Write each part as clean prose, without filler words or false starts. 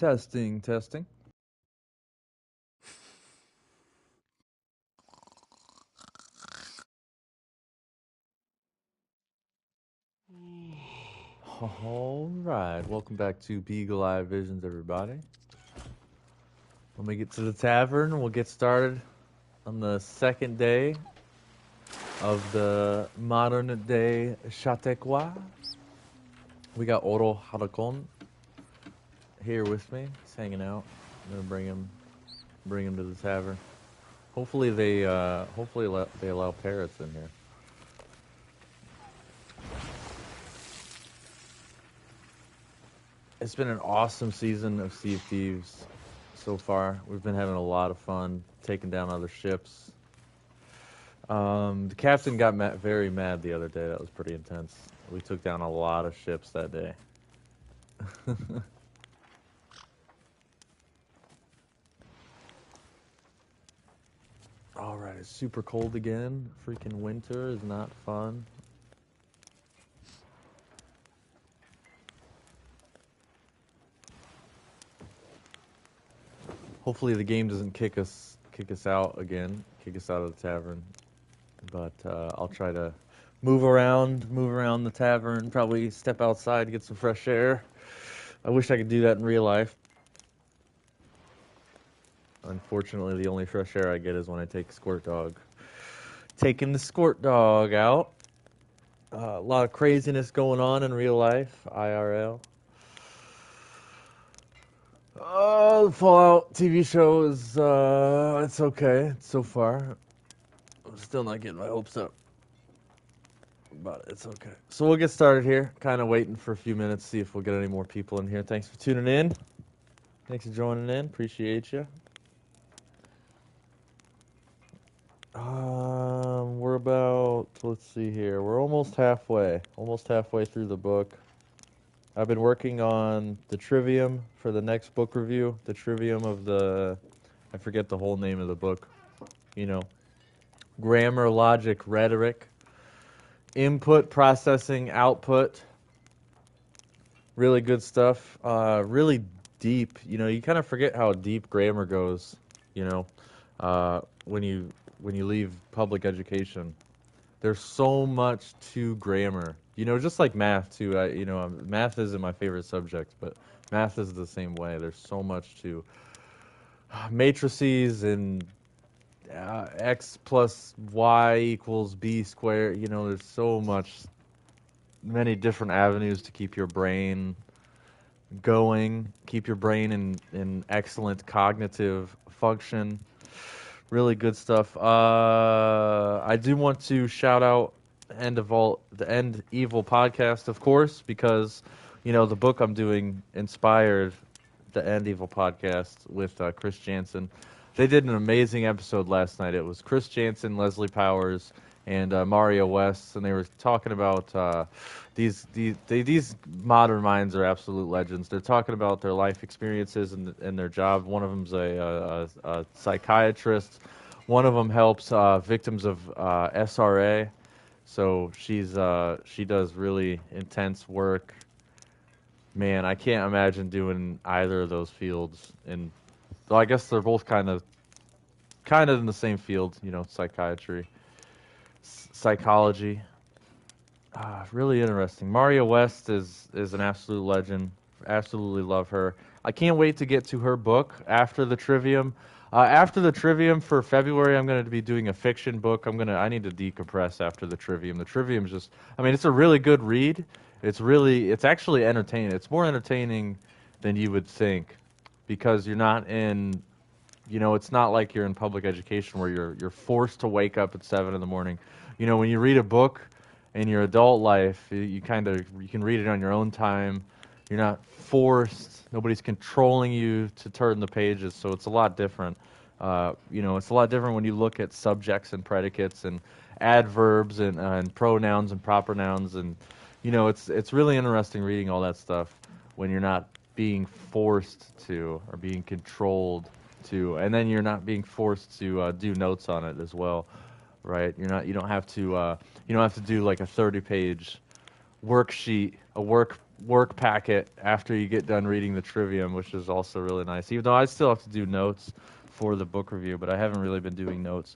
Testing, testing. All right, welcome back to Beagle Eye Visions, everybody. When we get to the tavern, we'll get started on the second day of the modern day Chatauqua. We got Oro Haracon here with me. He's hanging out. I'm gonna bring him to the tavern. Hopefully they allow parrots in here. It's been an awesome season of Sea of Thieves so far. We've been having a lot of fun taking down other ships. The captain got very mad the other day. That was pretty intense. We took down a lot of ships that day. Alright, it's super cold again. Freaking winter is not fun. Hopefully the game doesn't kick us out again, kick us out of the tavern. But I'll try to move around the tavern, probably step outside, get some fresh air. I wish I could do that in real life. Unfortunately, the only fresh air I get is when I take Squirt Dog. Taking the Squirt Dog out. A lot of craziness going on in real life, IRL. The Fallout TV show is, it's okay so far. I'm still not getting my hopes up. But it's okay. So we'll get started here. Kind of waiting for a few minutes, see if we'll get any more people in here. Thanks for tuning in. Thanks for joining in. Appreciate you. We're about, let's see here. We're almost halfway through the book. I've been working on the trivium for the next book review. The trivium of I forget the whole name of the book. You know, grammar, logic, rhetoric, input, processing, output. Really good stuff. Really deep. You know, you kind of forget how deep grammar goes, you know, when you leave public education. There's so much to grammar. You know, just like math, too. Math isn't my favorite subject, but math is the same way. There's so much to matrices and x plus y equals b squared. You know, there's so many different avenues to keep your brain going, keep your brain in excellent cognitive function. Really good stuff. I do want to shout out the End Evil podcast, of course, because, you know, the book I'm doing inspired the End Evil podcast with Chris Jansen. They did an amazing episode last night. It was Chris Jansen, Leslie Powers, and Mario West, and they were talking about these modern minds are absolute legends. They're talking about their life experiences and their job. One of them's a psychiatrist. One of them helps victims of SRA. So she does really intense work. Man, I can't imagine doing either of those fields. And well, I guess they're both kind of in the same field, you know, psychiatry, psychology. Really interesting. Maria West is an absolute legend. Absolutely love her. I can't wait to get to her book after the trivium. After the trivium for February, I'm going to be doing a fiction book. I need to decompress after the trivium. The trivium's just, I mean, it's a really good read. It's actually entertaining. It's more entertaining than you would think, because you're not in, you know, it's not like you're in public education where you're forced to wake up at 7 in the morning. You know, when you read a book in your adult life, you can read it on your own time. You're not forced. Nobody's controlling you to turn the pages, so it's a lot different. You know, it's a lot different when you look at subjects and predicates and adverbs and pronouns and proper nouns, and you know, it's really interesting reading all that stuff when you're not being forced to or being controlled to, and then you're not being forced to do notes on it as well, right? You don't have to do like a 30-page worksheet, a work packet after you get done reading the trivium, which is also really nice. Even though I still have to do notes for the book review, but I haven't really been doing notes.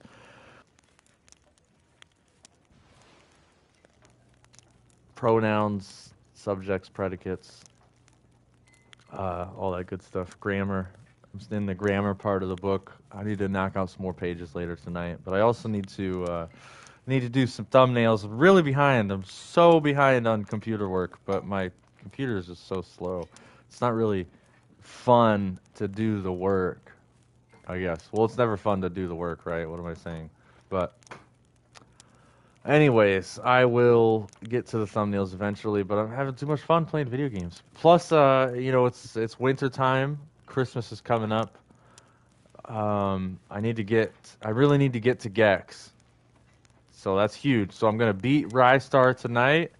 Pronouns, subjects, predicates, all that good stuff. Grammar. I'm in the grammar part of the book. I need to knock out some more pages later tonight, but I also need to do some thumbnails. I'm really behind. I'm so behind on computer work, but my computer is just so slow. It's not really fun to do the work, I guess. Well, it's never fun to do the work, right? What am I saying? But anyways, I will get to the thumbnails eventually, but I'm having too much fun playing video games. Plus, it's winter time. Christmas is coming up. I really need to get to Gex. So that's huge. So I'm going to beat Rystar tonight.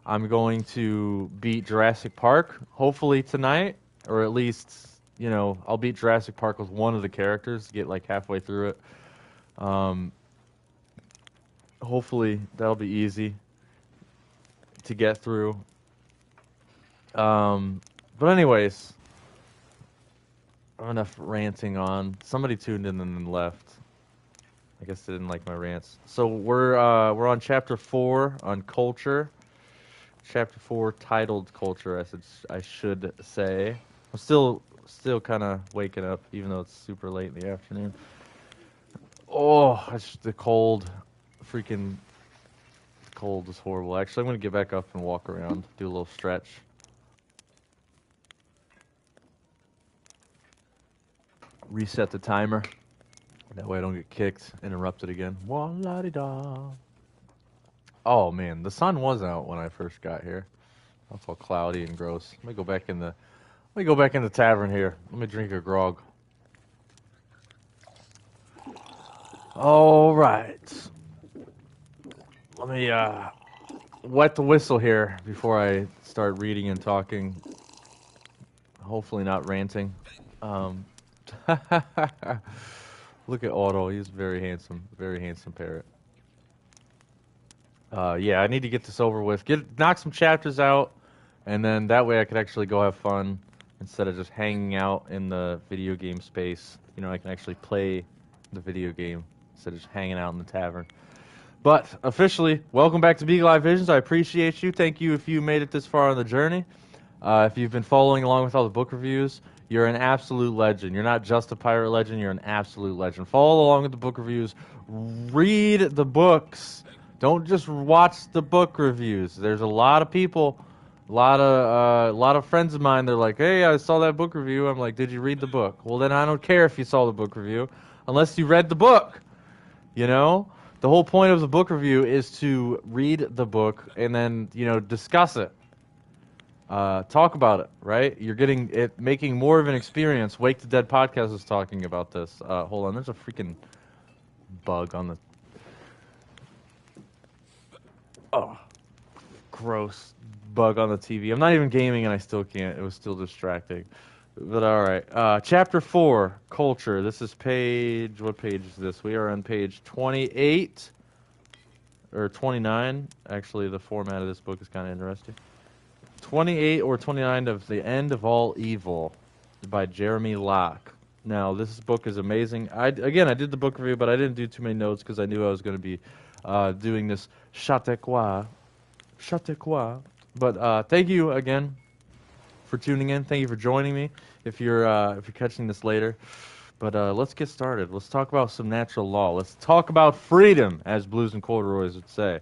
I'm going to beat Jurassic Park, hopefully tonight, or at least, I'll beat Jurassic Park with one of the characters, get like halfway through it. Hopefully that'll be easy to get through. But anyways, enough ranting on. Somebody tuned in and then left. I guess they didn't like my rants. So we're on chapter 4 on culture. Chapter 4 titled culture, I should say. I'm still kind of waking up, even though it's super late in the afternoon. Oh, it's the cold. Freaking cold is horrible. Actually, I'm going to get back up and walk around, do a little stretch. Reset the timer. That way I don't get kicked, interrupted again. Wa-la-di-da. Oh man, the sun was out when I first got here. It's all cloudy and gross. Let me go back in the tavern here. Let me drink a grog. All right. Let me wet the whistle here before I start reading and talking. Hopefully not ranting. Look at Otto. He's very handsome parrot. Yeah, I need to get this over with. Knock some chapters out, and then that way I could actually go have fun instead of just hanging out in the video game space. I can actually play the video game instead of just hanging out in the tavern. But officially, welcome back to Beagle Eye Visions. I appreciate you. Thank you if you made it this far on the journey. If you've been following along with all the book reviews, you're an absolute legend. You're not just a pirate legend, you're an absolute legend. Follow along with the book reviews. Read the books. Don't just watch the book reviews. There's a lot of people, a lot of friends of mine, they're like, hey, I saw that book review. I'm like, did you read the book? Well, then I don't care if you saw the book review, unless you read the book. The whole point of the book review is to read the book and then, discuss it. Talk about it, right? You're getting it, making more of an experience. Wake the Dead podcast is talking about this. Hold on, there's a freaking bug on the... Oh, gross bug on the TV. I'm not even gaming and I still can't. It was still distracting. But all right. Chapter 4, Culture. This is what page is this? We are on page 28 or 29. Actually, the format of this book is kind of interesting. 28 or 29 of The End of All Evil by Jeremy Locke. Now, this book is amazing. I did the book review, but I didn't do too many notes because I knew I was going to be doing this Chatauqua. But thank you again for tuning in. Thank you for joining me if you're catching this later. But let's get started. Let's talk about some natural law. Let's talk about freedom, as Blues and Corduroys would say.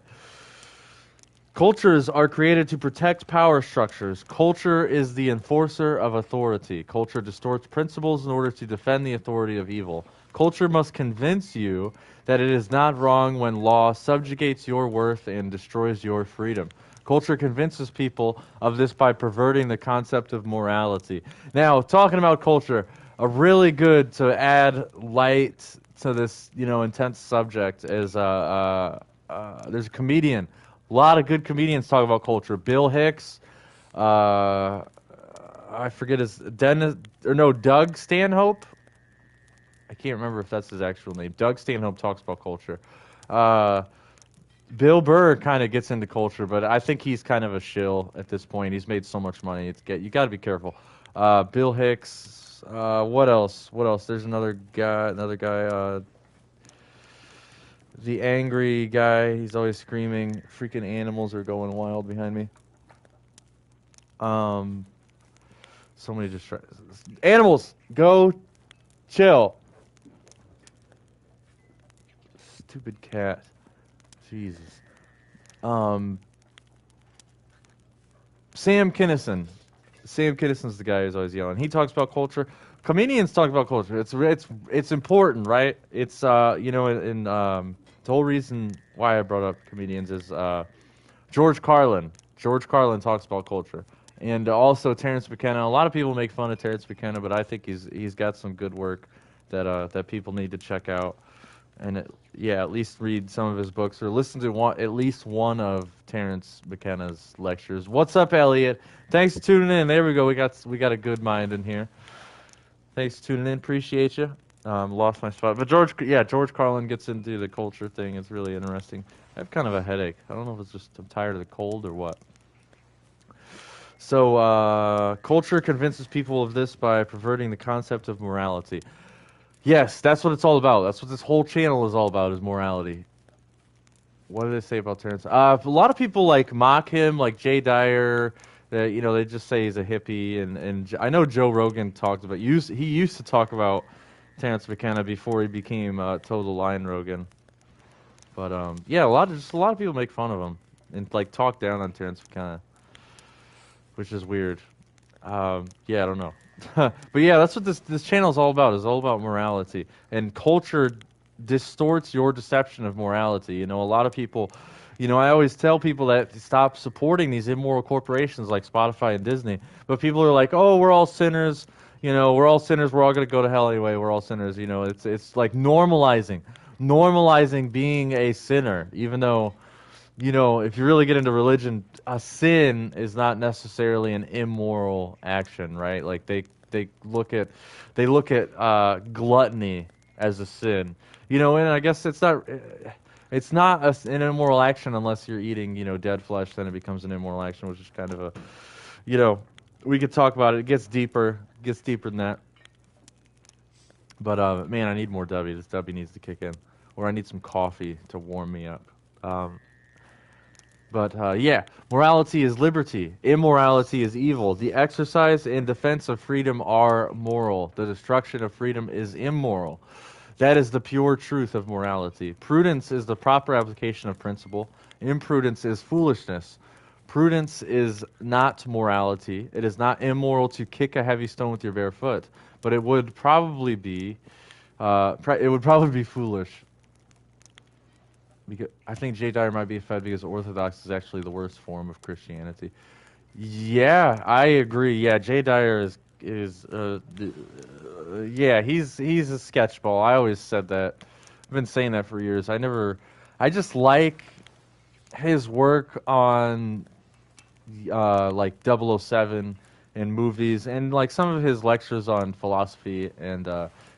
Cultures are created to protect power structures. Culture is the enforcer of authority. Culture distorts principles in order to defend the authority of evil. Culture must convince you that it is not wrong when law subjugates your worth and destroys your freedom. Culture convinces people of this by perverting the concept of morality. Now, talking about culture, a really good to add light to this, intense subject is there's a comedian. A lot of good comedians talk about culture. Bill Hicks, I forget Doug Stanhope. I can't remember if that's his actual name. Doug Stanhope talks about culture. Bill Burr kind of gets into culture, but I think he's kind of a shill at this point. He's made so much money. You got to be careful. Bill Hicks. What else? What else? There's another guy. Another guy. The angry guy. He's always screaming. Freaking animals are going wild behind me. Um, so many distractions. Animals, go chill. Stupid cat. Jesus. Um, Sam Kinison. Sam Kinison's the guy who's always yelling. He talks about culture. Comedians talk about culture. It's important, right? It's the whole reason why I brought up comedians is George Carlin. George Carlin talks about culture, and also Terrence McKenna. A lot of people make fun of Terrence McKenna, but I think he's got some good work that people need to check out. And at least read some of his books or listen to at least one of Terrence McKenna's lectures. What's up, Elliot? Thanks for tuning in. There we go. We got a good mind in here. Thanks for tuning in. Appreciate you. Lost my spot, but George Carlin gets into the culture thing. It's really interesting. I have kind of a headache. I don't know if it's just I'm tired of the cold or what. So culture convinces people of this by perverting the concept of morality. Yes, that's what it's all about. That's what this whole channel is all about, is morality. What did they say about Terrence? A lot of people like mock him, like Jay Dyer. They just say he's a hippie, and I know Joe Rogan talked about. He used to talk about Terrence McKenna before he became Total Lion Rogan. But a lot of people make fun of him and like talk down on Terrence McKenna, which is weird. I don't know. But yeah, that's what this channel is all about. It's all about morality, and culture distorts your deception of morality. A lot of people, I always tell people that to stop supporting these immoral corporations like Spotify and Disney. But people are like, "Oh, we're all sinners. We're all sinners. We're all going to go to hell anyway. We're all sinners." It's like normalizing being a sinner, even though if you really get into religion, a sin is not necessarily an immoral action, right? Like they look at gluttony as a sin, and I guess it's not an immoral action unless you're eating, dead flesh. Then it becomes an immoral action, which is kind of we could talk about it. It gets deeper than that. But man, I need more W. This W needs to kick in, or I need some coffee to warm me up. Morality is liberty. Immorality is evil. The exercise and defense of freedom are moral. The destruction of freedom is immoral. That is the pure truth of morality. Prudence is the proper application of principle. Imprudence is foolishness. Prudence is not morality. It is not immoral to kick a heavy stone with your bare foot, but it would probably be foolish. Because I think Jay Dyer might be offended because Orthodox is actually the worst form of Christianity. Yeah, I agree. Yeah, Jay Dyer is he's a sketchball. I always said that. I've been saying that for years. I just like his work on like 007 and movies, and like some of his lectures on philosophy, and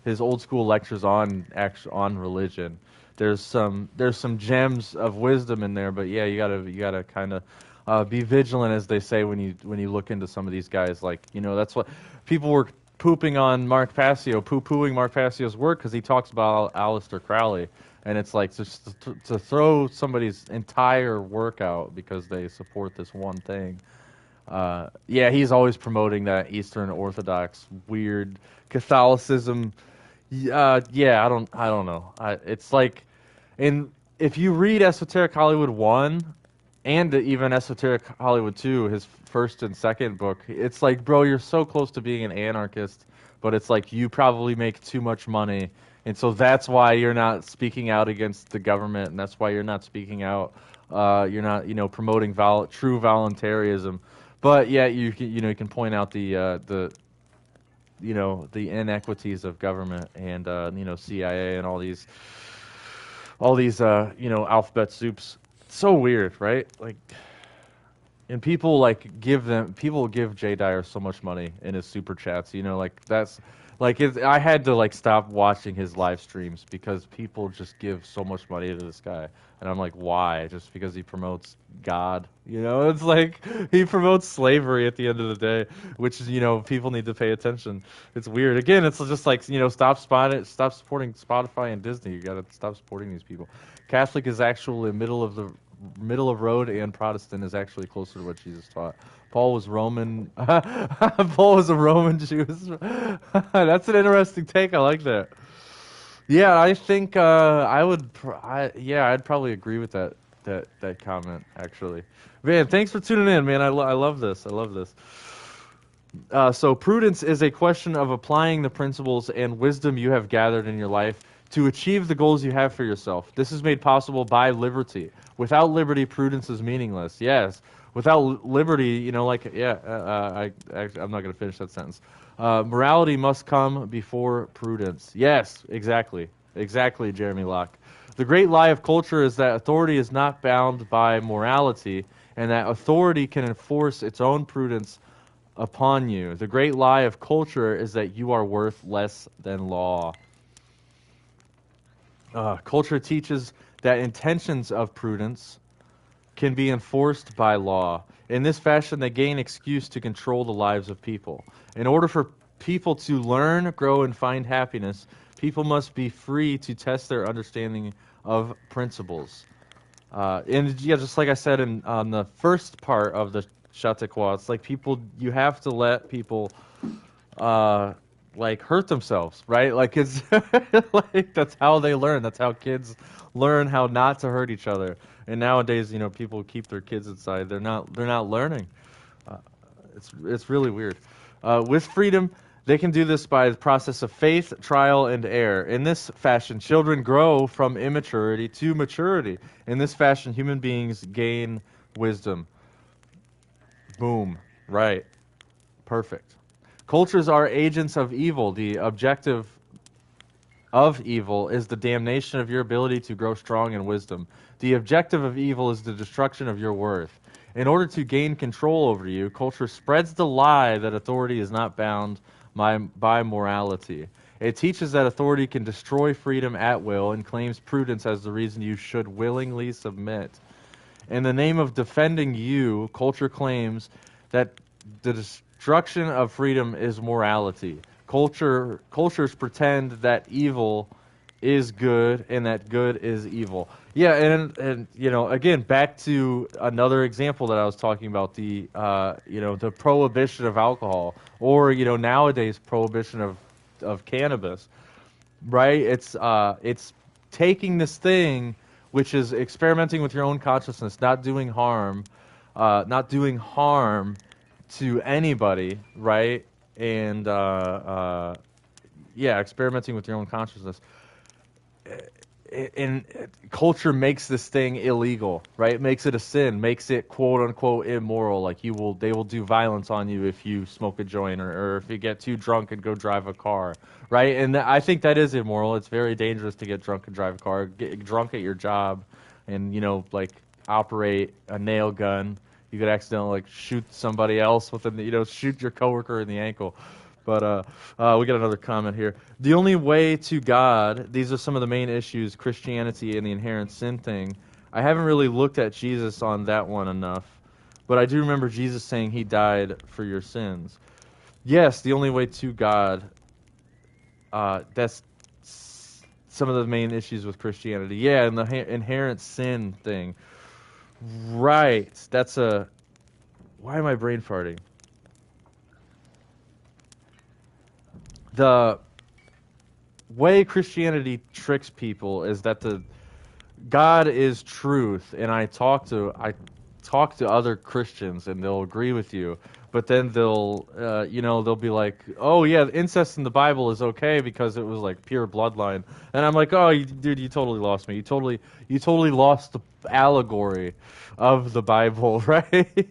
his old school lectures on religion. There's some gems of wisdom in there, but yeah, you gotta kind of be vigilant, as they say, when you look into some of these guys. Like, that's what people were pooing Mark Passio's work, because he talks about Aleister Crowley, and it's like just to throw somebody's entire work out because they support this one thing. He's always promoting that Eastern Orthodox weird Catholicism. I don't know. It's like, if you read Esoteric Hollywood 1 and even Esoteric Hollywood 2, his first and second book, it's like, bro, you're so close to being an anarchist, but it's like you probably make too much money, and so that's why you're not speaking out against the government, and that's why you're not speaking out. You're not, promoting true voluntarism, but yeah, you can point out the inequities of government and CIA and all these alphabet soups. So weird, right? Like, And people like people give Jay Dyer so much money in his super chats. You know, like that's like I had to like stop watching his live streams because people just give so much money to this guy, and I'm like, why? Just because he promotes God? You know, it's like he promotes slavery at the end of the day, which is, you know, people need to pay attention. It's weird. Again, it's just like, you know, stop supporting Spotify and Disney. You gotta stop supporting these people. Catholic is actually middle of road, and Protestant is actually closer to what Jesus taught. Paul was Roman. Paul was a Roman Jew. That's an interesting take. I like that. Yeah, I think I would. Yeah, I'd probably agree with that comment. Actually, man, thanks for tuning in, man. I love this. I love this. So prudence is a question of applying the principles and wisdom you have gathered in your life to achieve the goals you have for yourself. This is made possible by liberty. Without liberty, prudence is meaningless. Yes. Without liberty, you know, like, yeah, I'm not going to finish that sentence. Morality must come before prudence. Yes, exactly. Exactly, Jeremy Locke. The great lie of culture is that authority is not bound by morality, and that authority can enforce its own prudence upon you. The great lie of culture is that you are worth less than law. Culture teaches that intentions of prudence can be enforced by law. In this fashion, they gain excuse to control the lives of people. In order for people to learn, grow, and find happiness, people must be free to test their understanding of principles. And yeah, just like I said on the first part of the Chatauqua, it's like people, you have to let people uh, like hurt themselves, right? Like it's like that's how they learn. That's how kids learn how not to hurt each other. And nowadays, you know, people keep their kids inside. They're not learning. Uh, it's really weird. With freedom, they can do this by the process of faith, trial, and error. In this fashion, children grow from immaturity to maturity. In this fashion, human beings gain wisdom. Boom. Right. Perfect. Cultures are agents of evil. The objective of evil is the damnation of your ability to grow strong in wisdom. The objective of evil is the destruction of your worth. In order to gain control over you, culture spreads the lie that authority is not bound by morality. It teaches that authority can destroy freedom at will and claims prudence as the reason you should willingly submit. In the name of defending you, culture claims that the destruction of freedom is morality. Cultures pretend that evil is good and that good is evil. Yeah, and you know, again, back to another example that I was talking about, the you know, the prohibition of alcohol, or you know, nowadays prohibition of cannabis, right? It's taking this thing, which is experimenting with your own consciousness, not doing harm to anybody, right? And yeah, experimenting with your own consciousness. And culture makes this thing illegal, right? It makes it a sin, makes it quote unquote immoral. Like they will do violence on you if you smoke a joint, or if you get too drunk and go drive a car, right? And I think that is immoral. It's very dangerous to get drunk and drive a car. Get drunk at your job, and you know, like operate a nail gun. You could accidentally like shoot somebody else you know, shoot your coworker in the ankle. But we got another comment here. The only way to God, these are some of the main issues, Christianity and the inherent sin thing. I haven't really looked at Jesus on that one enough, but I do remember Jesus saying he died for your sins. Yes, the only way to God, that's some of the main issues with Christianity. Yeah, and the inherent sin thing. Right, that's a... Why am I brain farting? The way Christianity tricks people is that the God is truth, and I talk to other Christians, and they'll agree with you, but then they'll you know, they'll be like, oh yeah, incest in the Bible is okay because it was like pure bloodline, and I'm like, oh dude, you totally lost me. You totally lost the allegory of the Bible, right?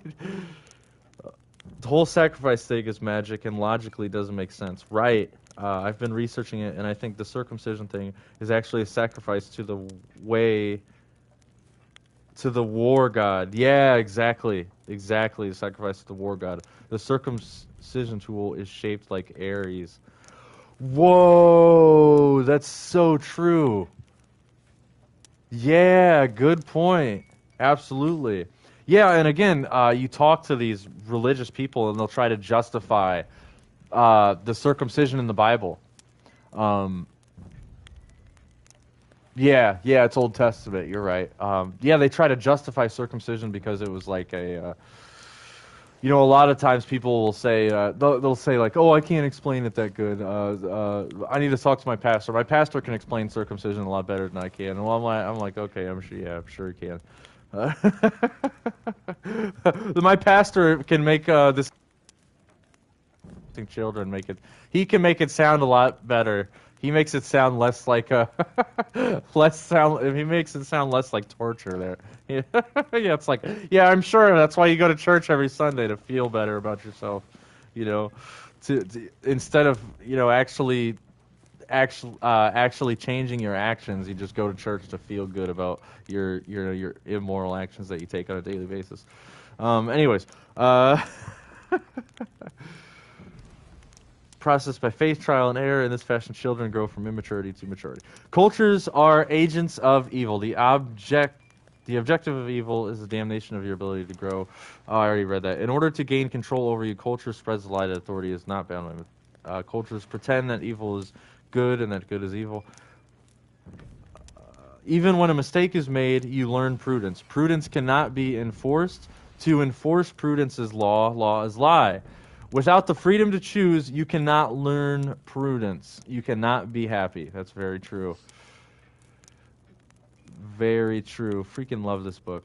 The whole sacrifice thing is magic and logically doesn't make sense. Right. I've been researching it, and I think the circumcision thing is actually a sacrifice to the way To the war god. Yeah, exactly. Exactly. The sacrifice to the war god. The circumcision tool is shaped like Aries. Whoa, that's so true. Yeah, good point. Absolutely. Yeah, and again, you talk to these religious people, and they'll try to justify the circumcision in the Bible. Um, yeah, yeah, it's Old Testament. You're right. Yeah, they try to justify circumcision because it was like a lot of times people will say they'll say like, "Oh, I can't explain it that good. I need to talk to my pastor. My pastor can explain circumcision a lot better than I can." And well, I'm like, okay, I'm sure he can. My pastor can make this children make it. He can make it sound a lot better. He makes it sound less like a less sound. He makes it sound less like torture there. Yeah, yeah, it's like, yeah, I'm sure that's why you go to church every Sunday to feel better about yourself. You know, to instead of actually changing your actions, you just go to church to feel good about your immoral actions that you take on a daily basis. Anyways, processed by faith, trial, and error. In this fashion, children grow from immaturity to maturity. Cultures are agents of evil. The objective of evil is the damnation of your ability to grow. Oh, I already read that. In order to gain control over you, culture spreads the lie that authority is not bound by cultures pretend that evil is good and that good is evil. Even when a mistake is made, you learn prudence. Prudence cannot be enforced. To enforce prudence is law. Law is lie. Without the freedom to choose, you cannot learn prudence. You cannot be happy. That's very true. Very true. Freaking love this book.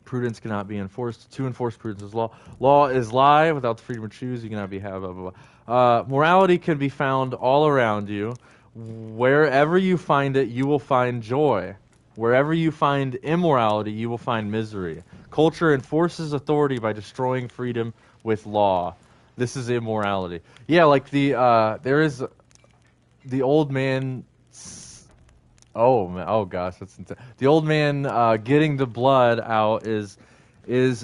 Prudence cannot be enforced. To enforce prudence is law. Law is lie. Without the freedom to choose, you cannot be happy. Blah, blah, blah. Morality can be found all around you. Wherever you find it, you will find joy. Wherever you find immorality, you will find misery. Culture enforces authority by destroying freedom with law. This is immorality. Yeah, like there is the old man. Oh gosh, that's intense. The old man getting the blood out is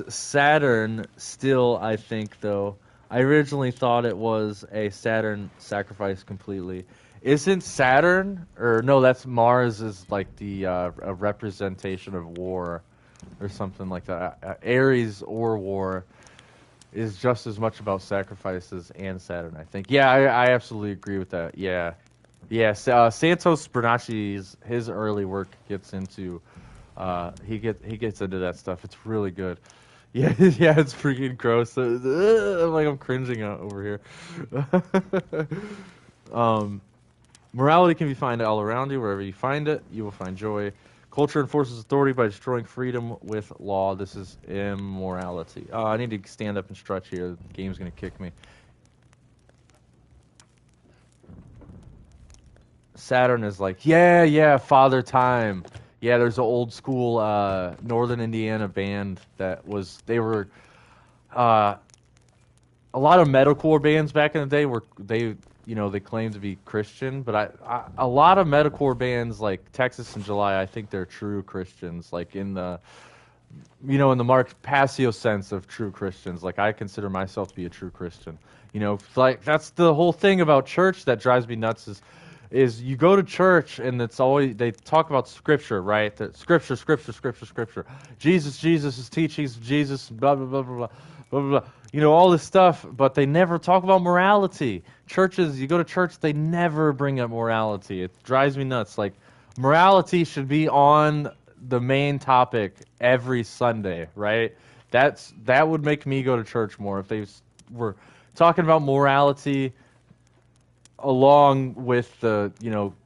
Saturn still, I think, though. I originally thought it was a Saturn sacrifice completely. Isn't Saturn, or no, that's Mars, is like the a representation of war or something like that. Aries or war is just as much about sacrifices and Saturn, I think. Yeah, I absolutely agree with that. Yeah. Yeah, Santos Bernacci's his early work gets into he gets into that stuff. It's really good. Yeah, yeah, it's freaking gross. I'm cringing over here. um, Morality can be found all around you. Wherever you find it, you will find joy. Culture enforces authority by destroying freedom with law. This is immorality. I need to stand up and stretch here. The game's gonna kick me. Saturn is like, yeah, Father Time. Yeah, there's an old school Northern Indiana band they were uh, a lot of metalcore bands back in the day they claim to be Christian, but a lot of metalcore bands like Texas in July, I think they're true Christians, like in the in the Mark Passio sense of true Christians. Like I consider myself to be a true Christian. Like that's the whole thing about church that drives me nuts is you go to church and it's always they talk about scripture, right? Scripture. Jesus' teachings, Jesus, blah blah blah blah blah blah blah. All this stuff, but they never talk about morality. Churches, you go to church, they never bring up morality. It drives me nuts. Like morality should be on the main topic every Sunday, right? That would make me go to church more if they were talking about morality along with the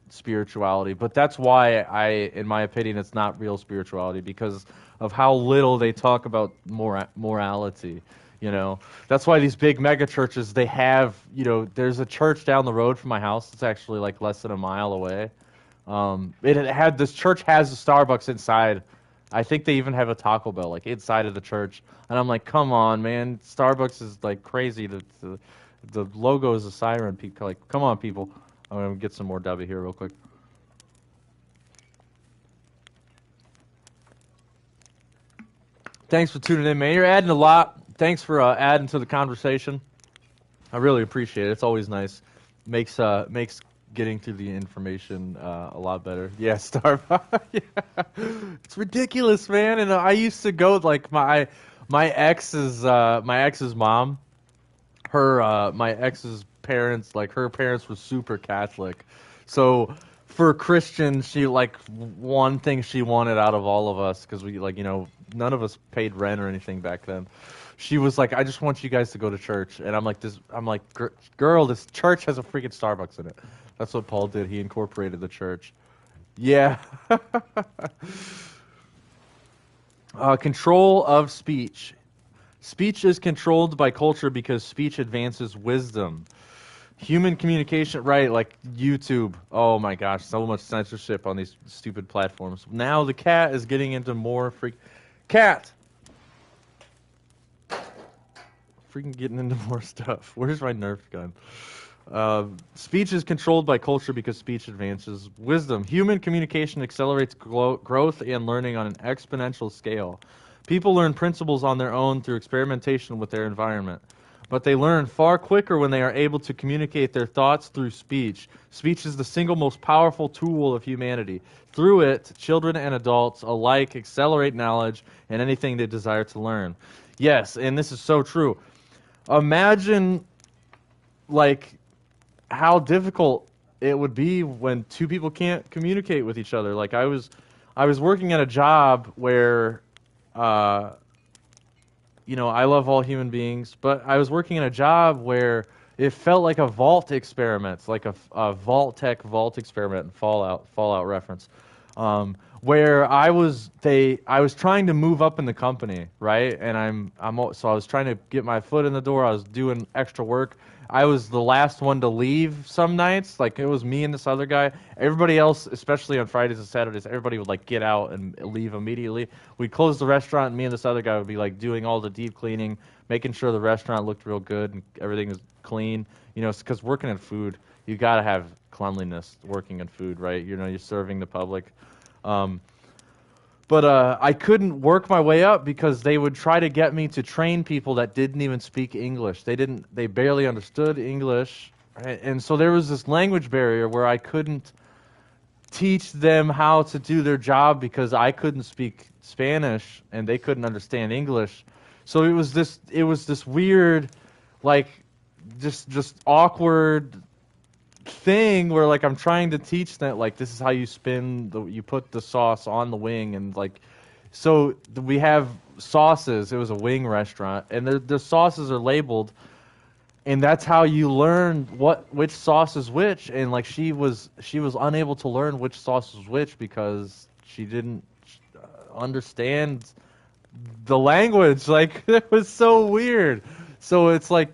spirituality. But that's why in my opinion, it's not real spirituality because of how little they talk about morality. That's why these big mega churches they have. There's a church down the road from my house. It's actually like less than a mile away. This church has a Starbucks inside. I think they even have a Taco Bell like inside of the church. And I'm like, come on, man, Starbucks is like crazy The logo is a siren. Like, come on, people. I'm gonna get some more W here real quick. Thanks for tuning in, man. You're adding a lot. Thanks for adding to the conversation. I really appreciate it. It's always nice. Makes getting to the information a lot better. Yeah, Starbucks. Yeah. It's ridiculous, man. And I used to go like my ex's mom. My ex's parents, like her parents were super Catholic. So for Christian, she like one thing she wanted out of all of us, because we like, none of us paid rent or anything back then. She was like, I just want you guys to go to church. And I'm like, girl, this church has a freaking Starbucks in it. That's what Paul did. He incorporated the church. Yeah. Control of speech. Speech is controlled by culture because speech advances wisdom. Human communication, right, like YouTube. Oh my gosh, so much censorship on these stupid platforms. Now the cat is getting into more Cat! Freaking getting into more stuff. Where's my Nerf gun? Speech is controlled by culture because speech advances wisdom. Human communication accelerates growth and learning on an exponential scale. People learn principles on their own through experimentation with their environment. But they learn far quicker when they are able to communicate their thoughts through speech. Speech is the single most powerful tool of humanity. Through it, children and adults alike accelerate knowledge and anything they desire to learn. Yes, and this is so true. Imagine, like, how difficult it would be when two people can't communicate with each other. Like I was working at a job where, I love all human beings, but I was working in a job where it felt like a vault experiment, like a vault experiment in Fallout reference, where I was trying to move up in the company, right? And so I was trying to get my foot in the door. I was doing extra work. I was the last one to leave some nights. Like, it was me and this other guy. Everybody else, especially on Fridays and Saturdays, everybody would, like, get out and leave immediately. We'd close the restaurant, and me and this other guy would be, like, doing all the deep cleaning, making sure the restaurant looked real good and everything was clean. Because working in food, you got to have cleanliness working in food, right? You're serving the public. But I couldn't work my way up because they would try to get me to train people that didn't even speak English. They barely understood English. Right? And so there was this language barrier where I couldn't teach them how to do their job because I couldn't speak Spanish and they couldn't understand English. So it was this weird, like, just awkward thing where, like, I'm trying to teach them, like, this is how you you put the sauce on the wing, and like, so we have sauces. It was a wing restaurant, and the sauces are labeled, and that's how you learn which sauce is which. And like, she was unable to learn which sauce was which because she didn't understand the language. Like, it was so weird. So it's like,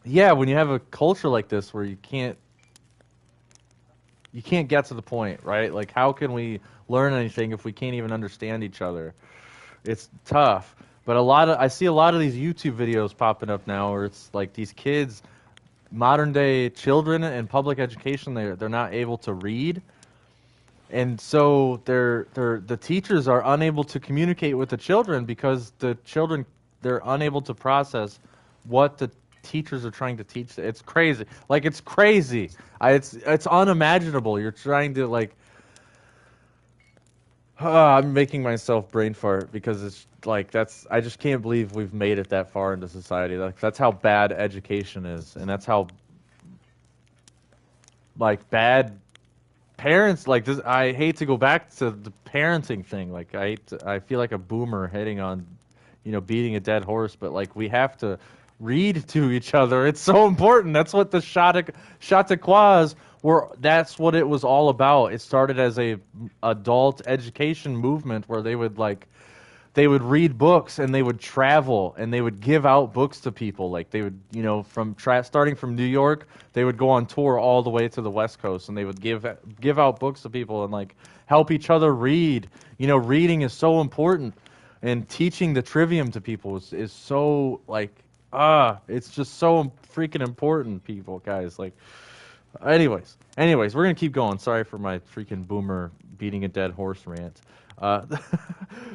yeah, when you have a culture like this where you can't get to the point, right? Like, how can we learn anything if we can't even understand each other? It's tough. But I see a lot of these YouTube videos popping up now where it's like these kids, modern day children in public education, they're not able to read. And so the teachers are unable to communicate with the children because the children, they're unable to process what the teachers are trying to teach. It's crazy. Like, it's crazy. It's unimaginable. You're trying to, like, I'm making myself brain fart because it's like, I just can't believe we've made it that far into society. Like, that's how bad education is, and that's how, like, bad parents, like, this. I hate to go back to the parenting thing. Like, I feel like a boomer hitting on, beating a dead horse, but like, we have to read to each other. It's so important. That's what the Chatauquas were. That's what it was all about. It started as a adult education movement where they would read books and they would travel and they would give out books to people. Like, they would, starting from New York, they would go on tour all the way to the West Coast, and they would give out books to people and, like, help each other read. Reading is so important, and teaching the trivium to people is so, like, It's just so freaking important, people, guys. Like, anyways, we're gonna keep going. Sorry for my freaking boomer beating a dead horse rant. Uh,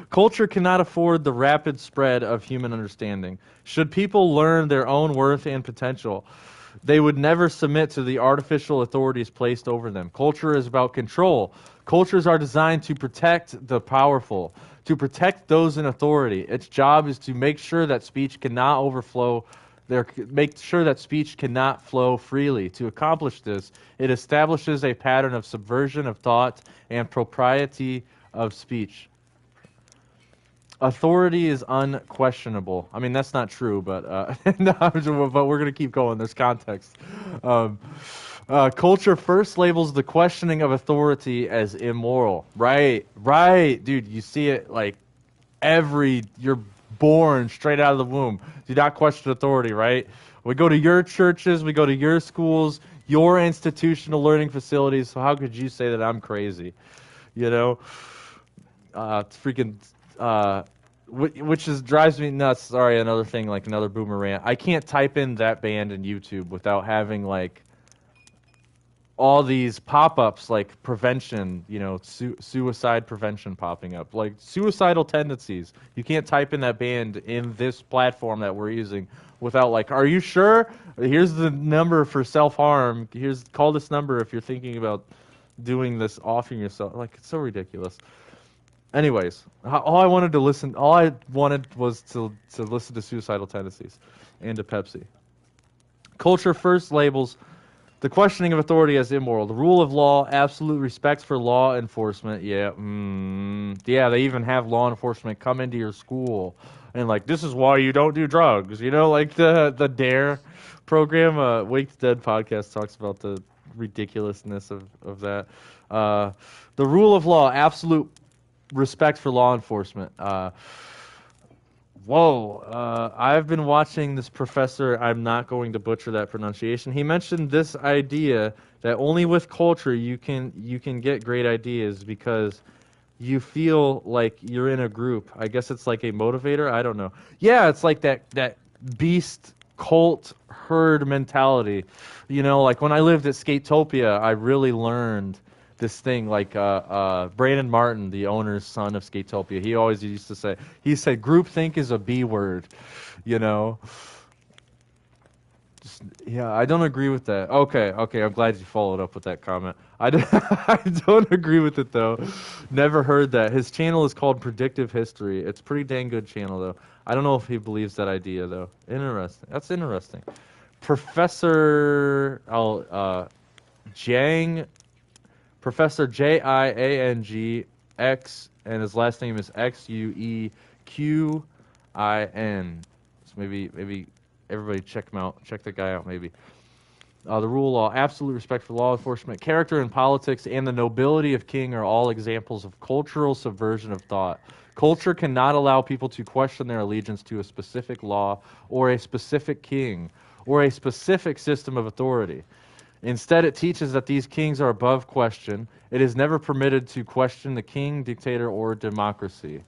Culture cannot afford the rapid spread of human understanding. Should people learn their own worth and potential, they would never submit to the artificial authorities placed over them. Culture is about control. Cultures are designed to protect the powerful, to protect those in authority. Its job is to make sure that speech cannot overflow. Make sure that speech cannot flow freely. To accomplish this, it establishes a pattern of subversion of thought and propriety of speech. Authority is unquestionable. I mean, that's not true, but no, but we're gonna keep going. There's context. Um, Culture first labels the questioning of authority as immoral. Right, dude. You see it like you're born straight out of the womb. Do not question authority, right? We go to your churches, we go to your schools, your institutional learning facilities. So how could you say that I'm crazy? You know, it's freaking. Which drives me nuts. Sorry, another thing, like another boomer rant. I can't type in that band in YouTube without having like all these pop-ups like prevention, suicide prevention popping up, like suicidal tendencies. You can't type in that band in this platform that we're using without like, are you sure? Here's the number for self-harm. Call this number if you're thinking about doing this, offing yourself. Like, it's so ridiculous. Anyways, all I wanted was to listen to suicidal tendencies and to Pepsi. Culture first labels the questioning of authority as immoral. The rule of law, absolute respect for law enforcement. Yeah, they even have law enforcement come into your school and like, this is why you don't do drugs. Like the DARE program. Wake the Dead podcast talks about the ridiculousness of that. The rule of law, absolute respect for law enforcement. I've been watching this professor. I'm not going to butcher that pronunciation. He mentioned this idea that only with culture you can get great ideas because you feel like you're in a group. I guess it's like a motivator. I don't know. Yeah, it's like that beast cult herd mentality. Like when I lived at Skatopia, I really learned this thing, like Brandon Martin, the owner's son of Skatopia, he always used to say, groupthink is a B word, Yeah, I don't agree with that. Okay, I'm glad you followed up with that comment. I don't agree with it, though. Never heard that. His channel is called Predictive History. It's a pretty dang good channel, though. I don't know if he believes that idea, though. Interesting. That's interesting. Professor Jiang X, and his last name is Xueqin. So maybe everybody check him out. Check the guy out, maybe. The rule of law, absolute respect for law enforcement, character in politics, and the nobility of king are all examples of cultural subversion of thought. Culture cannot allow people to question their allegiance to a specific law or a specific king or a specific system of authority. Instead, it teaches that these kings are above question. It is never permitted to question the king, dictator, or democracy.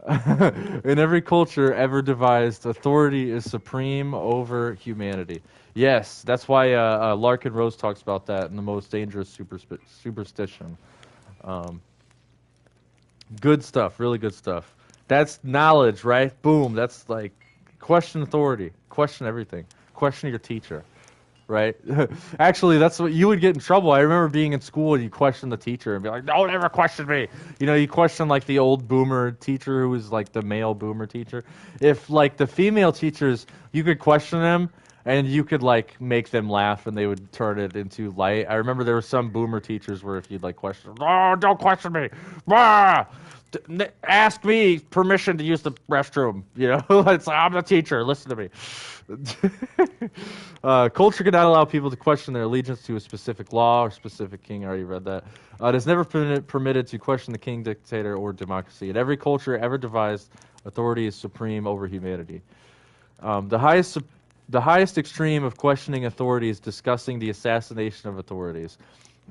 In every culture ever devised, authority is supreme over humanity. Yes, that's why Larkin Rose talks about that in The Most Dangerous Superstition. Good stuff, really good stuff. That's knowledge, right? Boom, that's like, question authority, question everything, question your teacher. Right? Actually, that's what you would get in trouble. I remember being in school and you question the teacher and be like, don't ever question me. You question like the old boomer teacher who was like the male boomer teacher. If like the female teachers, you could question them and you could like make them laugh and they would turn it into light. I remember there were some boomer teachers where if you'd like question, oh, don't question me. Ask me permission to use the restroom. It's like, I'm the teacher. Listen to me. Culture cannot allow people to question their allegiance to a specific law or specific king. I already read that. It is never permitted to question the king, dictator, or democracy. In every culture ever devised, authority is supreme over humanity. The highest extreme of questioning authority is discussing the assassination of authorities.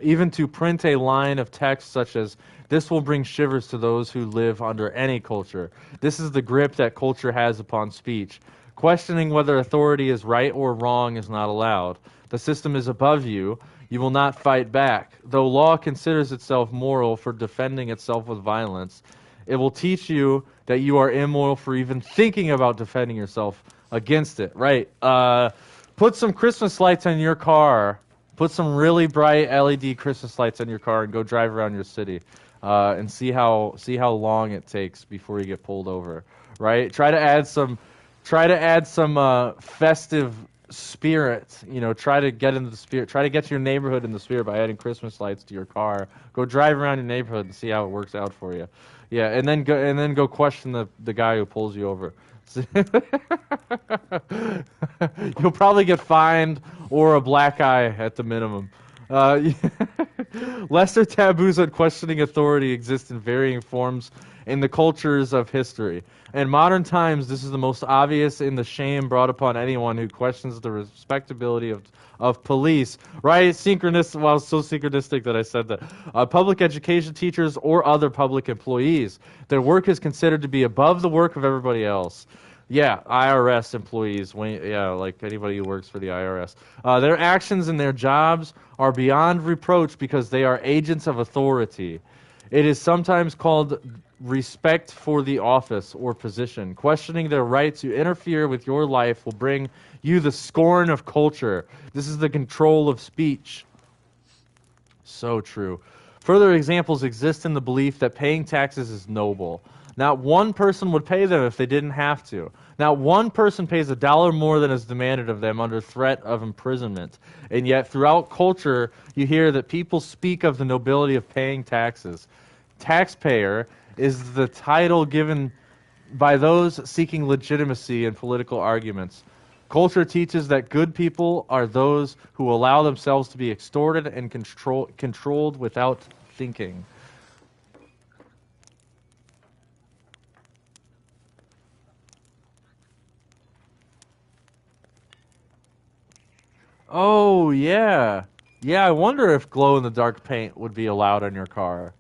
Even to print a line of text such as, this will bring shivers to those who live under any culture. This is the grip that culture has upon speech. Questioning whether authority is right or wrong is not allowed. The system is above you. You will not fight back. Though law considers itself moral for defending itself with violence, it will teach you that you are immoral for even thinking about defending yourself against it. Right. Put some Christmas lights on your car. Put some really bright LED Christmas lights on your car and go drive around your city, and see how long it takes before you get pulled over. Right. Try to add some festive spirit. Try to get into the spirit. Try to get your neighborhood in the spirit by adding Christmas lights to your car. Go drive around your neighborhood and see how it works out for you. Yeah, and then go question the guy who pulls you over. You'll probably get fined or a black eye at the minimum. Lesser taboos on questioning authority exist in varying forms in the cultures of history. In modern times, this is the most obvious in the shame brought upon anyone who questions the respectability of police. Right? Synchronous. Well, it's so synchronistic that I said that. Public education teachers or other public employees. Their work is considered to be above the work of everybody else. Yeah, IRS employees. Like anybody who works for the IRS. Their actions and their jobs are beyond reproach because they are agents of authority. It is sometimes called respect for the office or position. Questioning their right to interfere with your life will bring you the scorn of culture. This is the control of speech. So true. Further examples exist in the belief that paying taxes is noble. Not one person would pay them if they didn't have to. Not one person pays $1 more than is demanded of them under threat of imprisonment. And yet, throughout culture, you hear that people speak of the nobility of paying taxes. Taxpayer is the title given by those seeking legitimacy in political arguments. Culture teaches that good people are those who allow themselves to be extorted and controlled without thinking. Oh, yeah. Yeah, I wonder if glow-in-the-dark paint would be allowed on your car.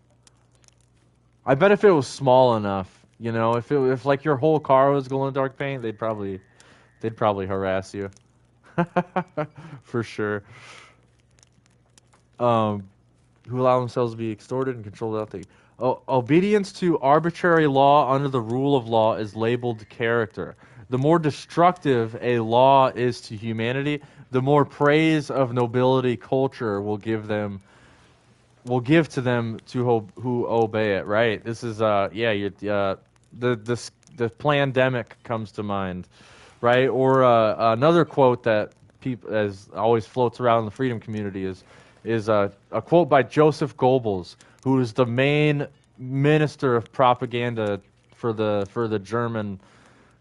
I bet if it was small enough, if like your whole car was glow-in-the-dark paint, they'd probably harass you. For sure. Who allow themselves to be extorted and controlled without thinking. Obedience to arbitrary law under the rule of law is labeled character. The more destructive a law is to humanity, the more praise of nobility culture will give to them who obey it. Right? This is the pandemic comes to mind, right? Or another quote that as always floats around in the freedom community is a quote by Joseph Goebbels, who is the main minister of propaganda for the German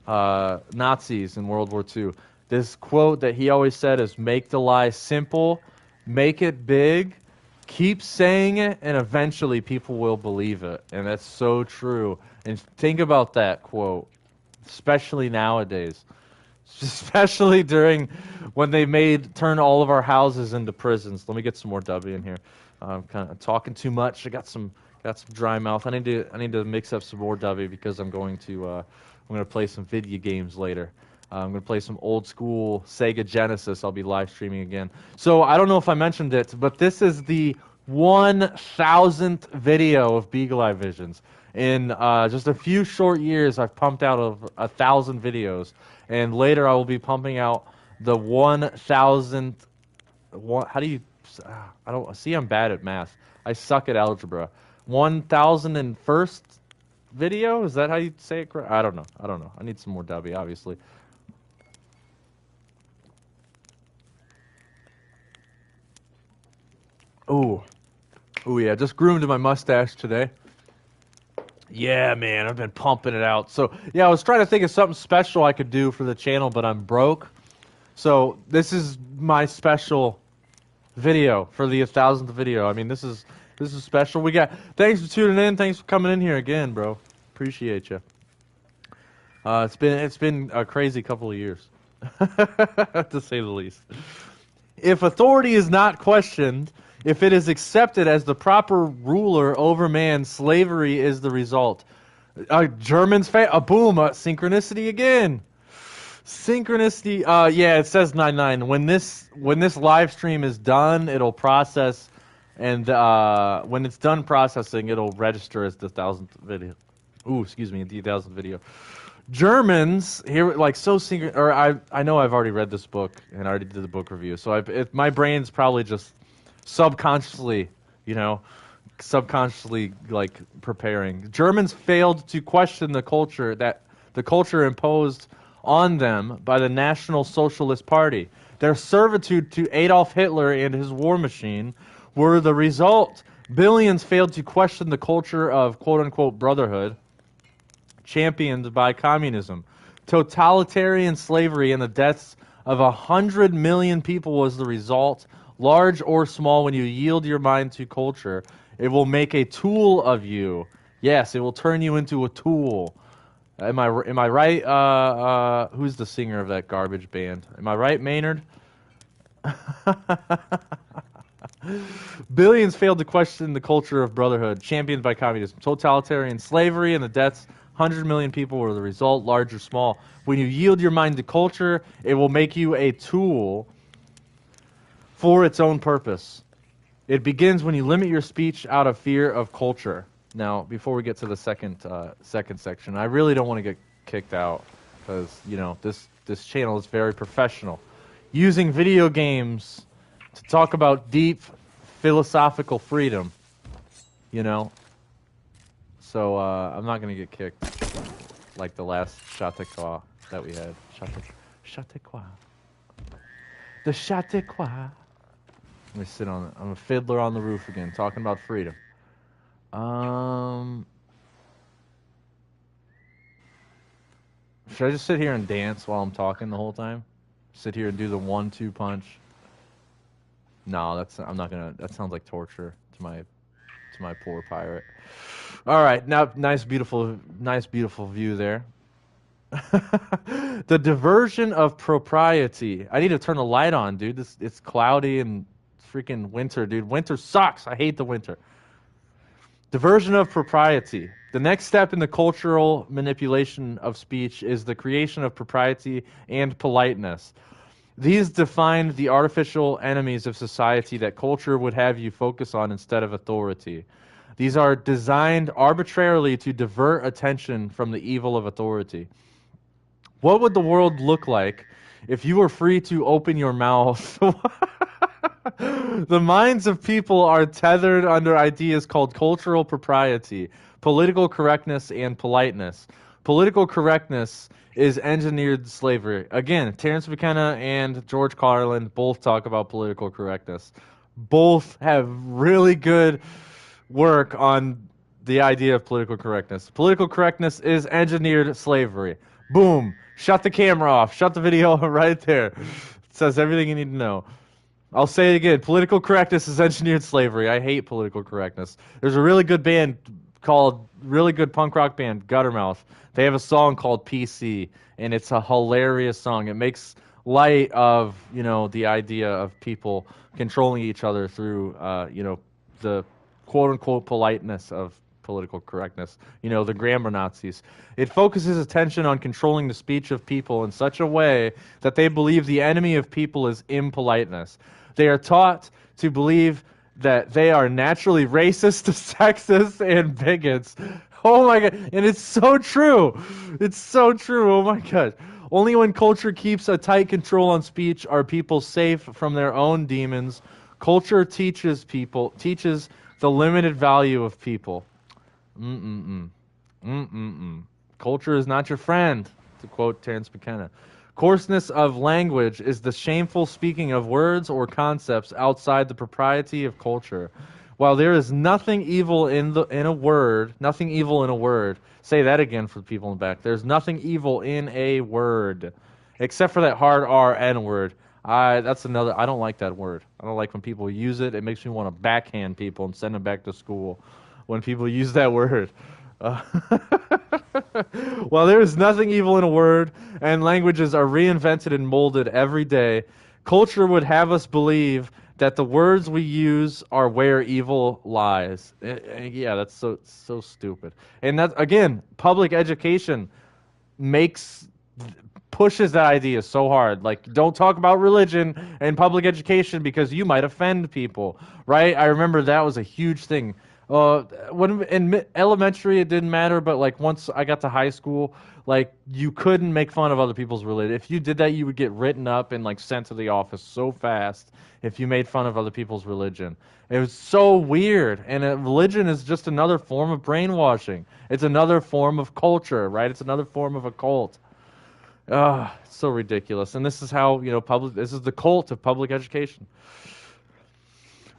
Nazis in World War II. This quote that he always said is, "Make the lie simple, make it big, keep saying it, and eventually people will believe it." And that's so true. And think about that quote, especially nowadays. Especially during when they turn all of our houses into prisons. Let me get some more W in here. I'm kind of talking too much. I got some dry mouth. I need to mix up some more W because I'm going to play some video games later. I'm going to play some old school Sega Genesis. I'll be live streaming again. So I don't know if I mentioned it, but this is the 1,000th video of Beagle Eye Visions. In just a few short years, I've pumped out 1,000 videos, and later I will be pumping out the 1,000th. How do you? I don't see. I'm bad at math. I suck at algebra. 1,001st video. Is that how you say it? I don't know. I need some more W, obviously. Oh yeah. Just groomed my mustache today. Yeah, man, I've been pumping it out. So, yeah, I was trying to think of something special I could do for the channel, but I'm broke. So, this is my special video for the 1,000th video. I mean, this is special. Thanks for tuning in. Thanks for coming in here again, bro. Appreciate you. It's been a crazy couple of years, to say the least. If authority is not questioned, if it is accepted as the proper ruler over man, slavery is the result. Germans boom, synchronicity again. Synchronicity. Yeah, it says 99. When this live stream is done, it'll process, and when it's done processing, it'll register as the 1000th video. Ooh, excuse me, the 1000th video. Germans here, like, so synchron. Or I know I've already read this book and I already did the book review, so my brain's probably just subconsciously, you know, subconsciously like preparing. Germans failed to question the culture imposed on them by the National Socialist Party. Their servitude to Adolf Hitler and his war machine were the result. Billions failed to question the culture of quote-unquote brotherhood championed by communism. Totalitarian slavery and the deaths of 100 million people was the result. Large or small, when you yield your mind to culture, it will make a tool of you. Yes, it will turn you into a tool. Am I right? Who's the singer of that garbage band? Am I right, Maynard? Billions failed to question the culture of brotherhood, championed by communism. Totalitarian slavery and the deaths, 100 million people were the result, large or small. When you yield your mind to culture, it will make you a tool for its own purpose. It begins when you limit your speech out of fear of culture. Now, before we get to the second section, I really don't want to get kicked out because, you know, this channel is very professional. Using video games to talk about deep philosophical freedom, you know. So I'm not going to get kicked like the last Chatauqua that we had. Chatauqua. The Chatauqua. Let me sit on it. I'm a fiddler on the roof again, talking about freedom. Should I just sit here and dance while I'm talking the whole time? Sit here and do the 1-2 punch? No, I'm not gonna. That sounds like torture to my poor pirate. All right, now nice beautiful view there. The diversion of propriety. I need to turn the light on, dude. It's cloudy and freaking winter, dude. Winter sucks. I hate the winter. Diversion of propriety. The next step in the cultural manipulation of speech is the creation of propriety and politeness. These define the artificial enemies of society that culture would have you focus on instead of authority. These are designed arbitrarily to divert attention from the evil of authority. What would the world look like if you were free to open your mouth? The minds of people are tethered under ideas called cultural propriety, political correctness, and politeness. Political correctness is engineered slavery. Again, Terence McKenna and George Carlin both talk about political correctness. Both have really good work on the idea of political correctness. Political correctness is engineered slavery. Boom. Shut the camera off. Shut the video right there. It says everything you need to know. I'll say it again. Political correctness is engineered slavery. I hate political correctness. There's a really good punk rock band, Guttermouth. They have a song called PC, and it's a hilarious song. It makes light of, you know, the idea of people controlling each other through, you know, the quote-unquote politeness of political correctness. You know, the grammar Nazis. It focuses attention on controlling the speech of people in such a way that they believe the enemy of people is impoliteness. They are taught to believe that they are naturally racist, sexist, and bigots. Oh my God. And it's so true. It's so true. Oh my God. Only when culture keeps a tight control on speech are people safe from their own demons. Culture teaches the limited value of people. Culture is not your friend, to quote Terence McKenna. Coarseness of language is the shameful speaking of words or concepts outside the propriety of culture. While there is nothing evil in a word, say that again for the people in the back. There's nothing evil in a word, except for that hard R N word. I don't like that word. I don't like when people use it. It makes me want to backhand people and send them back to school when people use that word. While there is nothing evil in a word, and languages are reinvented and molded every day, culture would have us believe that the words we use are where evil lies. Yeah, that's so stupid. And that, again, public education makes pushes that idea so hard. Like, don't talk about religion and public education because you might offend people, right? I remember that was a huge thing. When in elementary it didn't matter, but like once I got to high school, like you couldn't make fun of other people's religion. If you did that, you would get written up and like sent to the office so fast if you made fun of other people's religion. It was so weird. And religion is just another form of brainwashing. It's another form of culture, right? It's another form of a cult. It's so ridiculous. And this is how, this is the cult of public education.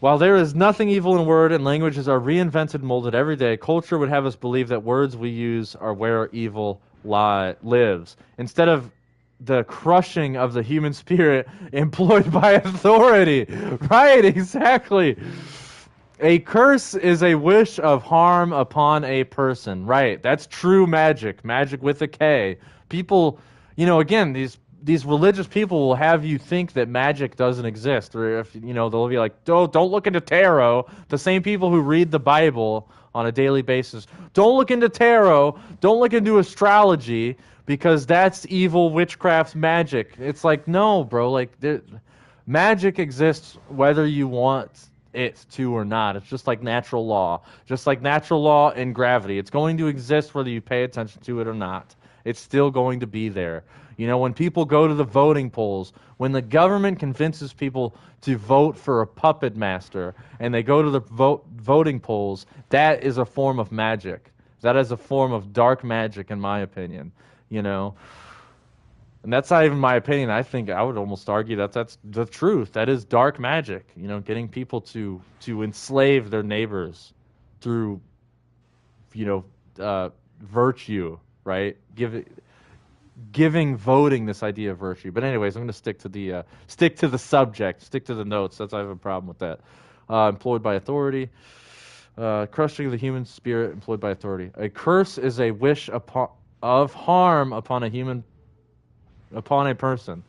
While there is nothing evil in word and languages are reinvented and molded every day, culture would have us believe that words we use are where evil lives. Instead of the crushing of the human spirit employed by authority. Right, exactly. A curse is a wish of harm upon a person. Right, that's true magic. Magic with a K. People, again, these religious people will have you think that magic doesn't exist, or if they'll be like, don't look into tarot. The same people who read the Bible on a daily basis, don't look into tarot, don't look into astrology, because that's evil witchcraft magic. It's like, no, bro, like magic exists whether you want it to or not. It's just like natural law, and gravity. It's going to exist whether you pay attention to it or not. It's still going to be there. When people go to the voting polls, when the government convinces people to vote for a puppet master and they go to the voting polls, that is a form of magic. That is a form of dark magic, in my opinion. And that's not even my opinion. I think I would almost argue that that's the truth. That is dark magic. Getting people to enslave their neighbors through, virtue, right? Giving voting this idea of virtue. But anyways, I'm going to stick to the subject, stick to the notes. I have a problem with that. Employed by authority, crushing the human spirit employed by authority. A curse is a wish of harm upon a person.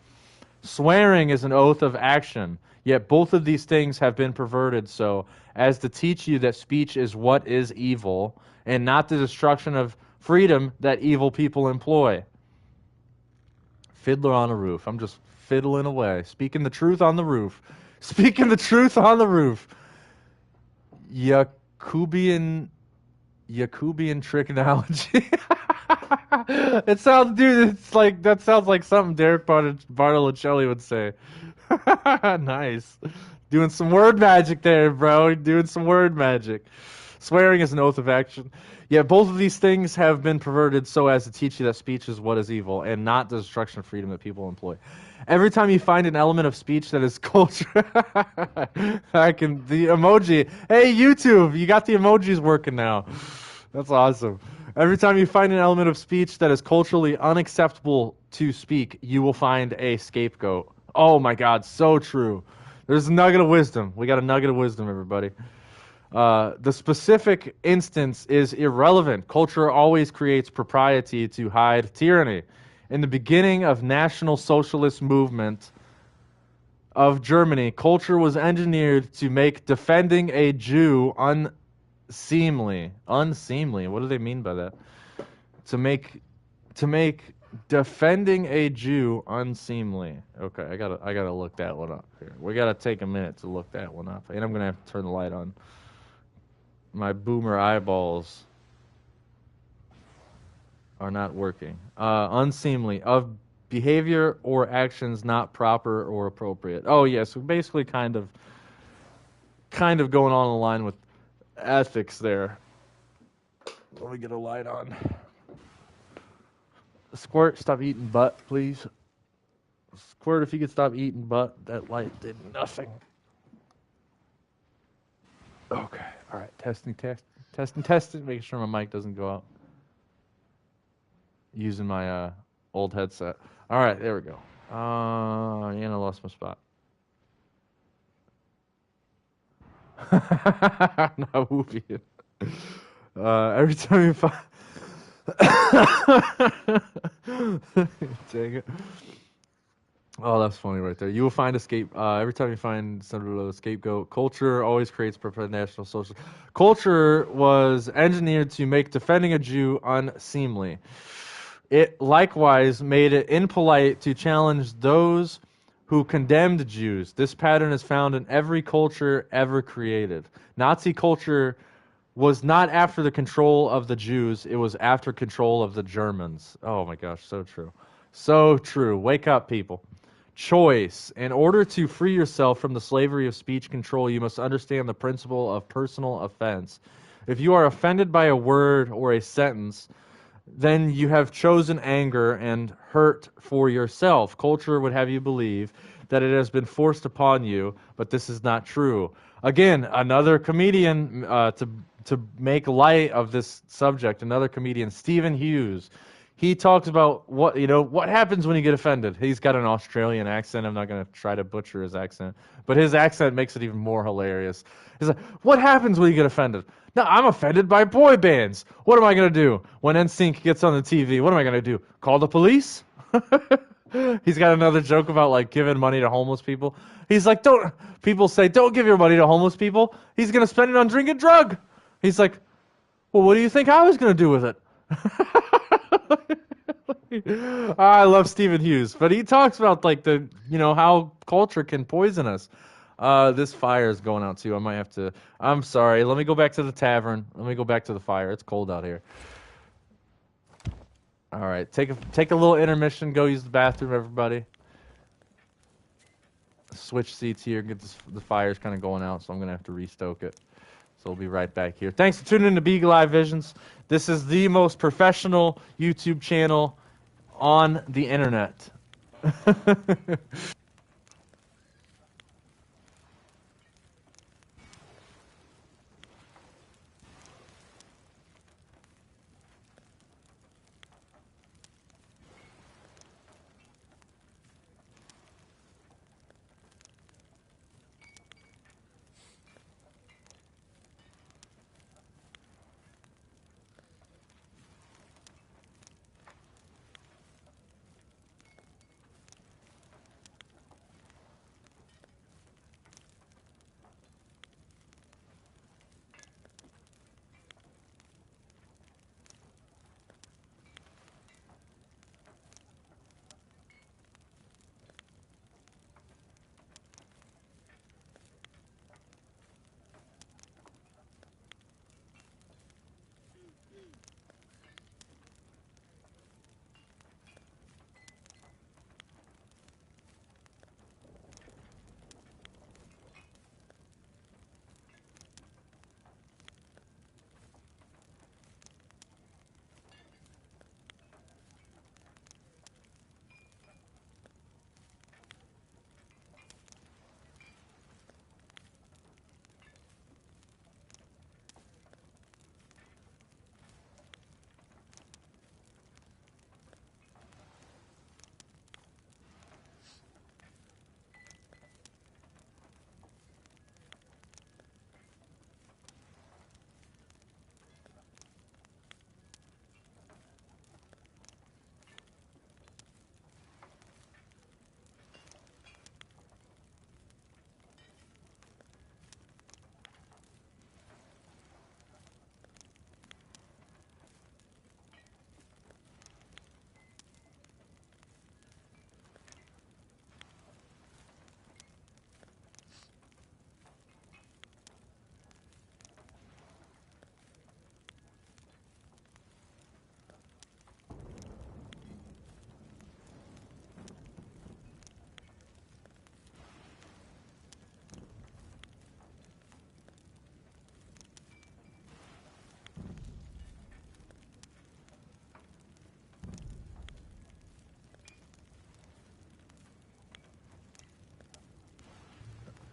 Swearing is an oath of action. Yet both of these things have been perverted so as to teach you that speech is what is evil, and not the destruction of freedom that evil people employ. Fiddler on a roof. I'm just fiddling away, speaking the truth on the roof. Speaking the truth on the roof. Jacobian trigonology. It sounds, dude. That sounds like something Derek Bartolocelli would say. Nice, doing some word magic there, bro. Doing some word magic. Swearing is an oath of action. Yet both of these things have been perverted so as to teach you that speech is what is evil, and not the destruction of freedom that people employ. Every time you find an element of speech that is culture, the emoji. Hey, YouTube, you got the emojis working now. That's awesome. Every time you find an element of speech that is culturally unacceptable to speak, you will find a scapegoat. Oh my God, so true. There's a nugget of wisdom. We got a nugget of wisdom, everybody. The specific instance is irrelevant. Culture always creates propriety to hide tyranny. In the beginning of National Socialist movement of Germany, culture was engineered to make defending a Jew unseemly. Unseemly. What do they mean by that? To make defending a Jew unseemly. Okay, I gotta look that one up here. We gotta take a minute to look that one up, and I'm gonna have to turn the light on. My boomer eyeballs are not working. Unseemly, of behavior or actions not proper or appropriate. Oh yeah, so basically kind of going on in line with ethics there. Let me get a light on. Squirt, stop eating butt, please. Squirt, if you could stop eating butt. That light did nothing. Okay, all right. Testing. Making sure my mic doesn't go out. Using my old headset. All right, there we go. I lost my spot. Not whooping. Every time you find... Dang it. Oh, that's funny right there. You will find every time you find a scapegoat. Culture always creates national social. Culture was engineered to make defending a Jew unseemly. It likewise made it impolite to challenge those who condemned Jews. This pattern is found in every culture ever created. Nazi culture was not after the control of the Jews, it was after control of the Germans. Oh my gosh, so true. So true. Wake up, people. Choice. In order to free yourself from the slavery of speech control, you must understand the principle of personal offense. If you are offended by a word or a sentence, then you have chosen anger and hurt for yourself. Culture would have you believe that it has been forced upon you, but this is not true. Again, another comedian to make light of this subject. Another comedian, Stephen Hughes. He talks about what happens when you get offended. He's got an Australian accent. I'm not going to try to butcher his accent, but his accent makes it even more hilarious. He's like, "What happens when you get offended?" No, I'm offended by boy bands. What am I going to do when NSYNC gets on the TV? What am I going to do? Call the police? He's got another joke about like giving money to homeless people. He's like, don't people say don't give your money to homeless people? He's going to spend it on drinking drug. He's like, well, what do you think I was going to do with it? I love Stephen Hughes, but he talks about like how culture can poison us. This fire is going out too. I might have to. I'm sorry. Let me go back to the tavern. Let me go back to the fire. It's cold out here. All right, take a little intermission. Go use the bathroom, everybody. Switch seats here. Get the fire's kind of going out, so I'm gonna have to restoke it. So we'll be right back here. Thanks for tuning in to Beagle Eye Visions. This is the most professional YouTube channel on the internet.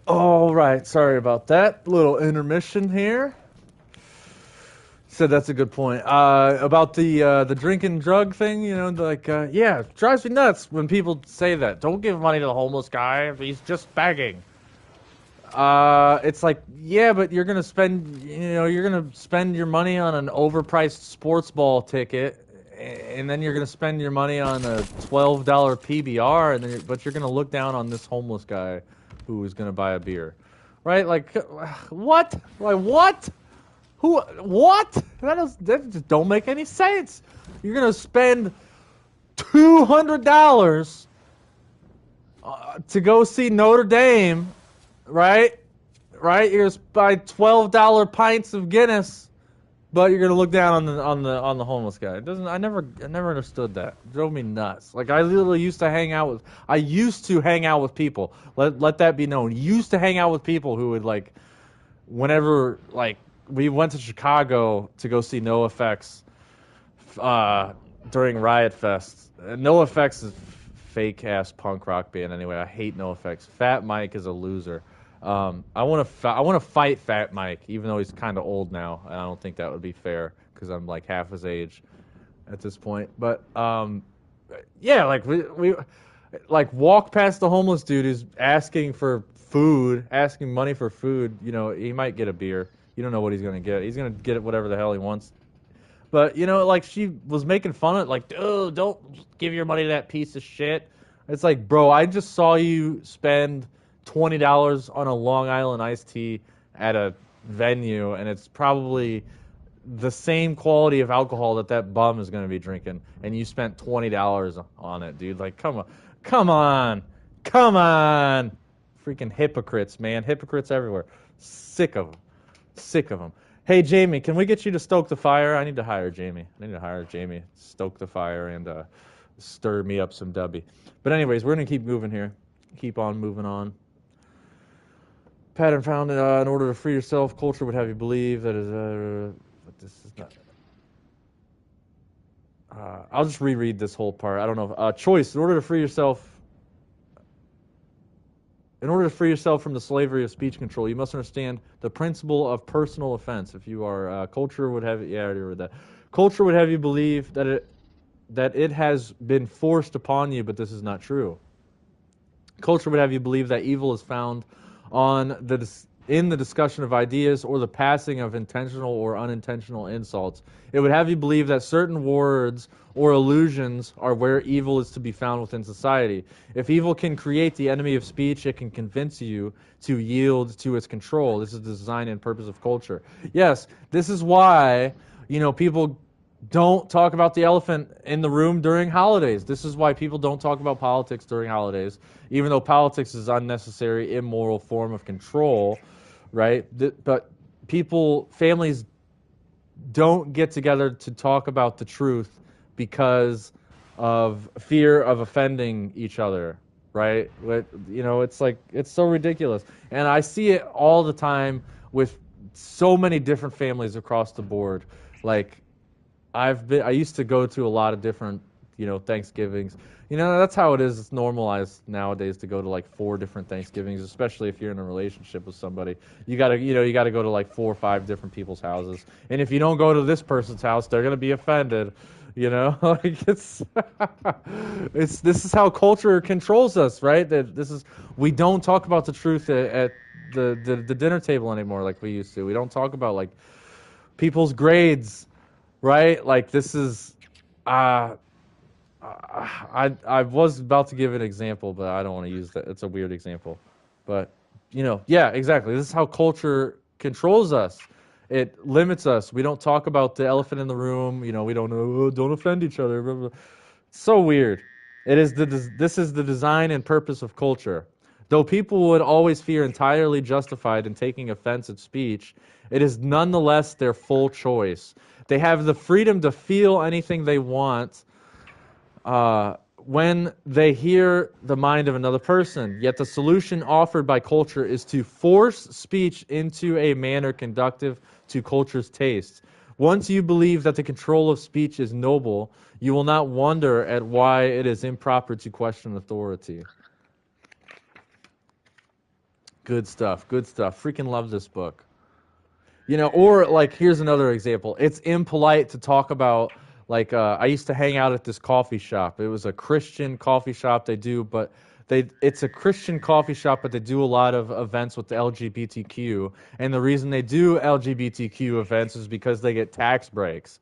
All right, sorry about that. Little intermission here. Said that's a good point. About the drinking drug thing, yeah, it drives me nuts when people say that. Don't give money to the homeless guy if he's just begging. It's like, yeah, but you're gonna spend your money on an overpriced sports ball ticket, and then you're gonna spend your money on a $12 PBR, but you're gonna look down on this homeless guy who is gonna buy a beer, right? Like, what? Like what? Who? What? That just don't make any sense. You're gonna spend $200 to go see Notre Dame, right? Right? You're gonna buy $12 pints of Guinness, but you're gonna look down on the homeless guy. It doesn't. I never understood that. It drove me nuts. Like I literally used to hang out with. I used to hang out with people. Let that be known. Used to hang out with people who would like, whenever like we went to Chicago to go see NoFX during Riot Fest. NoFX is fake ass punk rock band anyway. I hate NoFX. Fat Mike is a loser. I want to fight Fat Mike, even though he's kind of old now, and I don't think that would be fair because I'm like half his age at this point. But yeah, like we like walk past the homeless dude who's asking for food, asking money for food. You know, he might get a beer. You don't know what he's gonna get. He's gonna get whatever the hell he wants. But you know, like she was making fun of it, like, dude, don't give your money to that piece of shit. It's like, bro, I just saw you spend $20 on a Long Island iced tea at a venue, and it's probably the same quality of alcohol that bum is going to be drinking, and you spent $20 on it, dude. Like, come on, come on, freaking hypocrites, man, hypocrites everywhere. Sick of them, sick of them. Hey, Jamie, can we get you to stoke the fire? I need to hire Jamie. I need to hire Jamie, stoke the fire, and stir me up some dubby. But anyways, we're going to keep moving here. Keep on moving on. Pattern found in order to free yourself, culture would have you believe that is... but this is not... I'll just reread this whole part. I don't know. Choice. In order to free yourself from the slavery of speech control, you must understand the principle of personal offense. If you are culture would have I already read that. Culture would have you believe that it has been forced upon you, but this is not true. Culture would have you believe that evil is found in the discussion of ideas or the passing of intentional or unintentional insults. It would have you believe that certain words or illusions are where evil is to be found within society. If evil can create the enemy of speech, it can convince you to yield to its control. This is the design and purpose of culture. Yes, this is why, people don't talk about the elephant in the room during holidays. This is why people don't talk about politics during holidays, even though politics is an unnecessary, immoral form of control, right? But families don't get together to talk about the truth because of fear of offending each other, right? It's like, it's so ridiculous. And I see it all the time with so many different families across the board. Like, I used to go to a lot of different, Thanksgivings. That's how it is. It's normalized nowadays to go to like 4 different Thanksgivings, especially if you're in a relationship with somebody. You gotta go to like 4 or 5 different people's houses. And if you don't go to this person's house, they're gonna be offended. Like this is how culture controls us, right? We don't talk about the truth at the dinner table anymore like we used to. We don't talk about like people's grades. Right? Like this is, I was about to give an example, but I don't want to use that. It's a weird example. But, yeah, exactly. This is how culture controls us. It limits us. We don't talk about the elephant in the room. We don't know, don't offend each other. Blah, blah. So weird. This is the design and purpose of culture. Though people would always feel entirely justified in taking offense at speech, it is nonetheless their full choice. They have the freedom to feel anything they want when they hear the mind of another person. Yet the solution offered by culture is to force speech into a manner conducive to culture's taste. Once you believe that the control of speech is noble, you will not wonder at why it is improper to question authority. Good stuff, good stuff. Freaking love this book. Or like, here's another example. It's impolite to talk about, like, I used to hang out at this coffee shop. It was a Christian coffee shop. It's a Christian coffee shop, but they do a lot of events with the LGBTQ. And the reason they do LGBTQ events is because they get tax breaks.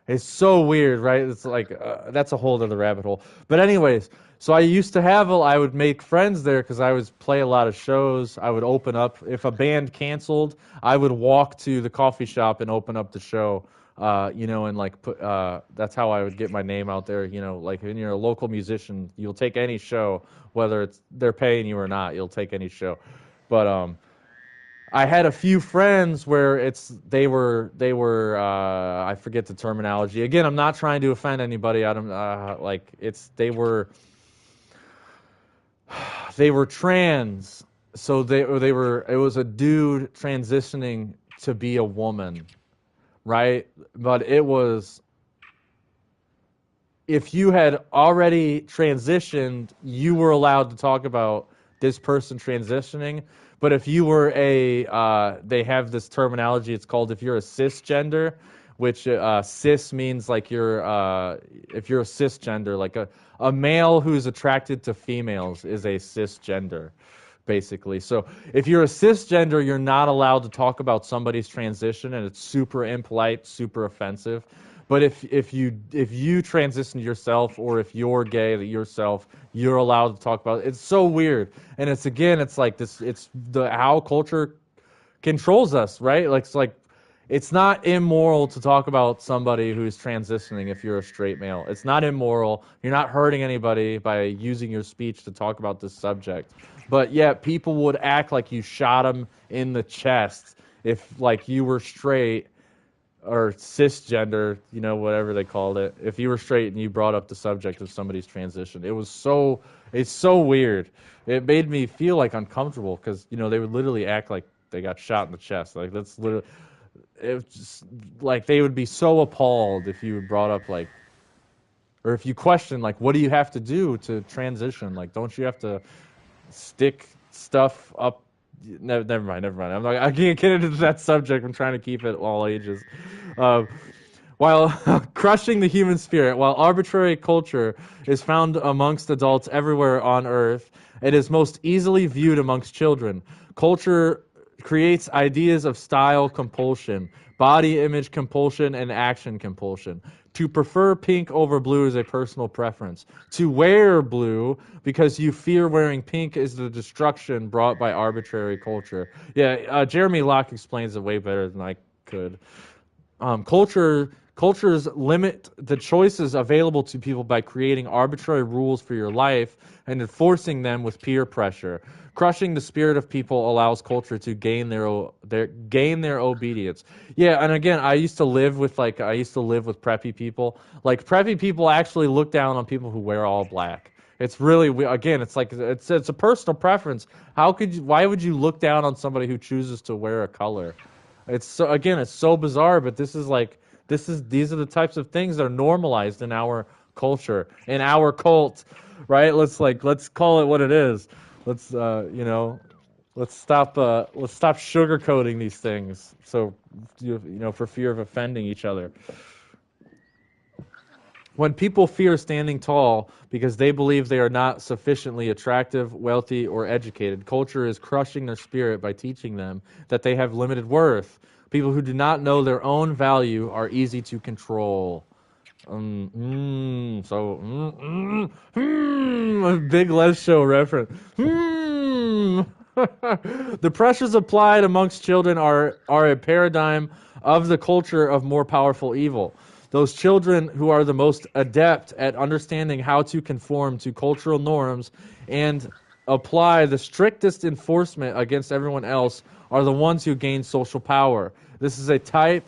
It's so weird, right? It's like, that's a whole other rabbit hole. But anyways, so I would make friends there because I would play a lot of shows. I would open up. If a band canceled, I would walk to the coffee shop and open up the show and like put that's how I would get my name out there. Like when you're a local musician, you'll take any show, whether it's they're paying you or not. You'll take any show. But I had a few friends where they were I forget the terminology. Again, I'm not trying to offend anybody. I don't like it's they were trans, so they were it was a dude transitioning to be a woman, right? But it was if you had already transitioned, you were allowed to talk about this person transitioning. But if you were they have this terminology. It's called if you're a cisgender, which cis means like if you're a cisgender, like a male who's attracted to females is a cisgender, basically. So if you're a cisgender, you're not allowed to talk about somebody's transition, and it's super impolite, super offensive. But if you transition yourself, or if you're gay yourself, you're allowed to talk about it. It's so weird, and it's like this. It's the how culture controls us, right? It's not immoral to talk about somebody who's transitioning if you're a straight male. It's not immoral. You're not hurting anybody by using your speech to talk about this subject. But yet people would act like you shot them in the chest if like you were straight or cisgender, whatever they called it. If you were straight and you brought up the subject of somebody's transition, it's so weird. It made me feel like uncomfortable because they would literally act like they got shot in the chest. Like that's literally, it's just, like they would be so appalled if you brought up like, or if you question like, what do you have to do to transition? Like, don't you have to stick stuff up? Never mind. I can't get into that subject. I'm trying to keep it all ages. Um, while crushing the human spirit, while arbitrary culture is found amongst adults everywhere on earth, it is most easily viewed amongst children. Culture creates ideas of style compulsion, body image compulsion, and action compulsion. To prefer pink over blue is a personal preference. To wear blue because you fear wearing pink is the destruction brought by arbitrary culture. Yeah, Jeremy Locke explains it way better than I could. Cultures limit the choices available to people by creating arbitrary rules for your life and enforcing them with peer pressure. Crushing the spirit of people allows culture to gain their obedience. Yeah, and again, I used to live with preppy people. Like preppy people actually look down on people who wear all black. It's really again, it's like it's a personal preference. Why would you look down on somebody who chooses to wear a color? It's so bizarre, but these are the types of things that are normalized in our culture, in our cult, right? Let's call it what it is. Let's let's stop sugarcoating these things. So for fear of offending each other. When people fear standing tall because they believe they are not sufficiently attractive, wealthy, or educated, culture is crushing their spirit by teaching them that they have limited worth. People who do not know their own value are easy to control. A big Les Show reference. The pressures applied amongst children are a paradigm of the culture of more powerful evil. Those children who are the most adept at understanding how to conform to cultural norms and apply the strictest enforcement against everyone else are the ones who gain social power. This is a type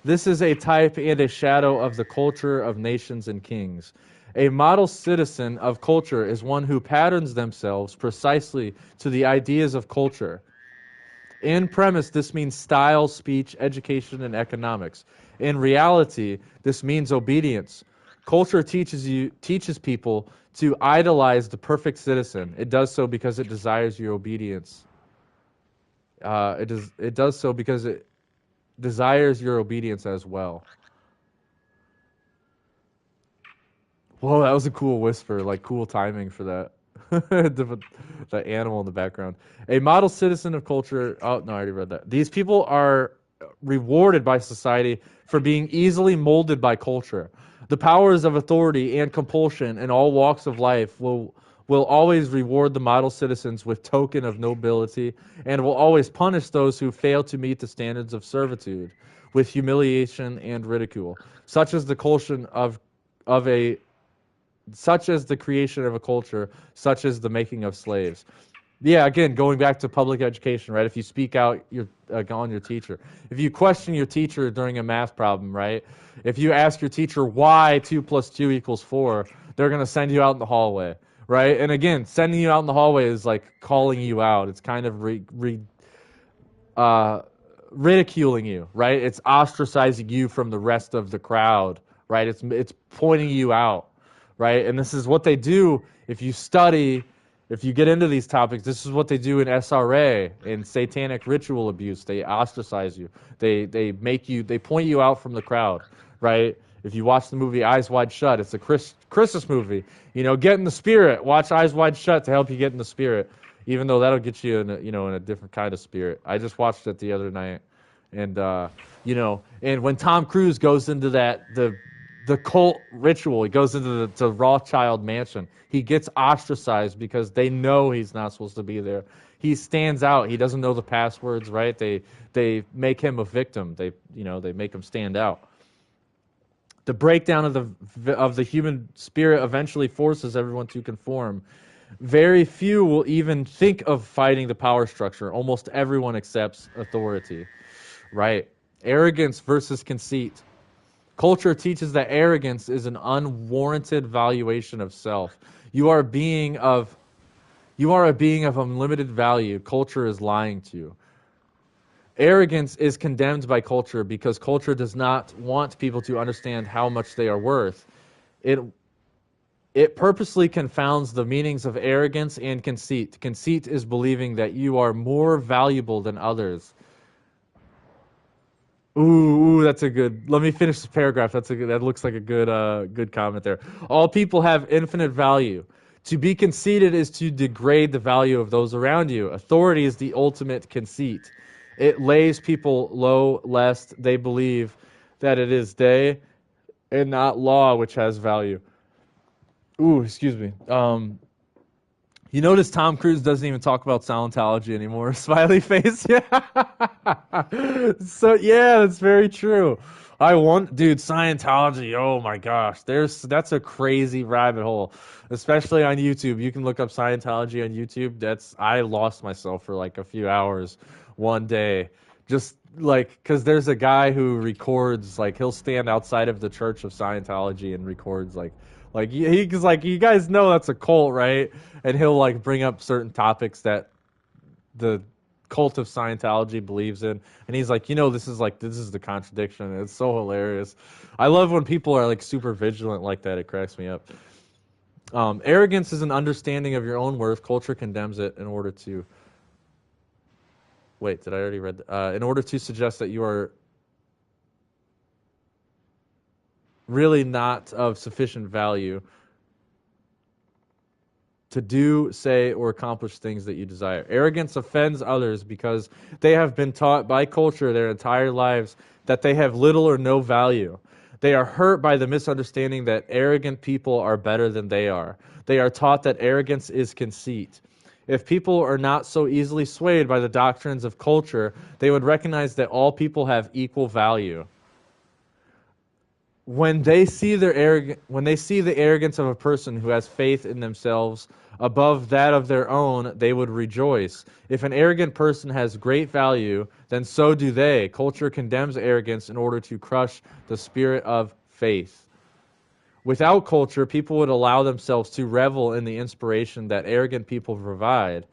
and a shadow of the culture of nations and kings. A model citizen of culture is one who patterns themselves precisely to the ideas of culture. In premise, this means style, speech, education, and economics. In reality, this means obedience. Culture teaches people to idolize the perfect citizen. It does so because it desires your obedience. It does so because it desires your obedience as well. Whoa, that was a cool whisper, like cool timing for that. The animal in the background. A model citizen of culture. Oh, no, I already read that. These people are rewarded by society for being easily molded by culture. The powers of authority and compulsion in all walks of life will always reward the model citizens with token of nobility and will always punish those who fail to meet the standards of servitude. with humiliation and ridicule, such as the of a such as the creation of a culture, such as the making of slaves. Yeah, again, going back to public education, right? If you speak out on your teacher, if you question your teacher during a math problem, right? If you ask your teacher why 2 plus 2 equals 4, they're going to send you out in the hallway, right? And again, sending you out in the hallway is like calling you out. It's kind of uh, ridiculing you, right? It's ostracizing you from the rest of the crowd, right? It's pointing you out, right? And this is what they do if you study, if you get into these topics. This is what they do in SRA, in satanic ritual abuse. They ostracize you. They point you out from the crowd, right? If you watch the movie Eyes Wide Shut, it's a Christmas movie. You know, get in the spirit. Watch Eyes Wide Shut to help you get in the spirit. Even though that'll get you in a different kind of spirit. I just watched it the other night, and and when Tom Cruise goes into the cult ritual, he goes into the Rothschild mansion. He gets ostracized because they know he's not supposed to be there. He stands out. He doesn't know the passwords, right? They make him a victim. They make him stand out. The breakdown of the human spirit eventually forces everyone to conform. Very few will even think of fighting the power structure. Almost everyone accepts authority, right? Arrogance versus conceit. Culture teaches that arrogance is an unwarranted valuation of self. You are a being of unlimited value. Culture is lying to you. Arrogance is condemned by culture because culture does not want people to understand how much they are worth. It purposely confounds the meanings of arrogance and conceit. Conceit is believing that you are more valuable than others. Ooh, that's a good. Let me finish the paragraph. That looks like a good comment there. All people have infinite value. To be conceited is to degrade the value of those around you. Authority is the ultimate conceit. It lays people low lest they believe that it is they and not law which has value. Ooh, excuse me. You notice Tom Cruise doesn't even talk about Scientology anymore. Smiley face. Yeah. So yeah, that's very true. Dude, Scientology. Oh my gosh, that's a crazy rabbit hole, especially on YouTube. You can look up Scientology on YouTube. I lost myself for like a few hours one day, just like because there's a guy who records, like he'll stand outside of the Church of Scientology and records like he's like, you guys know that's a cult, right? And he'll like bring up certain topics that the cult of Scientology believes in, and he's like, this is the contradiction. It's so hilarious. I love when people are like super vigilant like that. It cracks me up. Arrogance is an understanding of your own worth. Culture condemns it in order to. Wait, did I already read? In order to suggest that you are really not of sufficient value to do, say, or accomplish things that you desire. Arrogance offends others because they have been taught by culture their entire lives that they have little or no value. They are hurt by the misunderstanding that arrogant people are better than they are. They are taught that arrogance is conceit. If people are not so easily swayed by the doctrines of culture, they would recognize that all people have equal value. When they see the arrogance of a person who has faith in themselves above that of their own, they would rejoice. If an arrogant person has great value, then so do they. Culture condemns arrogance in order to crush the spirit of faith. Without culture, people would allow themselves to revel in the inspiration that arrogant people provide.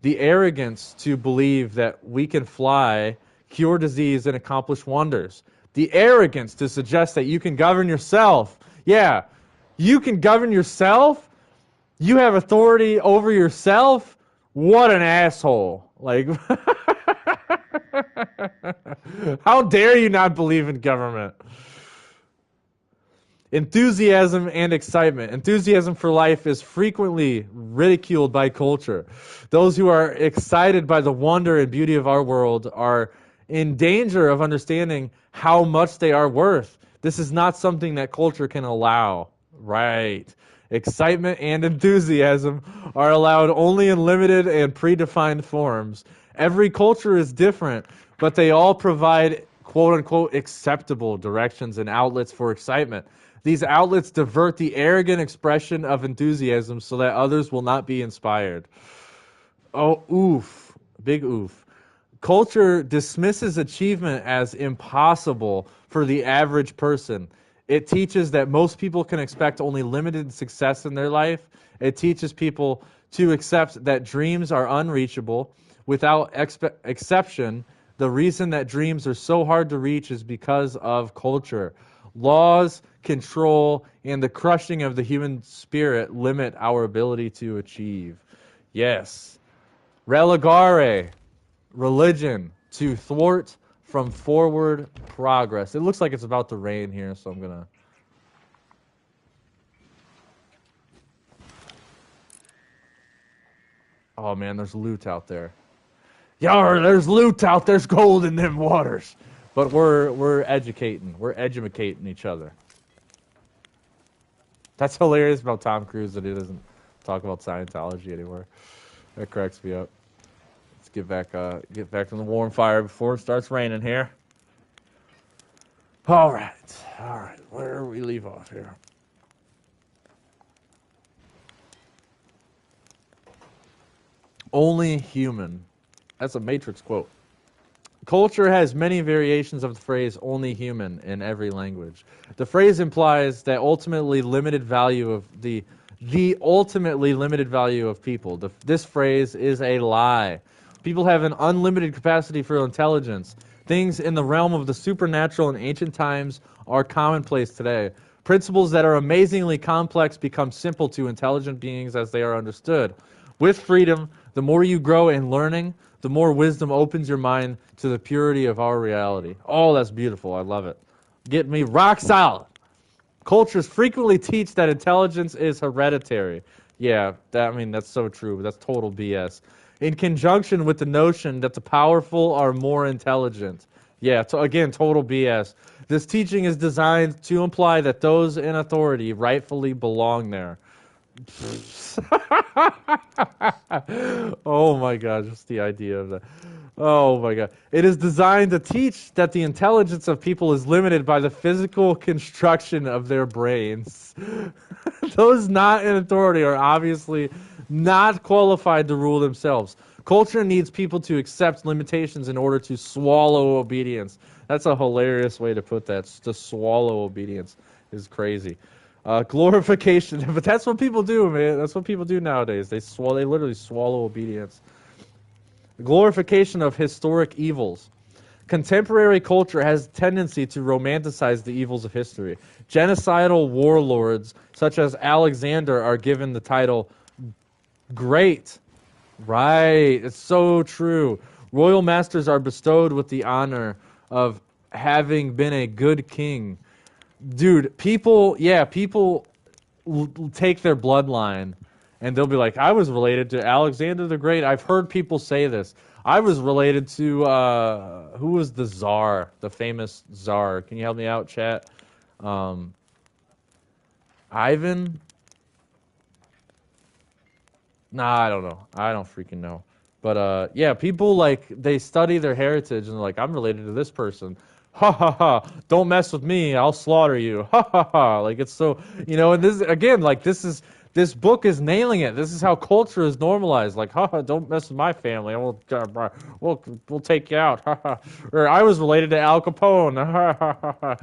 The arrogance to believe that we can fly, cure disease, and accomplish wonders. The arrogance to suggest that you can govern yourself. Yeah, you can govern yourself? You have authority over yourself? What an asshole. Like, how dare you not believe in government? Enthusiasm and excitement. Enthusiasm for life is frequently ridiculed by culture. Those who are excited by the wonder and beauty of our world are in danger of understanding how much they are worth. This is not something that culture can allow. Right. Excitement and enthusiasm are allowed only in limited and predefined forms. Every culture is different, but they all provide quote-unquote acceptable directions and outlets for excitement. These outlets divert the arrogant expression of enthusiasm so that others will not be inspired. Oh, oof. Big oof. Culture dismisses achievement as impossible for the average person. It teaches that most people can expect only limited success in their life. It teaches people to accept that dreams are unreachable. Without exception, the reason that dreams are so hard to reach is because of culture. Laws, control, and the crushing of the human spirit limit our ability to achieve. Yes. Relegare, religion, to thwart from forward progress. It looks like it's about to rain here, so I'm going to... Oh, man, there's loot out there. Yar, there's loot out. There's gold in them waters. But we're educating. We're educating each other. That's hilarious about Tom Cruise that he doesn't talk about Scientology anymore. That cracks me up. Let's get back to the warm fire before it starts raining here. All right. Where do we leave off here? Only human. That's a Matrix quote. Culture has many variations of the phrase only human in every language. The phrase implies that ultimately limited value of the ultimately limited value of people. This phrase is a lie. People have an unlimited capacity for intelligence. Things in the realm of the supernatural in ancient times are commonplace today. Principles that are amazingly complex become simple to intelligent beings as they are understood. With freedom, the more you grow in learning, the more wisdom opens your mind to the purity of our reality. Oh, that's beautiful. I love it. Get me rock solid. Cultures frequently teach that intelligence is hereditary. Yeah, that's so true, but that's total BS. In conjunction with the notion that the powerful are more intelligent. Yeah, again, total BS. This teaching is designed to imply that those in authority rightfully belong there. Oh my God, just the idea of that. Oh my God. It is designed to teach that the intelligence of people is limited by the physical construction of their brains. Those not in authority are obviously not qualified to rule themselves. Culture needs people to accept limitations in order to swallow obedience. That's a hilarious way to put that. To swallow obedience is crazy. Glorification, but that's what people do, man. That's what people do nowadays. They literally swallow obedience. Glorification of historic evils. Contemporary culture has a tendency to romanticize the evils of history. Genocidal warlords such as Alexander are given the title great. Right, it's so true. Royal masters are bestowed with the honor of having been a good king. Dude, people take their bloodline and they'll be like, I was related to Alexander the Great. I've heard people say this. I was related to, who was the Tsar, the famous Tsar? Can you help me out, chat? Ivan? Nah, I don't know. I don't freaking know. But, yeah, people, they study their heritage and they're like, I'm related to this person. Ha ha ha, don't mess with me, I'll slaughter you. Ha ha ha. It's so, and this, again, this book is nailing it. This is how culture is normalized. Ha ha, don't mess with my family. We'll take you out. Ha ha. Or I was related to Al Capone. Ha ha ha ha.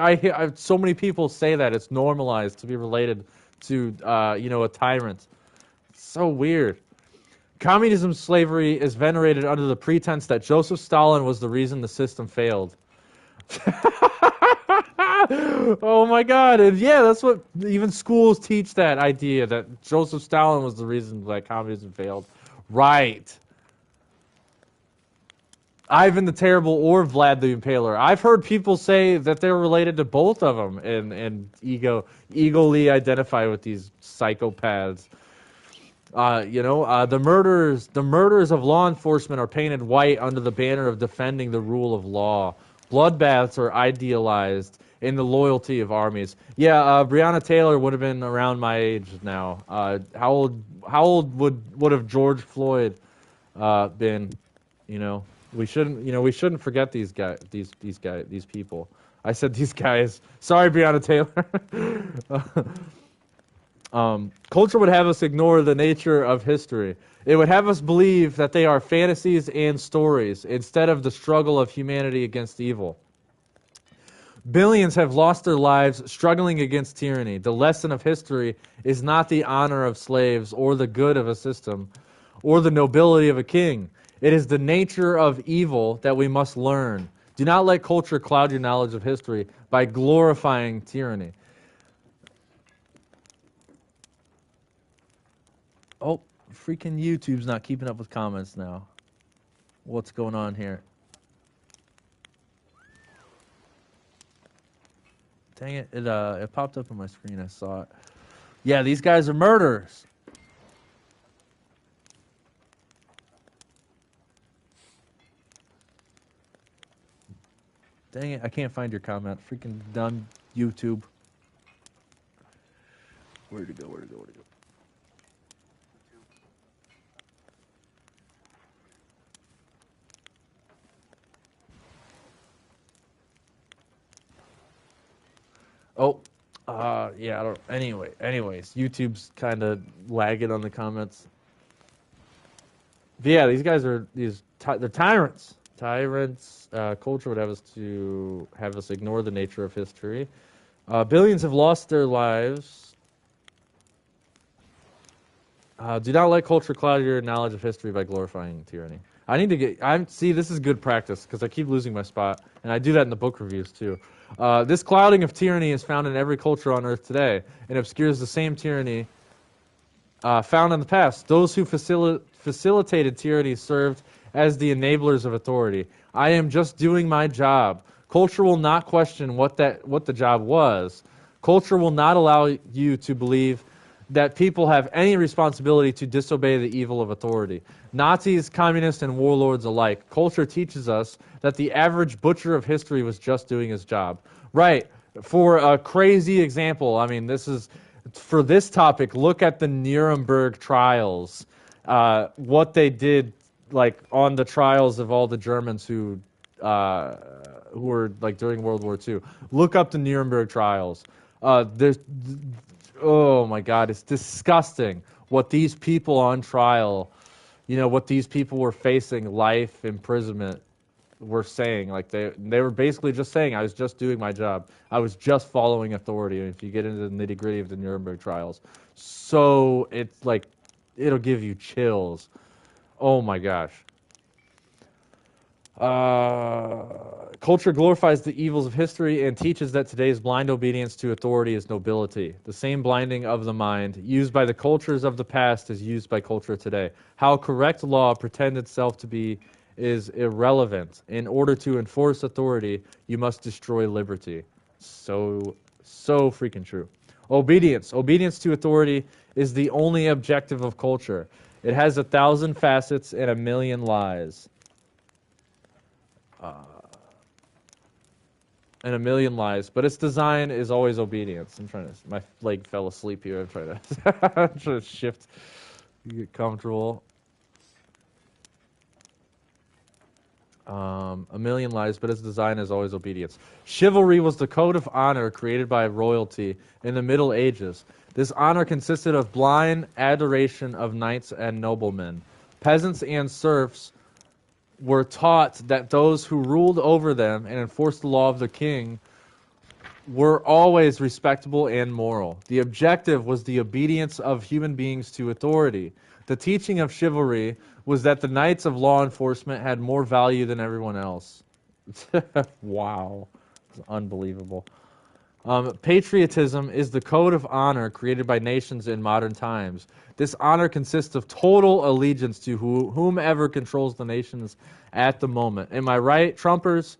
I hear so many people say that. It's normalized to be related to, a tyrant. It's so weird. Communism slavery is venerated under the pretense that Joseph Stalin was the reason the system failed. Oh my God. And yeah, that's what even schools teach, that idea that Joseph Stalin was the reason that communism failed. Right. Ivan the Terrible or Vlad the Impaler. I've heard people say that they're related to both of them and eagerly identify with these psychopaths. The murders of law enforcement are painted white under the banner of defending the rule of law. Bloodbaths are idealized in the loyalty of armies. Yeah, Breonna Taylor would have been around my age now. How old would have George Floyd been? We shouldn't, we shouldn't forget these these people. I said these guys. Sorry, Breonna Taylor. Culture would have us ignore the nature of history. It would have us believe that they are fantasies and stories instead of the struggle of humanity against evil. Billions have lost their lives struggling against tyranny. The lesson of history is not the honor of slaves or the good of a system or the nobility of a king. It is the nature of evil that we must learn. Do not let culture cloud your knowledge of history by glorifying tyranny. Oh, freaking YouTube's not keeping up with comments now. What's going on here? Dang it, it popped up on my screen, I saw it. Yeah, these guys are murderers. Dang it, I can't find your comment. Freaking done, YouTube. Where'd it go, where'd it go, where'd it go? Oh, yeah, I don't, anyways, YouTube's kind of lagging on the comments. But yeah, these guys are, they're tyrants. Culture would have us ignore the nature of history. Billions have lost their lives. Do not let culture cloud your knowledge of history by glorifying tyranny. This is good practice, because I keep losing my spot, and I do that in the book reviews, too. This clouding of tyranny is found in every culture on earth today, and obscures the same tyranny found in the past. Those who facilitated tyranny served as the enablers of authority. I am just doing my job. Culture will not question what the job was. Culture will not allow you to believe that people have any responsibility to disobey the evil of authority. Nazis, communists, and warlords alike. Culture teaches us that the average butcher of history was just doing his job. Right. For a crazy example, I mean, for this topic, look at the Nuremberg trials. What they did, like, on the trials of all the Germans who were, like, during World War II. Look up the Nuremberg trials. Oh my God, it's disgusting what these people on trial, what these people were facing, life imprisonment, were saying. Like, they were basically just saying, I was just doing my job. I was just following authority. And if you get into the nitty gritty of the Nuremberg trials, so it's like, it'll give you chills. Oh my gosh. Culture glorifies the evils of history and teaches that today's blind obedience to authority is nobility. The same blinding of the mind used by the cultures of the past is used by culture today. How correct law pretends itself to be is irrelevant. In order to enforce authority, you must destroy liberty. So freaking true. Obedience to authority is the only objective of culture. It has 1,000 facets and 1,000,000 lies. And 1,000,000 lies, but its design is always obedience. My leg fell asleep here. I'm trying to shift, get comfortable. 1,000,000 lies, but its design is always obedience. Chivalry was the code of honor created by royalty in the Middle Ages. This honor consisted of blind adoration of knights and noblemen. Peasants and serfs were taught that those who ruled over them and enforced the law of the king were always respectable and moral. The objective was the obedience of human beings to authority. The teaching of chivalry was that the knights of law enforcement had more value than everyone else. Wow. It's unbelievable. Patriotism is the code of honor created by nations in modern times. This honor consists of total allegiance to whomever controls the nations at the moment. Am I right, Trumpers?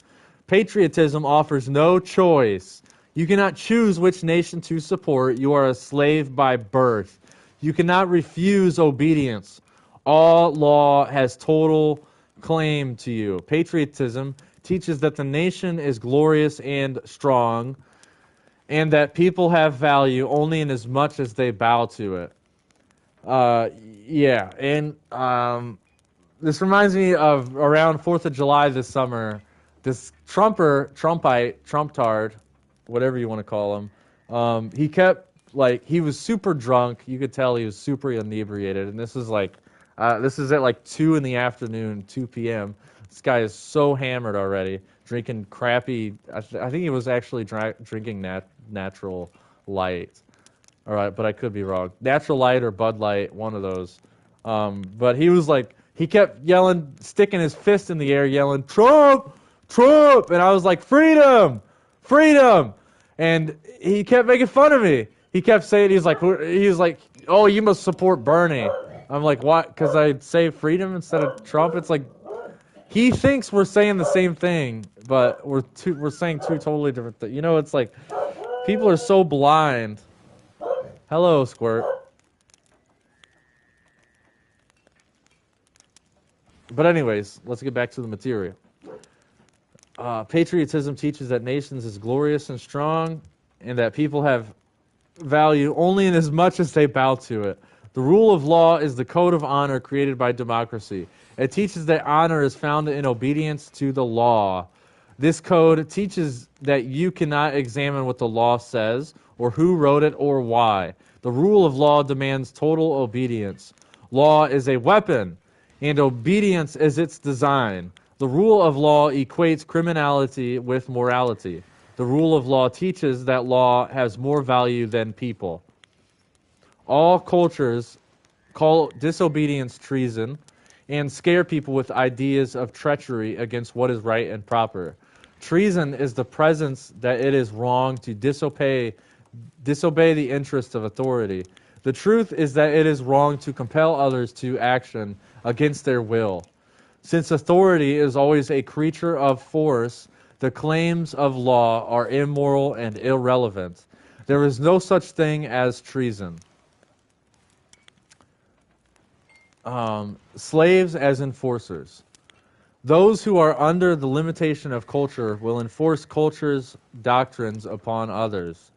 Patriotism offers no choice. You cannot choose which nation to support. You are a slave by birth. You cannot refuse obedience. All law has total claim to you. Patriotism teaches that the nation is glorious and strong, and that people have value only in as much as they bow to it. Yeah, and This reminds me of around 4th of July this summer. This Trumpite, whatever you want to call him, he kept, like, he was super drunk. You could tell he was super inebriated. And this is at like 2 in the afternoon, 2 p.m. This guy is so hammered already, drinking crappy, I think he was actually drinking natural light. All right, but I could be wrong. Natural Light or Bud Light, one of those. But he was like, he kept yelling, sticking his fist in the air, yelling, Trump, Trump. And I was like, freedom, freedom. And he kept making fun of me. He kept saying, he was like, oh, you must support Bernie. I'm like, what? Because I say freedom instead of Trump? It's like, he thinks we're saying the same thing, but we're saying two totally different things. You know, it's like, people are so blind. Hello, Squirt. But anyways, let's get back to the material. Patriotism teaches that nations is glorious and strong, and that people have value only in as much as they bow to it. The rule of law is the code of honor created by democracy. It teaches that honor is found in obedience to the law. This code teaches that you cannot examine what the law says, or who wrote it, or why. The rule of law demands total obedience. Law is a weapon, and obedience is its design. The rule of law equates criminality with morality. The rule of law teaches that law has more value than people. All cultures call disobedience treason and scare people with ideas of treachery against what is right and proper. Treason is the presence that it is wrong to disobey the interest of authority. The truth is that it is wrong to compel others to action against their will. Since authority is always a creature of force, the claims of law are immoral and irrelevant. There is no such thing as treason. Slaves as enforcers. Those who are under the limitation of culture will enforce culture's doctrines upon others.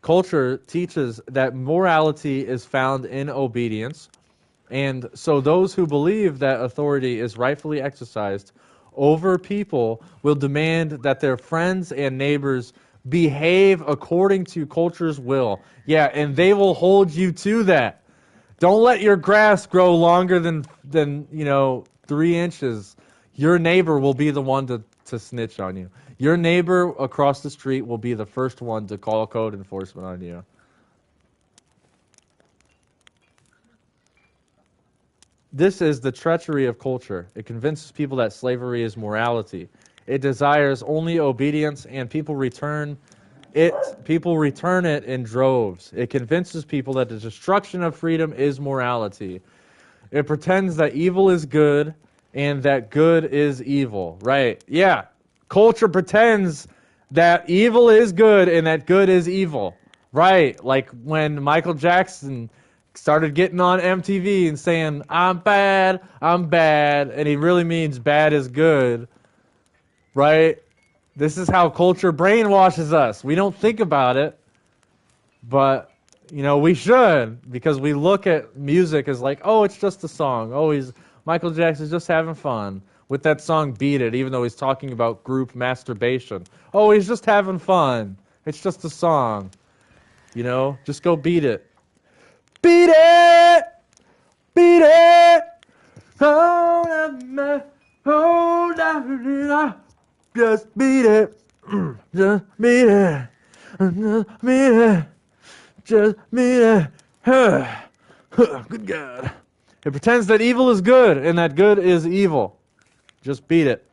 Culture teaches that morality is found in obedience, and so those who believe that authority is rightfully exercised over people will demand that their friends and neighbors behave according to culture's will. Yeah, and they will hold you to that. Don't let your grass grow longer than 3 inches. Your neighbor will be the one to snitch on you. Your neighbor across the street will be the first one to call code enforcement on you. This is the treachery of culture. It convinces people that slavery is morality. It desires only obedience, and people return it in droves. It convinces people that the destruction of freedom is morality. It pretends that evil is good and that good is evil. Right. Yeah. Culture pretends that evil is good and that good is evil. Right. Like when Michael Jackson started getting on MTV and saying, I'm bad, and he really means bad is good. Right? This is how culture brainwashes us. We don't think about it, but, we should, because we look at music as like, oh, it's just a song. Oh, Michael Jackson's just having fun with that song Beat It, even though he's talking about group masturbation. Oh, he's just having fun. It's just a song. Just go beat it. Beat it! Beat it! Just beat it. Just beat it. Just beat it. Just beat it. Good God. It pretends that evil is good and that good is evil. Just beat it.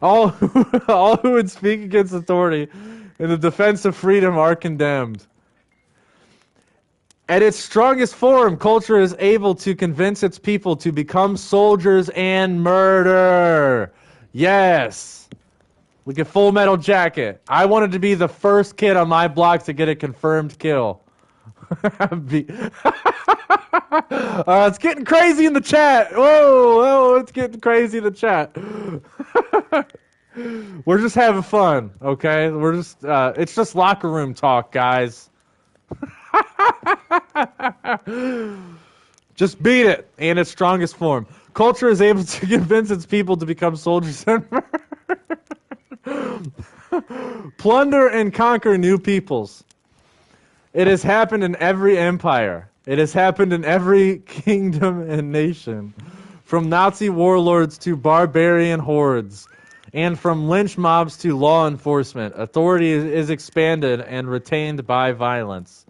All who would speak against authority in the defense of freedom are condemned. At its strongest form, culture is able to convince its people to become soldiers and murder. Yes. Look at Full Metal Jacket. I wanted to be the first kid on my block to get a confirmed kill. It's getting crazy in the chat. Whoa, it's getting crazy in the chat. We're just having fun, okay? It's just locker room talk, guys. Just beat it in its strongest form. Culture is able to convince its people to become soldiers and plunder and conquer new peoples. It has happened in every empire. It has happened in every kingdom and nation. From Nazi warlords to barbarian hordes, and from lynch mobs to law enforcement, authority is expanded and retained by violence.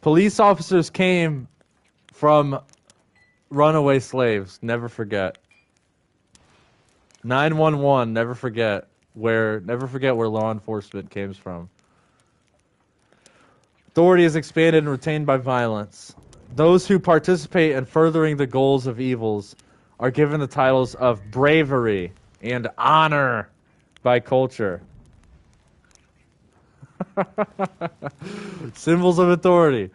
Police officers came from runaway slaves, never forget. 911, never forget where law enforcement came from. Authority is expanded and retained by violence. Those who participate in furthering the goals of evils are given the titles of bravery and honor by culture. Symbols of authority.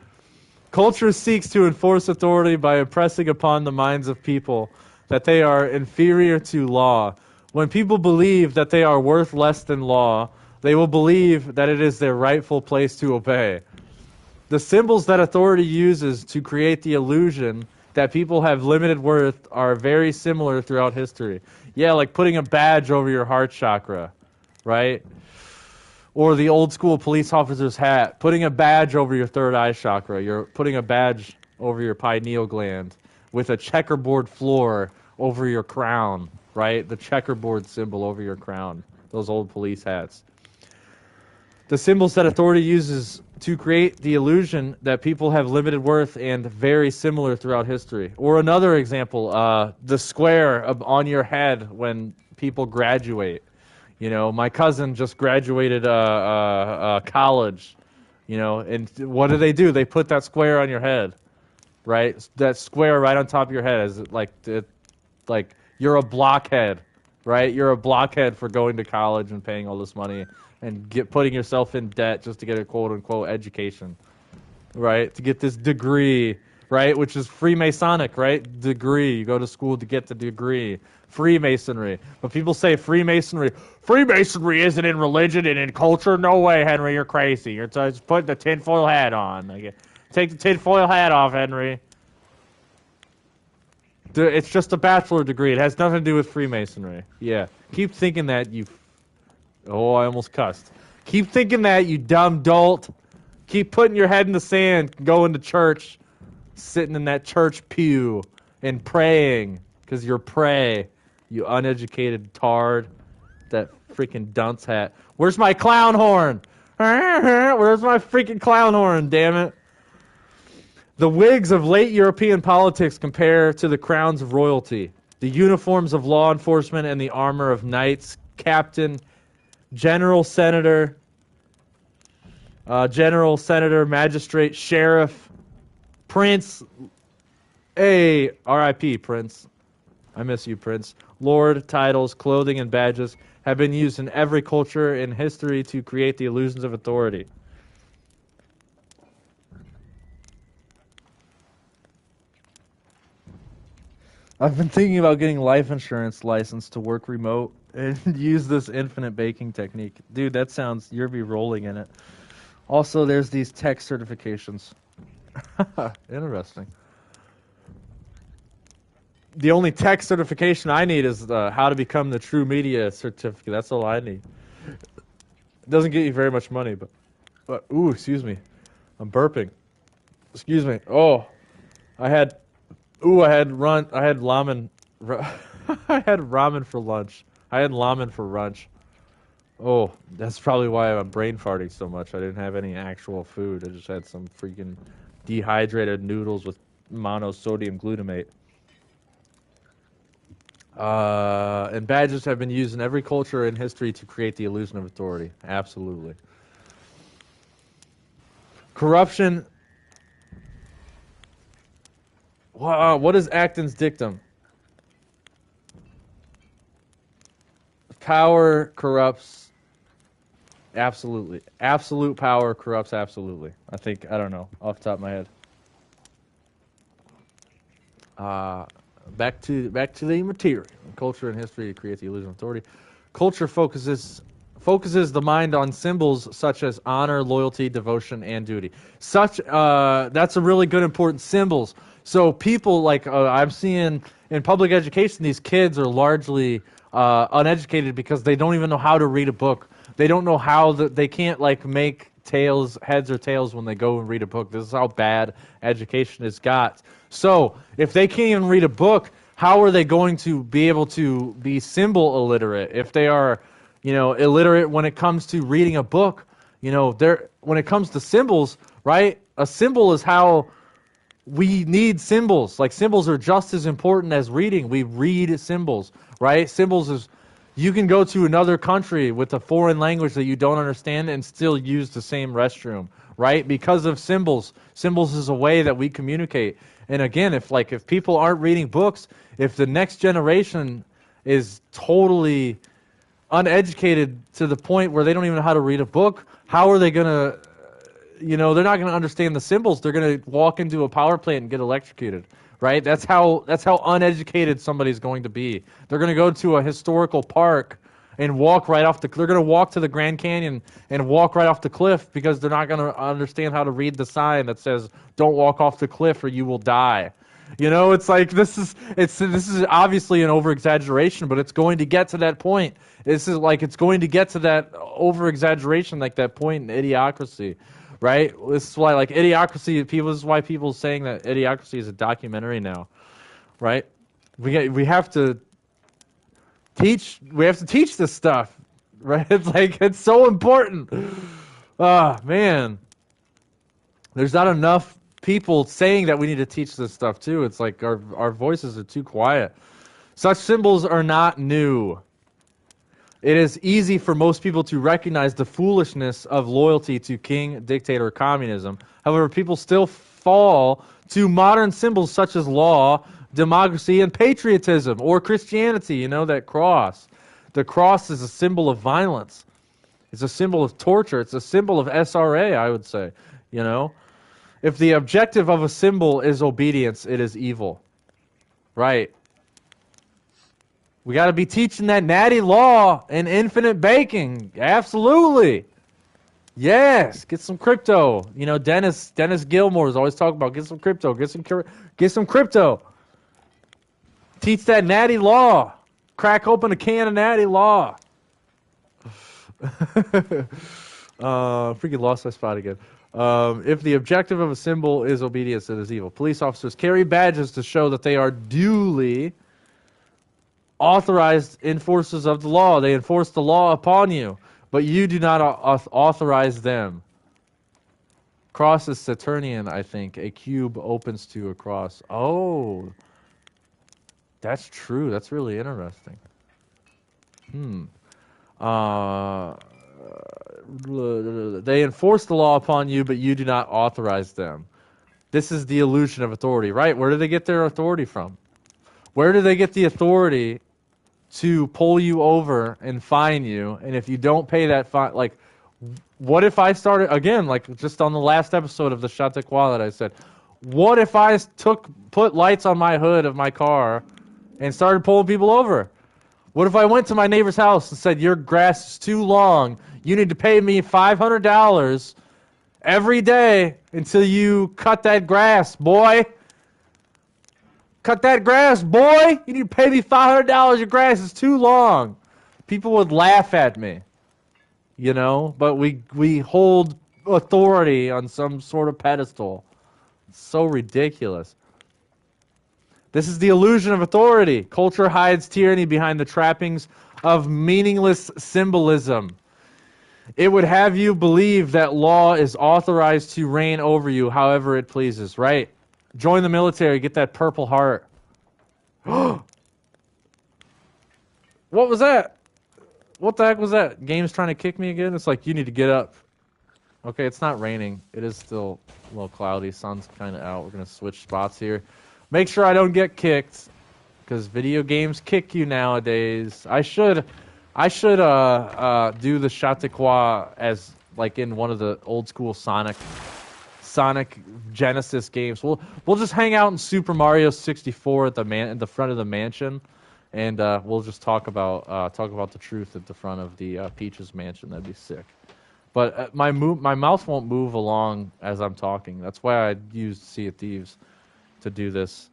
Culture seeks to enforce authority by impressing upon the minds of people that they are inferior to law. When people believe that they are worth less than law, they will believe that it is their rightful place to obey. The symbols that authority uses to create the illusion that people have limited worth are very similar throughout history. Yeah, like putting a badge over your heart chakra, right? Or the old school police officer's hat, putting a badge over your third eye chakra. You're putting a badge over your pineal gland with a checkerboard floor over your crown, right? The checkerboard symbol over your crown. Those old police hats. The symbols that authority uses to create the illusion that people have limited worth and very similar throughout history. Or another example, the square on your head when people graduate. You know, my cousin just graduated college, you know, and what do? They put that square on your head, right? That square right on top of your head is like you're a blockhead, right? You're a blockhead for going to college and paying all this money and putting yourself in debt just to get a quote-unquote education, right? To get this degree, right? Which is Freemasonic, right? Degree. You go to school to get the degree. Freemasonry. But people say Freemasonry isn't in religion and in culture. No way, Henry, you're crazy. You're just putting the tinfoil hat on. Take the tinfoil hat off, Henry. It's just a bachelor degree. It has nothing to do with Freemasonry. Yeah. Keep thinking that, you... Oh, I almost cussed. Keep thinking that, you dumb dolt. Keep putting your head in the sand, going to church, sitting in that church pew, and praying, because you're prey, you uneducated tard. That freaking dunce hat. Where's my clown horn? Where's my freaking clown horn, damn it? The wigs of late European politics compare to the crowns of royalty. The uniforms of law enforcement and the armor of knights, captain, general, senator, magistrate, sheriff, prince. Hey, R.I.P. Prince. I miss you, Prince. Lord, titles, clothing, and badges have been used in every culture in history to create the illusions of authority. I've been thinking about getting life insurance license to work remote and use this infinite baking technique. Dude, that sounds, you'll be rolling in it. Also, there's these tech certifications. Interesting. The only tech certification I need is how to become the true media certificate. That's all I need. It doesn't get you very much money, but ooh, excuse me. I'm burping. Excuse me. Oh, I had ramen. I had ramen for lunch. I had ramen for lunch. Oh, that's probably why I'm brain farting so much. I didn't have any actual food. I just had some freaking dehydrated noodles with monosodium glutamate. And badges have been used in every culture in history to create the illusion of authority. Absolutely. Corruption. What is Acton's dictum? Power corrupts absolutely. Absolute power corrupts absolutely. I don't know, off the top of my head. Back to the material. Culture and history to create the illusion of authority. Culture focuses the mind on symbols such as honor, loyalty, devotion, and duty. That's a really good important symbols. So people like I'm seeing in public education, these kids are largely uneducated because they don't even know how to read a book. They don't know they can't like make heads or tails when they go and read a book. This is how bad education has got. So if they can't even read a book, how are they going to be able to be symbol illiterate if they are, illiterate when it comes to reading a book? When it comes to symbols, right? A symbol is how we need symbols. Like symbols are just as important as reading. We read symbols, right? Symbols is you can go to another country with a foreign language that you don't understand and still use the same restroom, right? Because of symbols. Symbols is a way that we communicate. And again, if people aren't reading books, if the next generation is totally uneducated to the point where they don't even know how to read a book, how are they going to they're not going to understand the symbols. They're going to walk into a power plant and get electrocuted, right? That's how uneducated somebody's going to be. They're going to go to a historical park and walk right off they're going to walk to the Grand Canyon and walk right off the cliff because they're not going to understand how to read the sign that says don't walk off the cliff or you will die. It's like this is obviously an over exaggeration, but it's going to get to that point. It's going to get to that over exaggeration, like that point in Idiocracy. Right? This is why, Idiocracy, this is why people are saying that Idiocracy is a documentary now. Right? We have to teach this stuff. Right? It's so important. Man. There's not enough people saying that we need to teach this stuff too. It's like our voices are too quiet. Such symbols are not new. It is easy for most people to recognize the foolishness of loyalty to king, dictator, or communism. However, people still fall to modern symbols such as law, democracy, and patriotism, or Christianity, that cross. The cross is a symbol of violence. It's a symbol of torture. It's a symbol of SRA, I would say. If the objective of a symbol is obedience, it is evil. Right. We got to be teaching that natty law and infinite baking. Absolutely. Yes. Get some crypto. Dennis Gilmore is always talking about get some crypto. Get some crypto. Teach that natty law. Crack open a can of natty law. Freaking lost my spot again. If the objective of a symbol is obedience, it is evil. Police officers carry badges to show that they are duly authorized enforcers of the law. They enforce the law upon you, but you do not authorize them. Cross is Saturnian, I think. A cube opens to a cross. Oh, that's true. That's really interesting. They enforce the law upon you, but you do not authorize them. This is the illusion of authority, right? Where do they get their authority from? Where do they get the authority to pull you over and fine you? And if you don't pay that fine, what if I started, again, just on the last episode of the Chatauqua that I said, what if I put lights on my hood of my car and started pulling people over? What if I went to my neighbor's house and said, your grass is too long, you need to pay me $500 every day until you cut that grass, boy? Cut that grass, boy! You need to pay me $500, your grass is too long. People would laugh at me, but we hold authority on some sort of pedestal. It's so ridiculous. This is the illusion of authority. Culture hides tyranny behind the trappings of meaningless symbolism. It would have you believe that law is authorized to reign over you however it pleases, right? Join the military, get that Purple Heart. What was that? What the heck was that? Game's trying to kick me again? It's like, you need to get up. Okay, it's not raining. It is still a little cloudy. Sun's kind of out. We're going to switch spots here. Make sure I don't get kicked, because video games kick you nowadays. I should do the Chatauqua as in one of the old school Sonic Genesis games. We'll just hang out in Super Mario 64 at in the front of the mansion, and we'll just talk about the truth at the front of the Peach's mansion. That'd be sick. But my mouth won't move along as I'm talking. That's why I used Sea of Thieves to do this.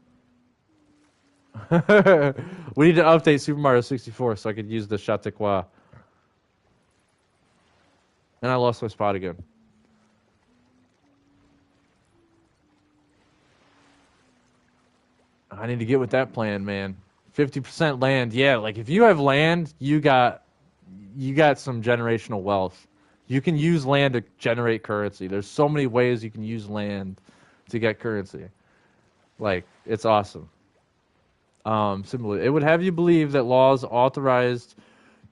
We need to update Super Mario 64 so I could use the Chatauqua. And I lost my spot again. I need to get with that plan, man. 50% land. Yeah, like if you have land, you got some generational wealth. You can use land to generate currency. There's so many ways you can use land to get currency. Like, it's awesome. Similarly, it would have you believe that laws authorized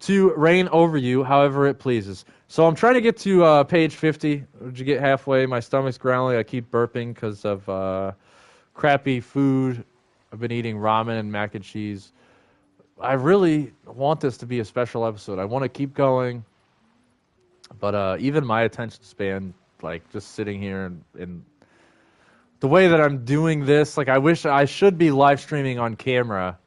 to reign over you however it pleases. So I'm trying to get to page 50. Did you get halfway? My stomach's growling. I keep burping because of crappy food. I've been eating ramen and mac and cheese. I really want this to be a special episode. I want to keep going. But even my attention span, like just sitting here and the way that I'm doing this, like I wish I should be live streaming on camera.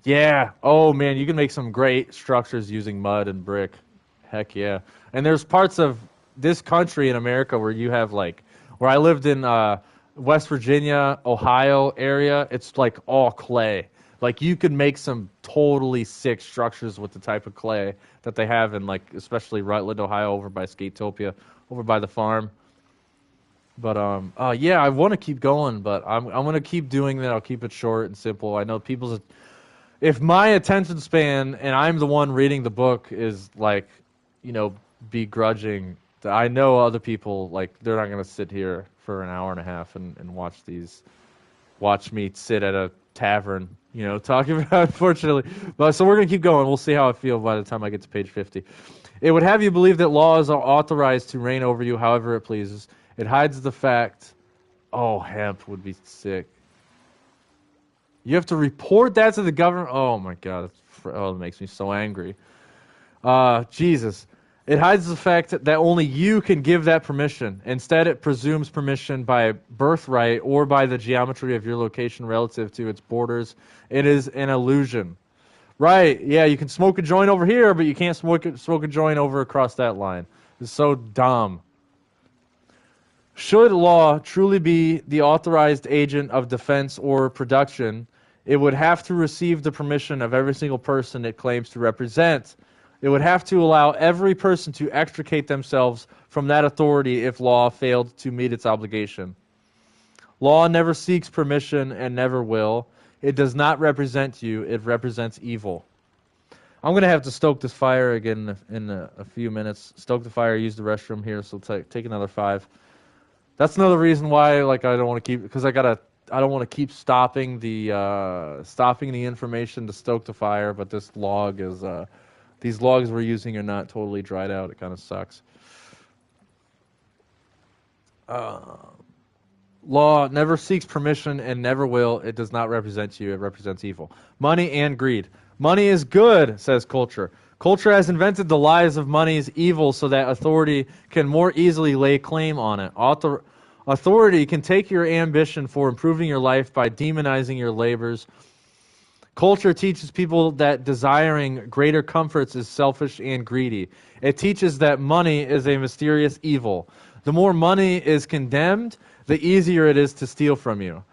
Yeah. Oh man, you can make some great structures using mud and brick. Heck yeah. And there's parts of this country in America where you have like, where I lived in West Virginia, Ohio area, it's like all clay. Like you could make some totally sick structures with the type of clay that they have in like, especially Rutland, Ohio, over by Skatopia, over by the farm. But yeah, I want to keep going, but I'm gonna keep doing that. I'll keep it short and simple. I know people's, if my attention span and I'm the one reading the book is like, you know, begrudging, I know other people like they're not gonna sit here for an hour and a half and watch me sit at a tavern, you know, talking about, unfortunately. But so we're gonna keep going. We'll see how I feel by the time I get to page 50. It would have you believe that laws are authorized to reign over you however it pleases. It hides the fact. Oh, hemp would be sick. You have to report that to the government. Oh my God! Oh, it makes me so angry. Jesus. It hides the fact that only you can give that permission. Instead, it presumes permission by birthright or by the geometry of your location relative to its borders. It is an illusion. Right, yeah, you can smoke a joint over here, but you can't smoke a joint over across that line. It's so dumb. Should law truly be the authorized agent of defense or production, it would have to receive the permission of every single person it claims to represent. It would have to allow every person to extricate themselves from that authority if law failed to meet its obligation. Law never seeks permission and never will. It does not represent you. It represents evil. I'm going to have to stoke this fire again in a few minutes. Stoke the fire, use the restroom here, so take another 5. That's another reason why, like, I don't want to keep, because I don't want to keep stopping the information to stoke the fire. But this log is, these logs we're using are not totally dried out. It kind of sucks. Law never seeks permission and never will. It does not represent you. It represents evil. Money and greed. Money is good, says culture. Culture has invented the lies of money's evil so that authority can more easily lay claim on it. Authority can take your ambition for improving your life by demonizing your labors. Culture teaches people that desiring greater comforts is selfish and greedy. It teaches that money is a mysterious evil. The more money is condemned, the easier it is to steal from you.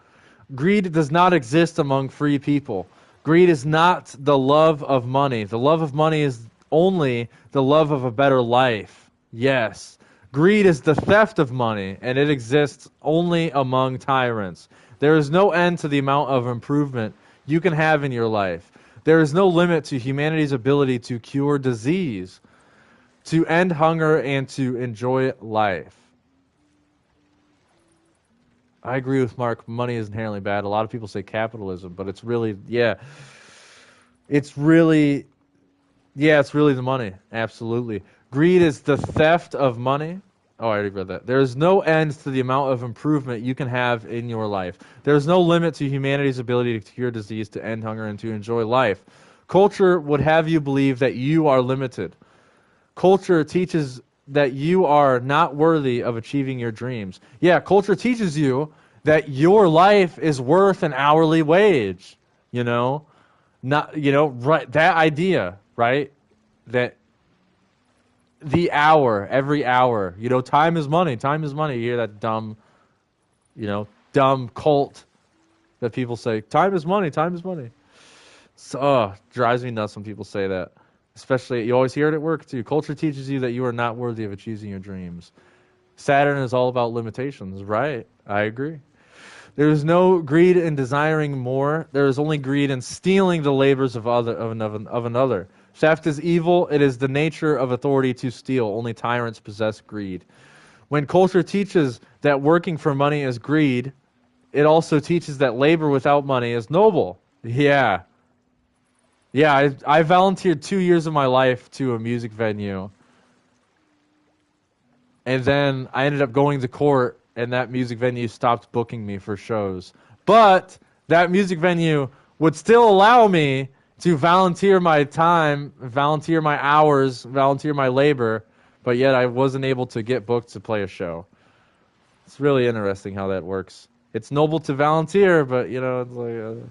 Greed does not exist among free people. Greed is not the love of money. The love of money is only the love of a better life. Yes. Greed is the theft of money, and it exists only among tyrants. There is no end to the amount of improvement you can have in your life. There is no limit to humanity's ability to cure disease, to end hunger, and to enjoy life. I agree with Mark. Money is inherently bad. A lot of people say capitalism, but it's really, it's really the money. Absolutely. Greed is the theft of money. Oh, I already read that. There is no end to the amount of improvement you can have in your life. There is no limit to humanity's ability to cure disease, to end hunger, and to enjoy life. Culture would have you believe that you are limited. Culture teaches that you are not worthy of achieving your dreams. Yeah, culture teaches you that your life is worth an hourly wage. You know, right? That idea, right? That the hour, every hour, time is money. Time is money. You hear that dumb dumb cult that people say, time is money, time is money. So, drives me nuts when people say that. Especially, you always hear it at work too. Culture teaches you that you are not worthy of achieving your dreams. Saturn is all about limitations, right? I agree. There is no greed in desiring more. There is only greed in stealing the labors of another. Theft is evil. It is the nature of authority to steal. Only tyrants possess greed. When culture teaches that working for money is greed, it also teaches that labor without money is noble. Yeah. Yeah, I volunteered 2 years of my life to a music venue. And then I ended up going to court, and that music venue stopped booking me for shows. But that music venue would still allow me to volunteer my time, volunteer my hours, volunteer my labor, but yet I wasn't able to get booked to play a show. It's really interesting how that works. It's noble to volunteer, but, you know, it's like,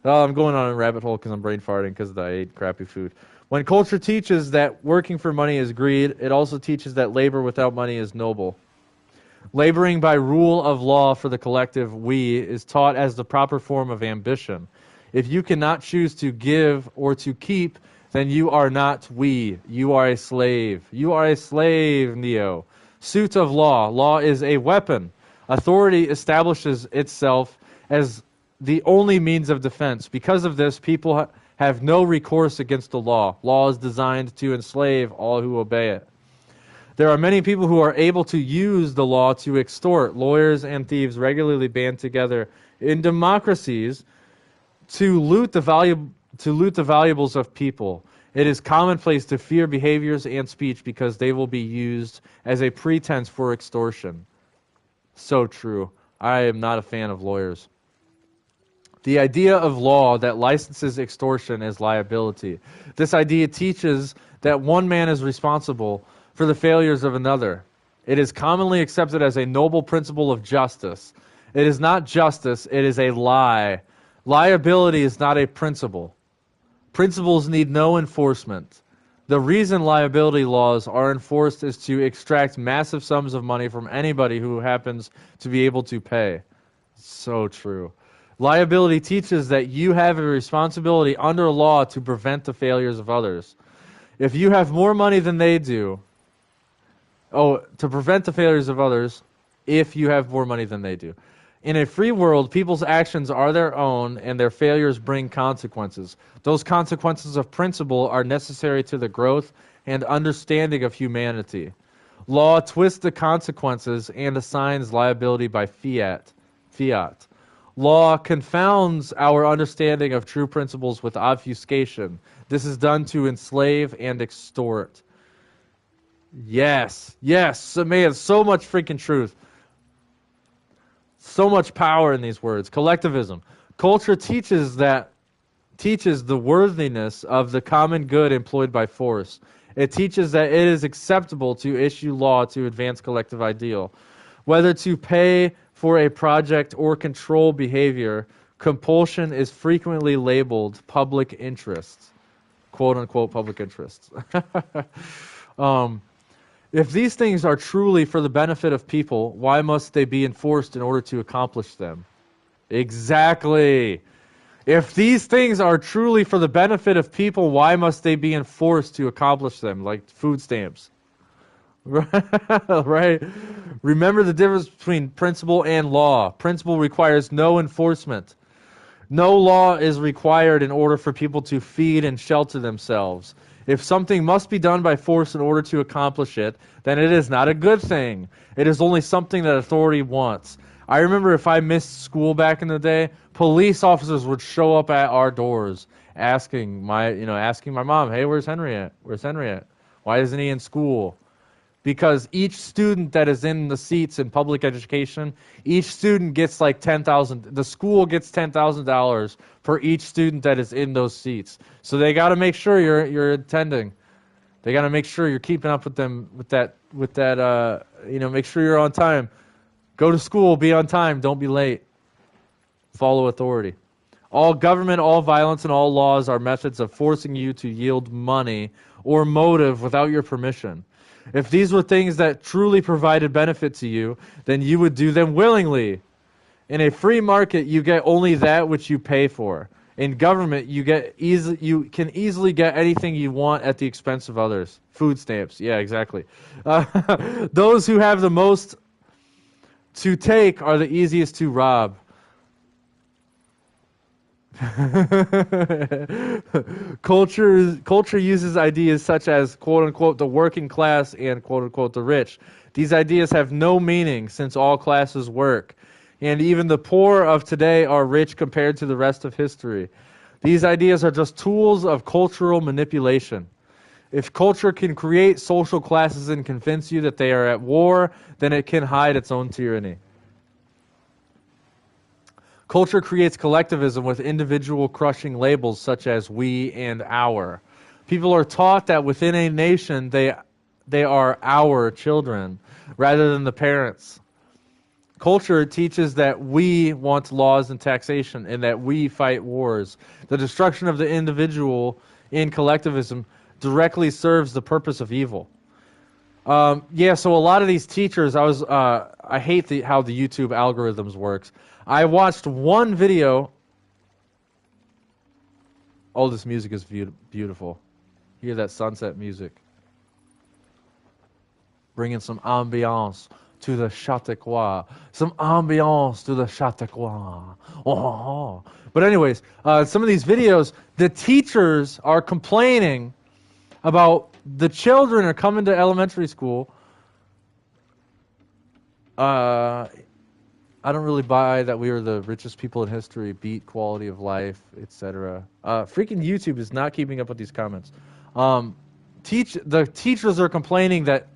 oh, I'm going on a rabbit hole because I'm brain farting because I ate crappy food. When culture teaches that working for money is greed, it also teaches that labor without money is noble. Laboring by rule of law for the collective we is taught as the proper form of ambition. If you cannot choose to give or to keep, then you are not we. You are a slave. You are a slave, Neo. Suit of law. Law is a weapon. Authority establishes itself as the only means of defense. Because of this, people have no recourse against the law. Law is designed to enslave all who obey it. There are many people who are able to use the law to extort. Lawyers and thieves regularly band together in democracies to loot the valuables of people. It is commonplace to fear behaviors and speech because they will be used as a pretense for extortion. So true. I am not a fan of lawyers. The idea of law that licenses extortion is liability. This idea teaches that one man is responsible for the failures of another. It is commonly accepted as a noble principle of justice. It is not justice, it is a lie. Liability is not a principle. Principles need no enforcement. The reason liability laws are enforced is to extract massive sums of money from anybody who happens to be able to pay. So true. Liability teaches that you have a responsibility under law to prevent the failures of others. If you have more money than they do, to prevent the failures of others, if you have more money than they do. In a free world, people's actions are their own, and their failures bring consequences. Those consequences of principle are necessary to the growth and understanding of humanity. Law twists the consequences and assigns liability by fiat. Law confounds our understanding of true principles with obfuscation. This is done to enslave and extort. Yes, man, so much freaking truth. So much power in these words. Collectivism. Culture teaches the worthiness of the common good employed by force. It teaches that it is acceptable to issue law to advance collective ideal. Whether to pay for a project or control behavior, compulsion is frequently labeled public interest. Quote unquote public interest. If these things are truly for the benefit of people, why must they be enforced in order to accomplish them? Exactly. If these things are truly for the benefit of people, why must they be enforced to accomplish them, like food stamps? Right? Remember the difference between principle and law. Principle requires no enforcement. No law is required in order for people to feed and shelter themselves. If something must be done by force in order to accomplish it, then it is not a good thing. It is only something that authority wants. I remember if I missed school back in the day, police officers would show up at our doors asking my mom, "Hey, where's Henry at? Where's Henry at? Why isn't he in school?" Because each student that is in the seats in public education, each student gets like $10,000. The school gets $10,000 for each student that is in those seats. So they got to make sure you're attending. They got to make sure you're keeping up with them make sure you're on time. Go to school, be on time, don't be late. Follow authority. All government, all violence, and all laws are methods of forcing you to yield money or motive without your permission. If these were things that truly provided benefit to you, then you would do them willingly. In a free market, you get only that which you pay for. In government, you can easily get anything you want at the expense of others. Food stamps, yeah, exactly. Those who have the most to take are the easiest to rob. Culture uses ideas such as quote unquote the working class and quote unquote the rich. These ideas have no meaning since all classes work, and even the poor of today are rich compared to the rest of history. These ideas are just tools of cultural manipulation. If culture can create social classes and convince you that they are at war, then it can hide its own tyranny. Culture creates collectivism with individual crushing labels such as we and our. People are taught that within a nation they are our children rather than the parents. Culture teaches that we want laws and taxation and that we fight wars. The destruction of the individual in collectivism directly serves the purpose of evil. So a lot of these teachers, I hate how the YouTube algorithms works. I watched one video. Oh, this music is beautiful. Hear that sunset music. Bringing some ambiance to the Chatauqua. Some ambiance to the Chatauqua. Oh. But anyways, some of these videos, the teachers are complaining about the children are coming to elementary school. I don't really buy that we are the richest people in history, beat quality of life, etc. Freaking YouTube is not keeping up with these comments. The teachers are complaining that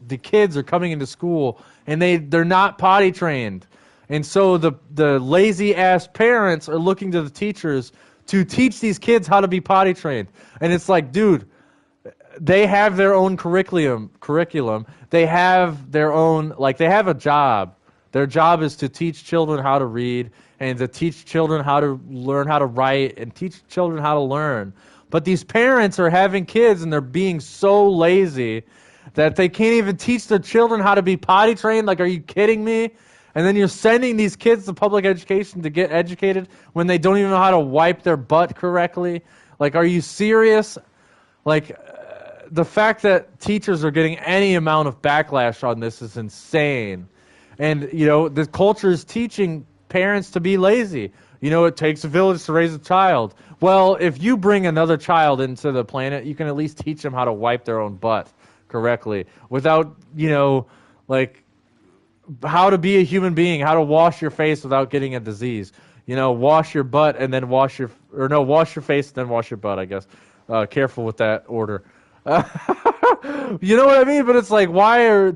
the kids are coming into school and they're not potty trained. And so the lazy ass parents are looking to the teachers to teach these kids how to be potty trained. And it's like, dude, they have their own curriculum. They have their own, they have a job. Their job is to teach children how to read and to teach children how to learn how to write and teach children how to learn. But these parents are having kids and they're being so lazy that they can't even teach their children how to be potty trained. Like, are you kidding me? And then you're sending these kids to public education to get educated when they don't even know how to wipe their butt correctly. Like, are you serious? The fact that teachers are getting any amount of backlash on this is insane. And, the culture is teaching parents to be lazy. It takes a village to raise a child. Well, if you bring another child into the planet, you can at least teach them how to wipe their own butt correctly without, how to be a human being, how to wash your face without getting a disease. Wash your butt and then wash your face and then wash your butt, I guess. Careful with that order. You know what I mean? But it's like, why are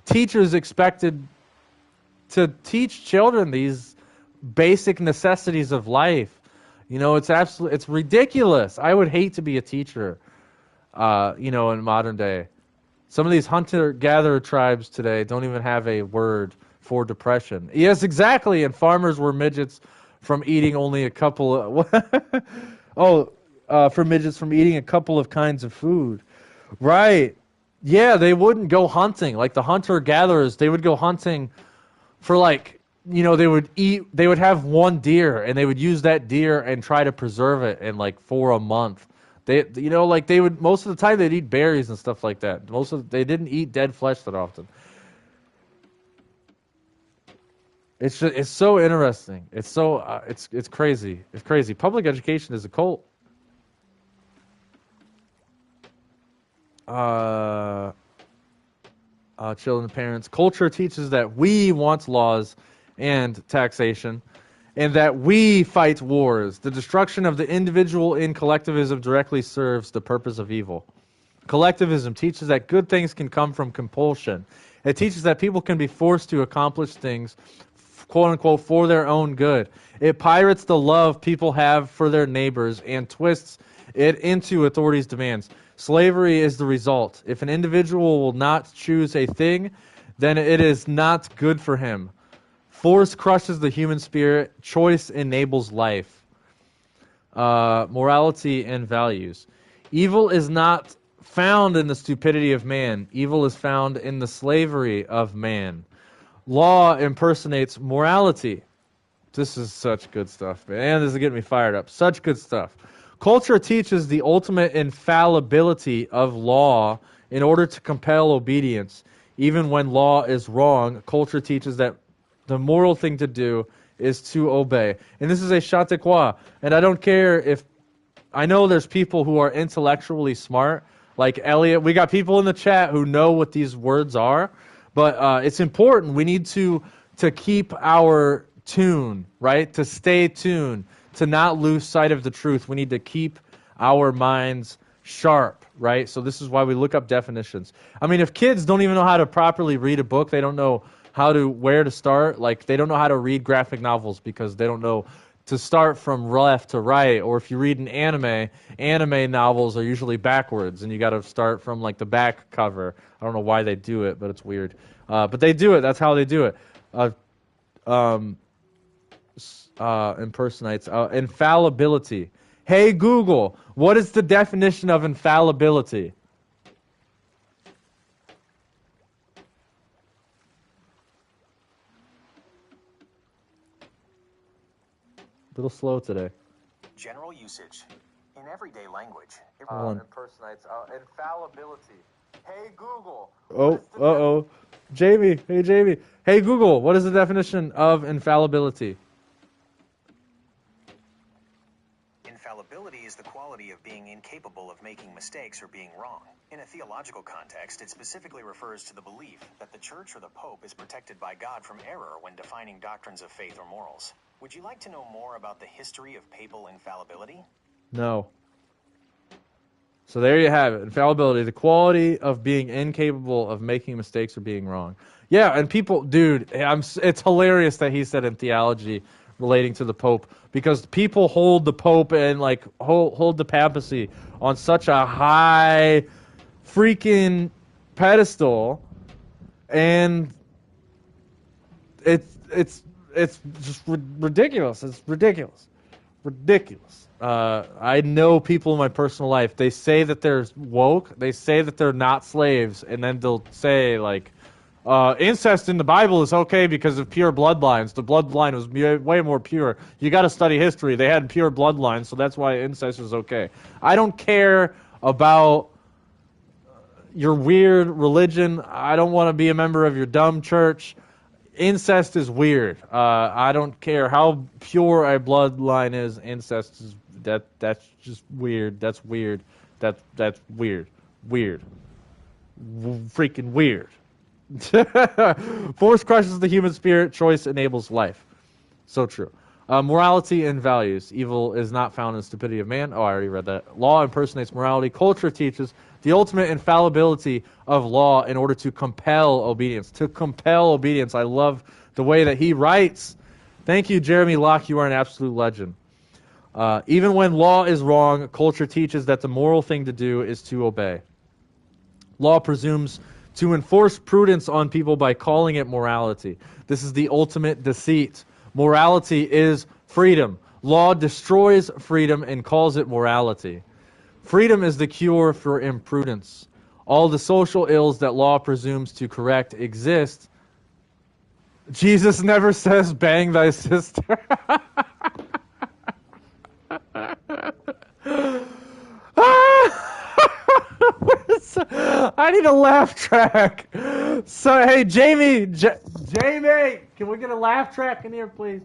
teachers expected to teach children these basic necessities of life? It's ridiculous. I would hate to be a teacher, in modern day. Some of these hunter-gatherer tribes today don't even have a word for depression. Yes, exactly. And farmers were midgets from eating only a couple of... for midgets from eating a couple of kinds of food. Right. Yeah, they wouldn't go hunting. Like the hunter-gatherers, they would go hunting for they would have one deer and they would use that deer and try to preserve it and for a month. They would, most of the time they'd eat berries and stuff like that. They didn't eat dead flesh that often. It's so interesting. It's crazy. It's crazy. Public education is a cult. Children and parents. Culture teaches that we want laws and taxation, and that we fight wars. The destruction of the individual in collectivism directly serves the purpose of evil. Collectivism teaches that good things can come from compulsion. It teaches that people can be forced to accomplish things, quote unquote, for their own good. It pirates the love people have for their neighbors and twists it into authorities' demands. Slavery is the result. If an individual will not choose a thing, then it is not good for him. Force crushes the human spirit. Choice enables life. Morality and values. Evil is not found in the stupidity of man. Evil is found in the slavery of man. Law impersonates morality. This is such good stuff, man. This is getting me fired up. Such good stuff. Culture teaches the ultimate infallibility of law in order to compel obedience. Even when law is wrong, culture teaches that the moral thing to do is to obey. And this is a Chatauqua. And I don't care if... I know there's people who are intellectually smart, like Elliot. We got people in the chat who know what these words are. But it's important. We need to keep our tune, right? To stay tuned, to not lose sight of the truth. We need to keep our minds sharp, right? So this is why we look up definitions. I mean, if kids don't even know how to properly read a book, they don't know where to start. Like, they don't know how to read graphic novels because they don't know to start from left to right. Or if you read an anime novels are usually backwards, and you got to start from like the back cover. I don't know why they do it, but it's weird. But they do it. That's how they do it. Impersonates infallibility. Hey Google, what is the definition of infallibility? A little slow today. General usage. In everyday language. Impersonates infallibility. Hey Google. Oh, Jamie. Hey Jamie. Hey Google, what is the definition of infallibility? Infallibility is the quality of being incapable of making mistakes or being wrong. In a theological context, it specifically refers to the belief that the church or the pope is protected by God from error when defining doctrines of faith or morals. Would you like to know more about the history of papal infallibility? No. So there you have it. Infallibility, the quality of being incapable of making mistakes or being wrong. Yeah, and people, dude, it's hilarious that he said in theology relating to the Pope, because people hold the Pope and like hold the papacy on such a high freaking pedestal, and it's just ridiculous. It's ridiculous. I know people in my personal life, they say that they're woke, they say that they're not slaves, and then they'll say, like, incest in the Bible is okay because of pure bloodlines. The bloodline was way more pure. You got to study history. They had pure bloodlines, so that's why incest is okay. I don't care about your weird religion. I don't want to be a member of your dumb church. Incest is weird. I don't care how pure a bloodline is. Incest is that's just weird. That's weird. That's weird. Weird. Freaking weird. Force crushes the human spirit. Choice enables life. So true. Morality and values. Evil is not found in stupidity of man. Oh, I already read that. Law impersonates morality. Culture teaches the ultimate infallibility of law in order to compel obedience. To compel obedience. I love the way that he writes. Thank you, Jeremy Locke. You are an absolute legend. Even when law is wrong, culture teaches that the moral thing to do is to obey. Law presumes to enforce prudence on people by calling it morality. This is the ultimate deceit. Morality is freedom. Law destroys freedom and calls it morality. Freedom is the cure for imprudence. All the social ills that law presumes to correct exist. Jesus never says, bang thy sister. I need a laugh track. So, hey, Jamie, Jamie, can we get a laugh track in here, please?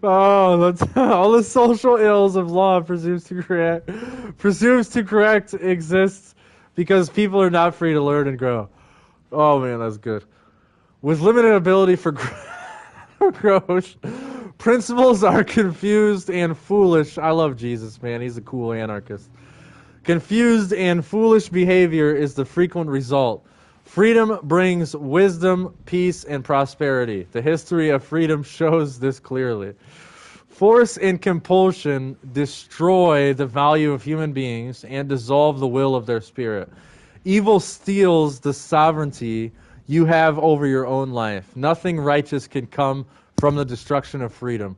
Oh, that's all the social ills of law presumes to correct exists because people are not free to learn and grow. Oh man, that's good. With limited ability for growth, principles are confused and foolish. I love Jesus, man. He's a cool anarchist. Confused and foolish behavior is the frequent result. Freedom brings wisdom, peace, and prosperity. The history of freedom shows this clearly. Force and compulsion destroy the value of human beings and dissolve the will of their spirit. Evil steals the sovereignty you have over your own life. Nothing righteous can come from the destruction of freedom.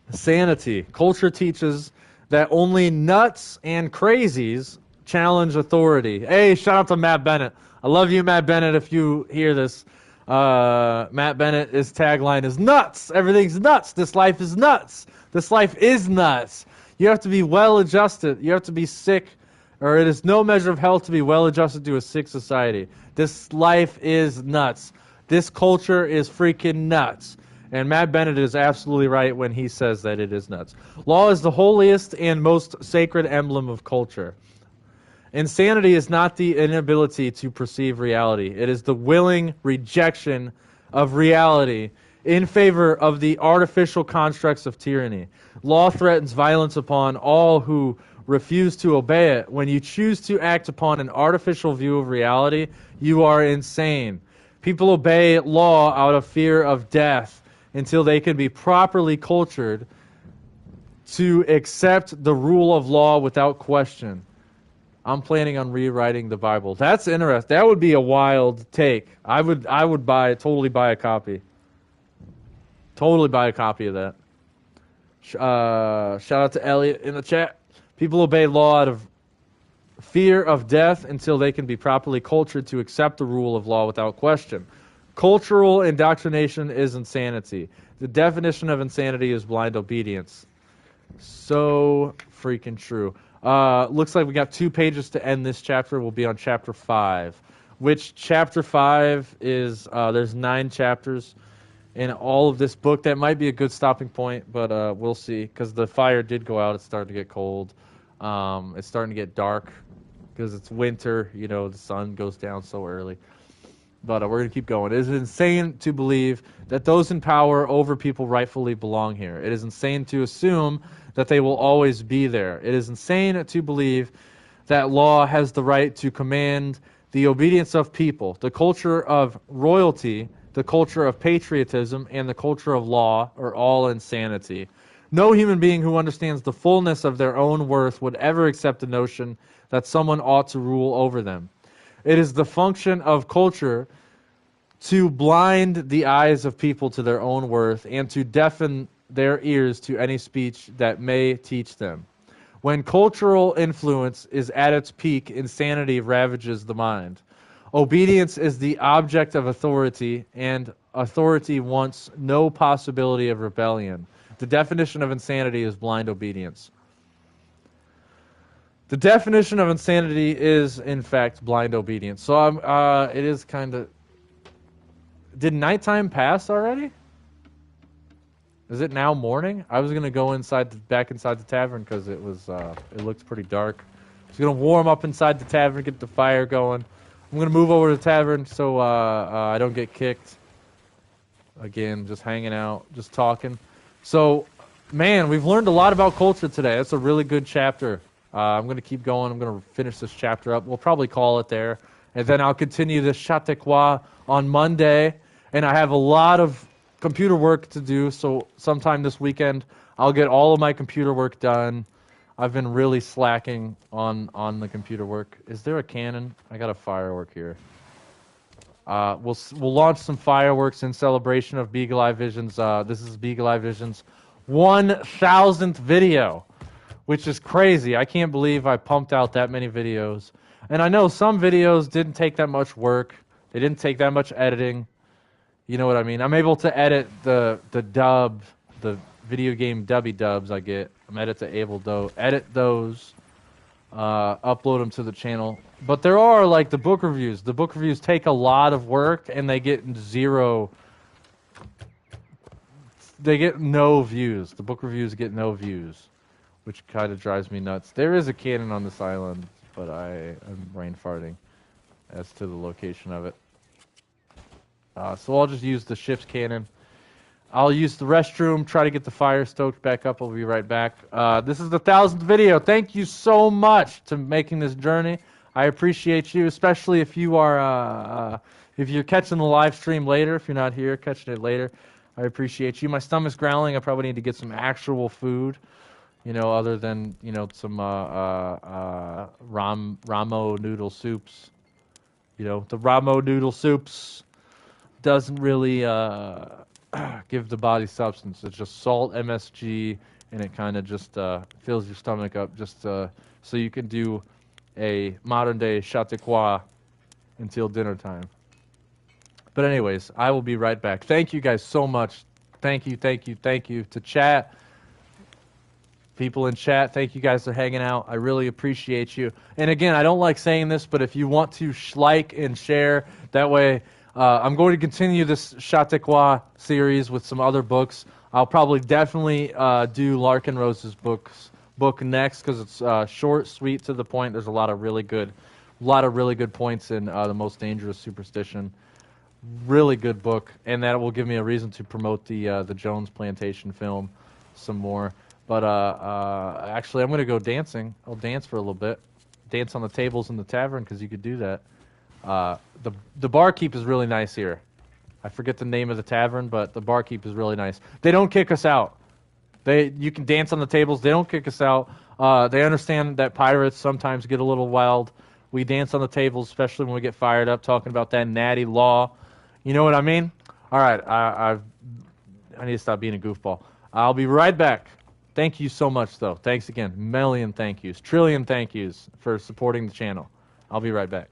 Sanity. Culture teaches that only nuts and crazies challenge authority. Hey, shout out to Matt Bennett. I love you, Matt Bennett, if you hear this. Matt Bennett, his tagline is nuts. Everything's nuts. This life is nuts. This life is nuts. You have to be well adjusted. You have to be sick, or it is no measure of health to be well adjusted to a sick society. This life is nuts. This culture is freaking nuts. And Matt Bennett is absolutely right when he says that it is nuts. Law is the holiest and most sacred emblem of culture. Insanity is not the inability to perceive reality. It is the willing rejection of reality in favor of the artificial constructs of tyranny. Law threatens violence upon all who refuse to obey it. When you choose to act upon an artificial view of reality, you are insane. People obey law out of fear of death until they can be properly cultured to accept the rule of law without question. I'm planning on rewriting the Bible. That's interesting. That would be a wild take. I would totally buy a copy. Totally buy a copy of that. Shout out to Elliot in the chat. People obey law out of fear of death until they can be properly cultured to accept the rule of law without question. Cultural indoctrination is insanity. The definition of insanity is blind obedience. So freaking true. Looks like we got 2 pages to end this chapter. We'll be on chapter 5. Which chapter 5 is, there's 9 chapters in all of this book. That might be a good stopping point, but we'll see. Because the fire did go out. It's starting to get cold. It's starting to get dark. Because it's winter. You know, the sun goes down so early. But we're going to keep going. It is insane to believe that those in power over people rightfully belong here. It is insane to assume that they will always be there. It is insane to believe that law has the right to command the obedience of people. The culture of royalty, the culture of patriotism, and the culture of law are all insanity. No human being who understands the fullness of their own worth would ever accept the notion that someone ought to rule over them. It is the function of culture to blind the eyes of people to their own worth and to deafen their ears to any speech that may teach them. When cultural influence is at its peak, insanity ravages the mind. Obedience is the object of authority, and authority wants no possibility of rebellion. The definition of insanity is blind obedience. The definition of insanity is, in fact, blind obedience. So it is kind of... Did nighttime pass already? Is it now morning? I was gonna go back inside the tavern because it looked pretty dark. I was gonna warm up inside the tavern, get the fire going. I'm gonna move over to the tavern so I don't get kicked. Again, just hanging out, just talking. So, man, we've learned a lot about culture today. That's a really good chapter. I'm gonna keep going. I'm gonna finish this chapter up. We'll probably call it there, and then I'll continue this Chatauqua on Monday. And I have a lot of computer work to do, so sometime this weekend I'll get all of my computer work done. I've been really slacking on the computer work. Is there a cannon? I got a firework here. We'll launch some fireworks in celebration of Beagle Eye Vision's. This is Beagle Eye Vision's 1,000th video, which is crazy. I can't believe I pumped out that many videos. And I know some videos didn't take that much work. They didn't take that much editing. You know what I mean? I'm able to edit the dub, the video game dubby dubs I get. I'm able to edit those, upload them to the channel. But there are like the book reviews. The book reviews take a lot of work and they get zero. They get no views. The book reviews get no views, which kind of drives me nuts. There is a cannon on this island, but I'm brain farting as to the location of it. So I'll just use the ship's cannon. I'll use the restroom, try to get the fire stoked back up. I'll be right back. This is the 1,000th video. Thank you so much to making this journey. I appreciate you, especially if you are if you're catching the live stream later. If you're not here, catching it later, I appreciate you. My stomach's growling. I probably need to get some actual food, you know, other than, you know, some Ramo noodle soups. You know, the Ramo noodle soups doesn't really give the body substance. It's just salt, MSG, and it kind of just fills your stomach up just so you can do a modern-day Chatauqua until dinner time. But anyways, I will be right back. Thank you guys so much. Thank you to chat. People in chat, thank you guys for hanging out. I really appreciate you. And again, I don't like saying this, but if you want to like and share, that way I'm going to continue this Chatauqua series with some other books. I'll probably definitely do Larkin Rose's book next because it's short, sweet, to the point. There's a lot of really good points in The Most Dangerous Superstition. Really good book, and that will give me a reason to promote the Jones Plantation film some more. But actually, I'm going to go dancing. I'll dance for a little bit. Dance on the tables in the tavern because you could do that. The barkeep is really nice here. I forget the name of the tavern, but the barkeep is really nice. They don't kick us out. You can dance on the tables. They don't kick us out. They understand that pirates sometimes get a little wild. We dance on the tables, especially when we get fired up, talking about that natty law. You know what I mean? All right, I need to stop being a goofball. I'll be right back. Thank you so much, though. Thanks again. Million thank yous. Trillion thank yous for supporting the channel. I'll be right back.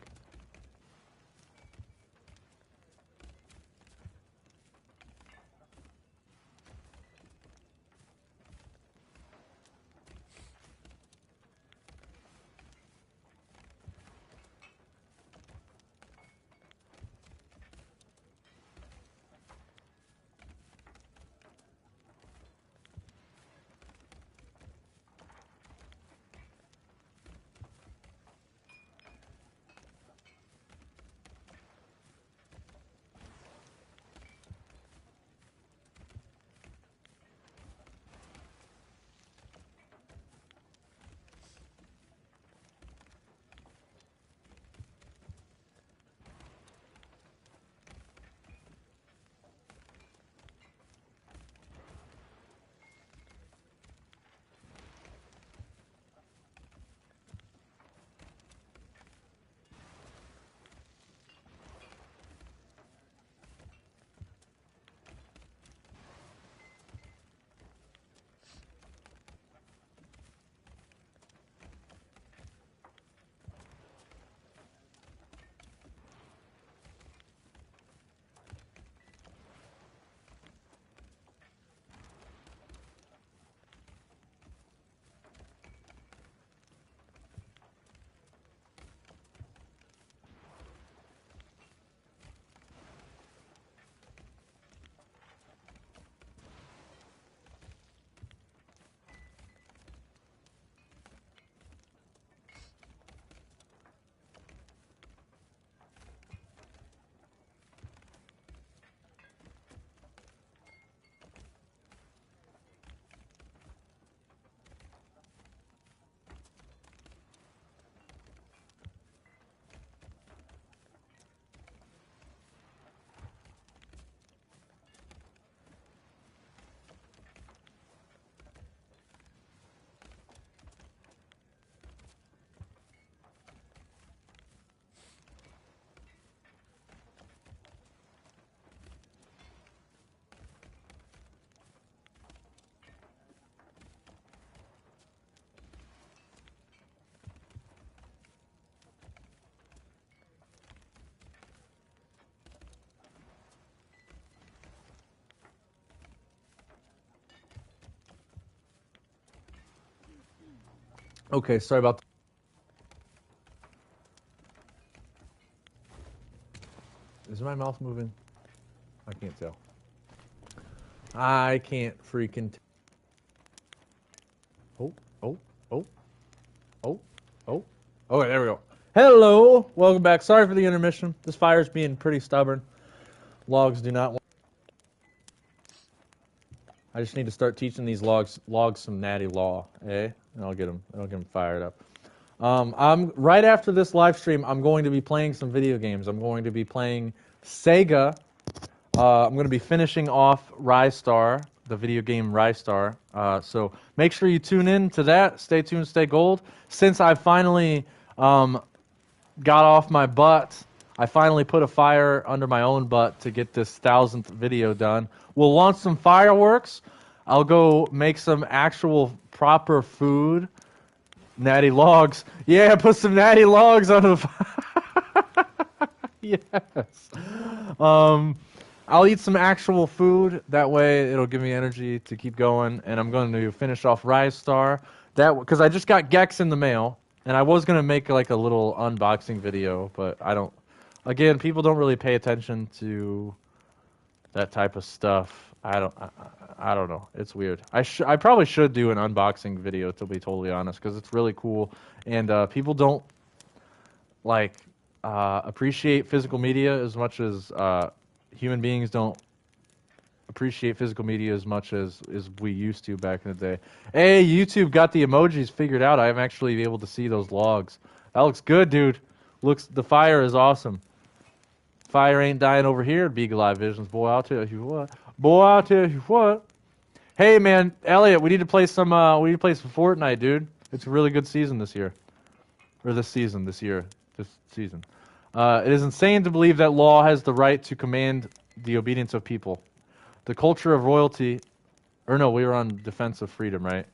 Okay, sorry about that. Is my mouth moving? I can't tell. I can't freaking Oh, oh, oh, oh, oh. Okay, there we go. Hello, welcome back. Sorry for the intermission. This fire's being pretty stubborn. Logs do not want. I just need to start teaching these logs some natty law, eh? And I'll get them fired up. I'm right after this live stream. I'm going to be playing some video games. I'm going to be playing Sega. I'm going to be finishing off Rystar, the video game Rystar. So make sure you tune in to that. Stay tuned, stay gold. Since I finally got off my butt, I finally put a fire under my own butt to get this 1000th video done. We'll launch some fireworks. I'll go make some actual proper food Natty logs. Yeah, put some natty logs on the yes. Um, I'll eat some actual food. That way, it'll give me energy to keep going. And I'm going to finish off Rise Star. That because I just got Gex in the mail, and I was gonna make like a little unboxing video, but I don't. Again, people don't really pay attention to that type of stuff. I don't know. It's weird. I probably should do an unboxing video to be totally honest, because it's really cool, and people don't like appreciate physical media as much as human beings don't appreciate physical media as much as we used to back in the day. Hey, YouTube got the emojis figured out. I'm actually able to see those logs. That looks good, dude. The fire is awesome. Fire ain't dying over here at Beagle Eye Visions. Boy, I'll tell you what. Boy, I'll tell you what. Hey, man, Elliot, we need to play some. We need to play some Fortnite, dude. It's a really good season this year, or this season. This season. It is insane to believe that law has the right to command the obedience of people. The culture of royalty, or no, we were on defense of freedom, right?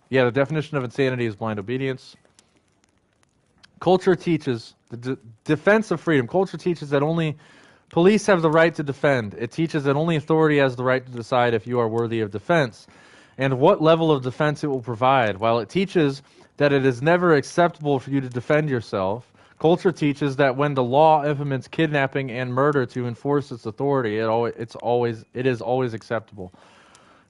Yeah, the definition of insanity is blind obedience. Culture teaches the defense of freedom. Culture teaches that only police have the right to defend. It teaches that only authority has the right to decide if you are worthy of defense and what level of defense it will provide. While it teaches that it is never acceptable for you to defend yourself, culture teaches that when the law implements kidnapping and murder to enforce its authority, it is always acceptable.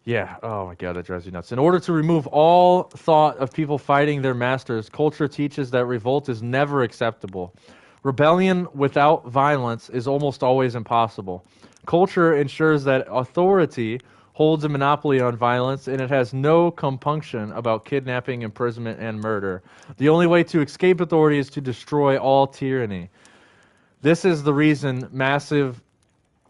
Yeah, oh my god, that drives you nuts. In order to remove all thought of people fighting their masters, culture teaches that revolt is never acceptable. Rebellion without violence is almost always impossible. Culture ensures that authority holds a monopoly on violence, and it has no compunction about kidnapping, imprisonment, and murder. The only way to escape authority is to destroy all tyranny. This is the reason massive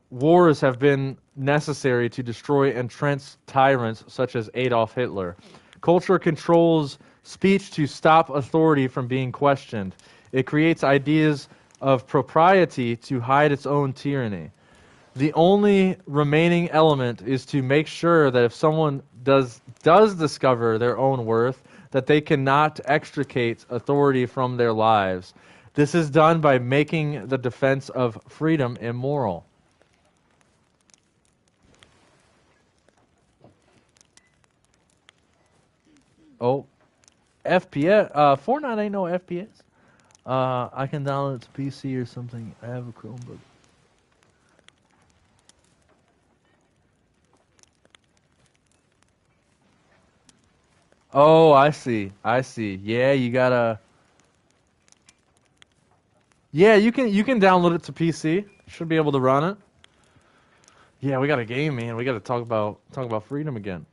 wars have been necessary to destroy entrenched tyrants such as Adolf Hitler. Culture controls speech to stop authority from being questioned. It creates ideas of propriety to hide its own tyranny. The only remaining element is to make sure that if someone does discover their own worth, that they cannot extricate authority from their lives. This is done by making the defense of freedom immoral. Oh, FPS. Fortnite ain't no FPS. I can download it to PC or something. I have a Chromebook. Oh, I see. I see. Yeah, you gotta. Yeah, you can download it to PC. Should be able to run it. Yeah, we got a game, man. We got to talk about freedom again.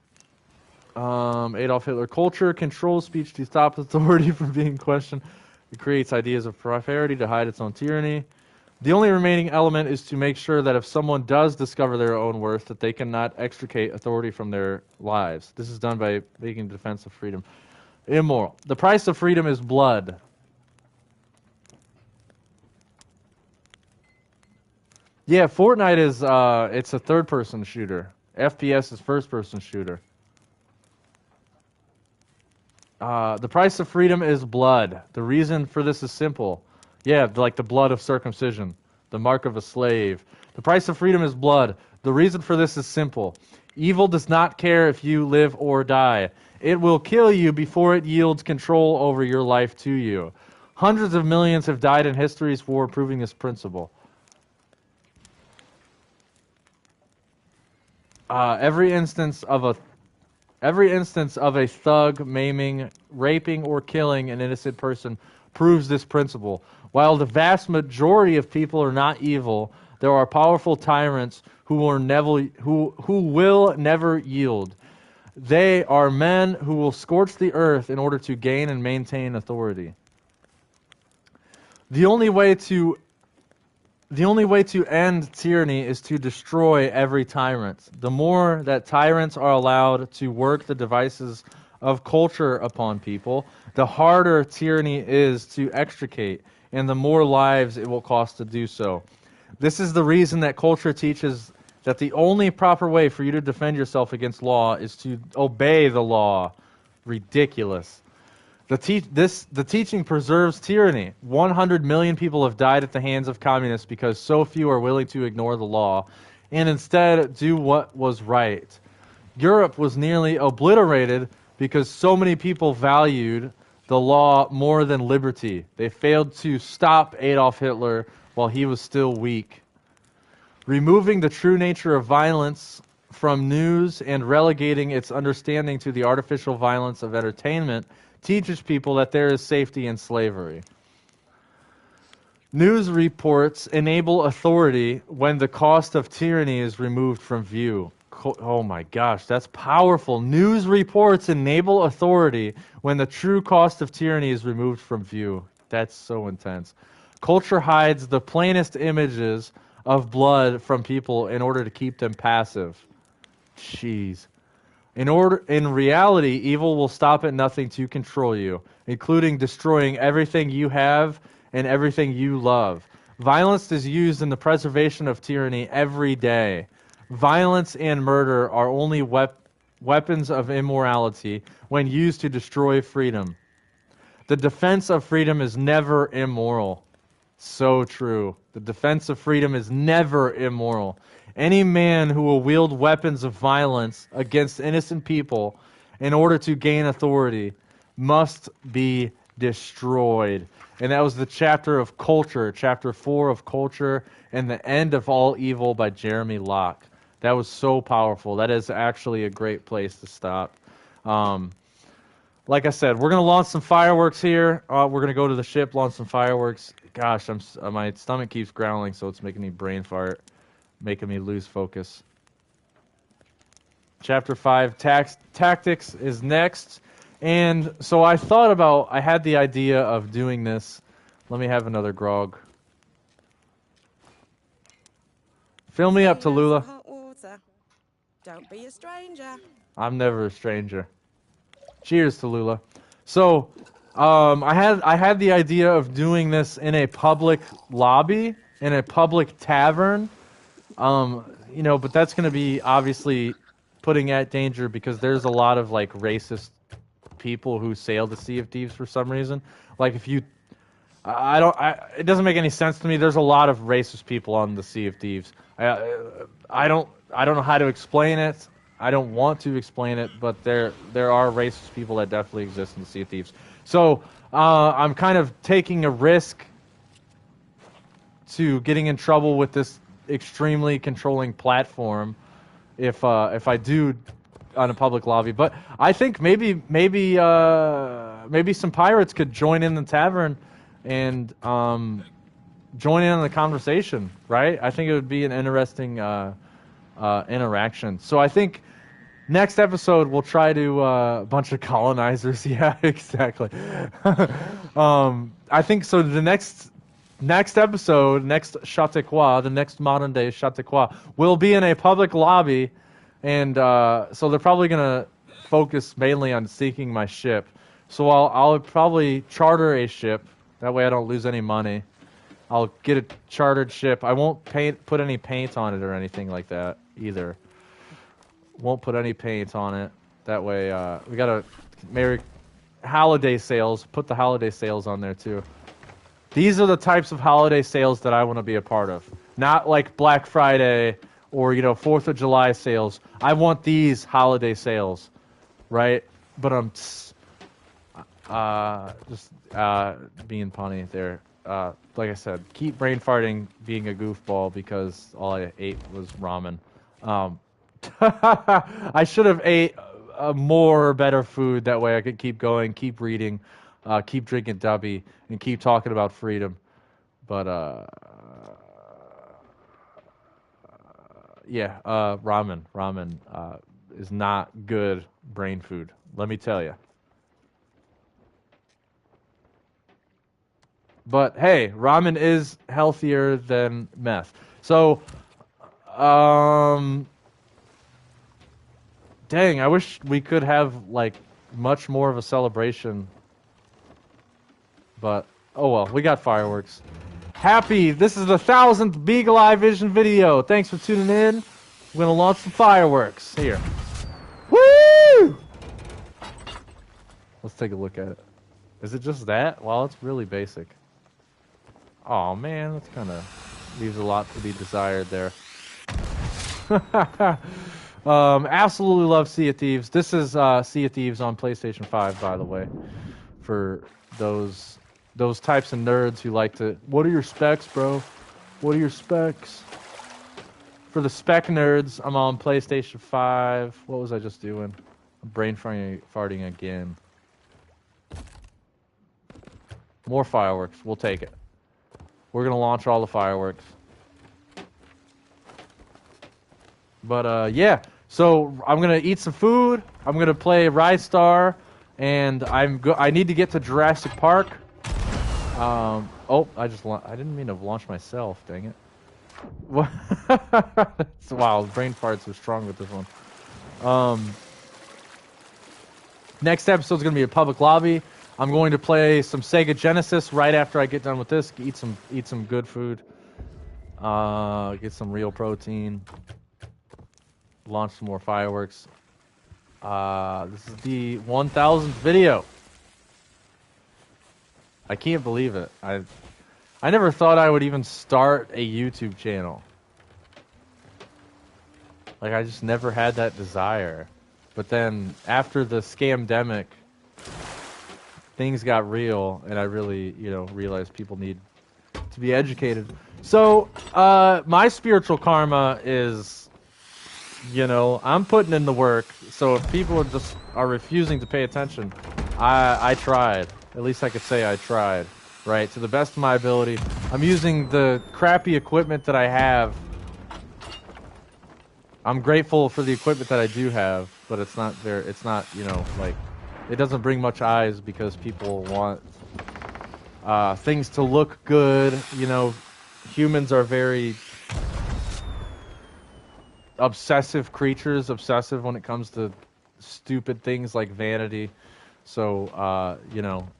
Adolf Hitler. Culture controls speech to stop authority from being questioned. It creates ideas of prosperity to hide its own tyranny. The only remaining element is to make sure that if someone does discover their own worth, that they cannot extricate authority from their lives. This is done by making defense of freedom immoral. The price of freedom is blood. Yeah, Fortnite is it's a third-person shooter. FPS is first-person shooter. The price of freedom is blood. The reason for this is simple. Yeah, like the blood of circumcision, the mark of a slave. The price of freedom is blood. The reason for this is simple. Evil does not care if you live or die. It will kill you before it yields control over your life to you. Hundreds of millions have died in history's war proving this principle. Every instance of a thug maiming, raping, or killing an innocent person proves this principle. While the vast majority of people are not evil, there are powerful tyrants who will never yield. They are men who will scorch the earth in order to gain and maintain authority. The only way to end tyranny is to destroy every tyrant. The more that tyrants are allowed to work the devices of culture upon people, the harder tyranny is to extricate, and the more lives it will cost to do so. This is the reason that culture teaches that the only proper way for you to defend yourself against law is to obey the law. Ridiculous. The teaching preserves tyranny. 100 million people have died at the hands of communists because so few are willing to ignore the law and instead do what was right. Europe was nearly obliterated because so many people valued the law more than liberty. They failed to stop Adolf Hitler while he was still weak. Removing the true nature of violence from news and relegating its understanding to the artificial violence of entertainment teaches people that there is safety in slavery. News reports enable authority when the cost of tyranny is removed from view. Oh my gosh, that's powerful. News reports enable authority when the true cost of tyranny is removed from view. That's so intense. Culture hides the plainest images of blood from people in order to keep them passive. Jeez. In reality, evil will stop at nothing to control you, including destroying everything you have and everything you love. Violence is used in the preservation of tyranny every day. Violence and murder are only weapons of immorality when used to destroy freedom. The defense of freedom is never immoral. So true. The defense of freedom is never immoral. Any man who will wield weapons of violence against innocent people in order to gain authority must be destroyed. And that was the chapter of Culture, chapter 4 of Culture, and the End of All Evil by Jeremy Locke. That was so powerful. That is actually a great place to stop. Like I said, we're going to launch some fireworks here. We're going to go to the ship, launch some fireworks. Gosh, my stomach keeps growling, so it's making me brain fart, making me lose focus. Chapter 5, Tactics is next. And so I had the idea of doing this. Let me have another grog. Fill me up, Tallulah. Don't be a stranger. I'm never a stranger. Cheers, Tallulah. So, I had the idea of doing this in a public lobby, in a public tavern. But that's going to be obviously putting at danger because there's a lot of like racist people who sail the Sea of Thieves for some reason. Like if you, it doesn't make any sense to me. There's a lot of racist people on the Sea of Thieves. I don't know how to explain it. I don't want to explain it, but there are racist people that definitely exist in the Sea of Thieves. So I'm kind of taking a risk to getting in trouble with this extremely controlling platform if I do on a public lobby. But I think maybe some pirates could join in the tavern and join in on the conversation, right? I think it would be an interesting interaction. So I think next episode we'll try to a bunch of colonizers. Yeah, exactly. I think so. The next episode, next Chatauqua, the next modern day Chatauqua, will be in a public lobby, and so they're probably gonna focus mainly on seeking my ship. So I'll probably charter a ship. That way I don't lose any money. I'll get a chartered ship. I won't put any paint on it or anything like that either. Won't put any paint on it. That way we gotta holiday sales. Put the holiday sales on there too. These are the types of holiday sales that I want to be a part of. Not like Black Friday or 4th of July sales. I want these holiday sales, right? But I'm just being punny there. Like I said, keep brain farting being a goofball because all I ate was ramen. I should have ate more better food. That way I could keep going, keep reading, keep drinking Dubby, and keep talking about freedom. But ramen is not good brain food. Let me tell you. But hey, ramen is healthier than meth. So, dang, I wish we could have like much more of a celebration. But oh well, we got fireworks. This is the 1,000th Beagle Eye Vision video. Thanks for tuning in. We're gonna launch some fireworks here. Woo! Let's take a look at it. Is it just that? Well, it's really basic. Oh man, that's kind of leaves a lot to be desired there. Absolutely love Sea of Thieves. This is Sea of Thieves on PlayStation 5, by the way. For those types of nerds who like to, what are your specs, bro? What are your specs? For the spec nerds, I'm on PlayStation 5. What was I just doing? I'm brain farting again. More fireworks. We'll take it. We're gonna launch all the fireworks. But yeah. So I'm gonna eat some food. I'm gonna play Rise Star, and I need to get to Jurassic Park. Oh, I didn't mean to launch myself. Dang it. Wow, brain farts are strong with this one. Next episode's gonna be a public lobby. I'm going to play some Sega Genesis right after I get done with this. Eat some good food. Get some real protein. Launch some more fireworks. This is the 1000th video. I can't believe it. I never thought I would even start a YouTube channel. Like, I just never had that desire. But then after the scamdemic, things got real, and I really, realized people need to be educated. So, my spiritual karma is, I'm putting in the work. So if people are refusing to pay attention, I tried. At least I could say I tried, right? To the best of my ability. I'm using the crappy equipment that I have. I'm grateful for the equipment that I do have, but it's not, like, it doesn't bring much eyes because people want things to look good. Humans are very obsessive creatures, obsessive when it comes to stupid things like vanity. So,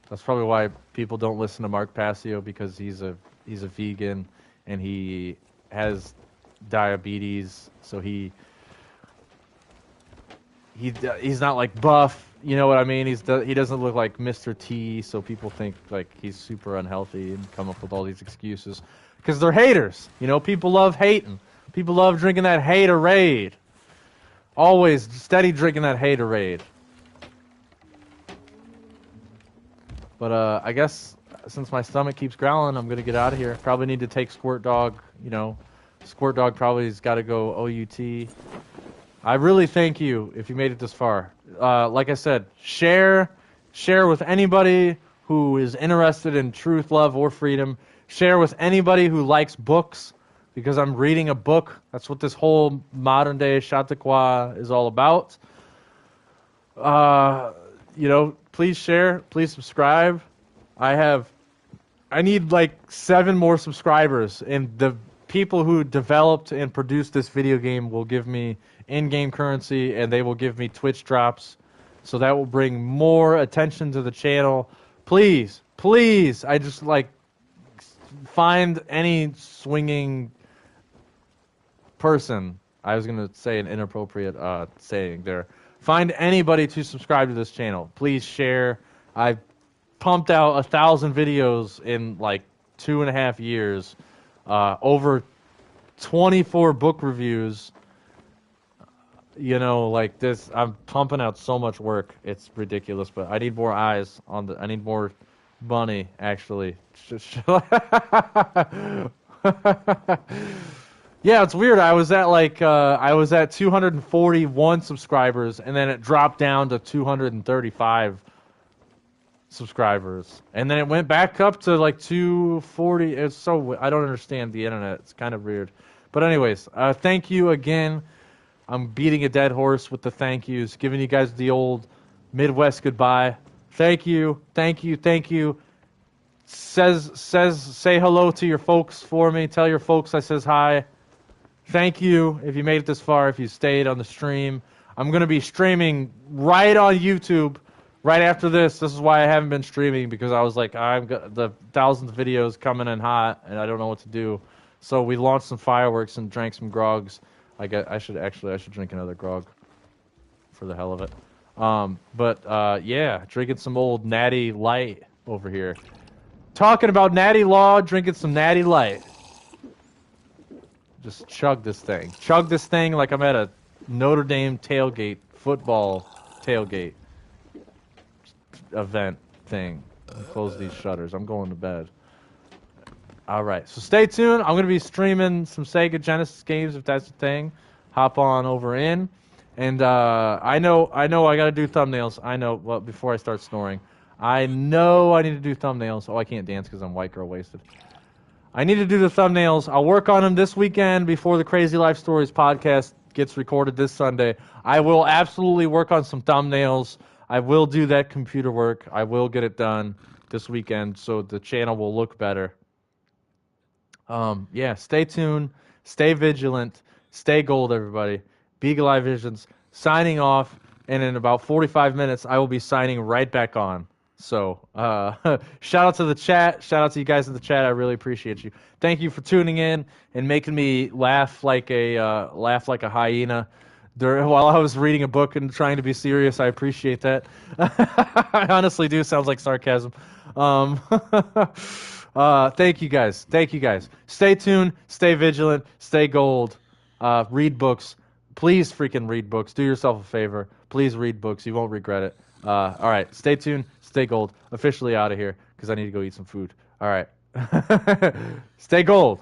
that's probably why people don't listen to Mark Passio, because he's a vegan and he has diabetes, so he's not like buff, you know what I mean? He doesn't look like Mr. T, so people think like he's super unhealthy and come up with all these excuses because they're haters. People love hating. People love drinking that haterade. Always steady drinking that haterade. But I guess since my stomach keeps growling, I'm gonna get out of here. Probably need to take Squirt Dog. Squirt Dog probably has got to go OUT. I really thank you if you made it this far. Like I said, share with anybody who is interested in truth, love, or freedom. Share with anybody who likes books, because I'm reading a book. That's what this whole modern day Chatauqua is all about. Please share, please subscribe. I need like 7 more subscribers, and the people who developed and produced this video game will give me in-game currency, and they will give me Twitch drops, so that will bring more attention to the channel. Please, I just find any swinging person. I was gonna say an inappropriate saying there. Find anybody to subscribe to this channel. Please share. I pumped out 1,000 videos in like 2.5 years. Over 24 book reviews. Like this, I'm pumping out so much work. It's ridiculous, but I need more eyes on I need more money, actually. Yeah, it's weird. I was at 241 subscribers, and then it dropped down to 235 subscribers, and then it went back up to like 240. It's so, I don't understand the internet. It's kind of weird. But anyways, thank you again. I'm beating a dead horse with the thank yous, giving you guys the old Midwest goodbye. Thank you. Say hello to your folks for me. Tell your folks I says hi. Thank you if you made it this far, if you stayed on the stream. I'm going to be streaming right on YouTube right after this. This is why I haven't been streaming, because I was like, I've got the 1,000th videos coming in hot, and I don't know what to do. So we launched some fireworks and drank some grogs. I should drink another grog for the hell of it. Yeah, drinking some old Natty Light. over here. Talking about Natty Law, drinking some Natty Light. Just chug this thing. Chug this thing like I'm at a Notre Dame tailgate, football tailgate event thing. Close these shutters. I'm going to bed. All right, so stay tuned. I'm going to be streaming some Sega Genesis games if that's the thing. Hop on over in. And I know I got to do thumbnails. I know, well, before I start snoring. I know I need to do thumbnails. Oh, I can't dance because I'm white girl wasted. I need to do the thumbnails. I'll work on them this weekend before the Crazy Life Stories podcast gets recorded this Sunday. I will absolutely work on some thumbnails. I will do that computer work. I will get it done this weekend so the channel will look better. Yeah, stay tuned, stay vigilant, stay gold, everybody. Beagle Eye Visions signing off, and in about 45 minutes, I will be signing right back on. So, shout out to the chat. Shout out to you guys in the chat. I really appreciate you. Thank you for tuning in and making me laugh like a hyena. While I was reading a book and trying to be serious, I appreciate that. I honestly do. Sounds like sarcasm. Thank you guys. Thank you guys. Stay tuned. Stay vigilant. Stay gold. Read books. Please freaking read books. Do yourself a favor. Please read books. You won't regret it. All right. Stay tuned. Stay gold. Officially out of here because I need to go eat some food. All right. Stay gold.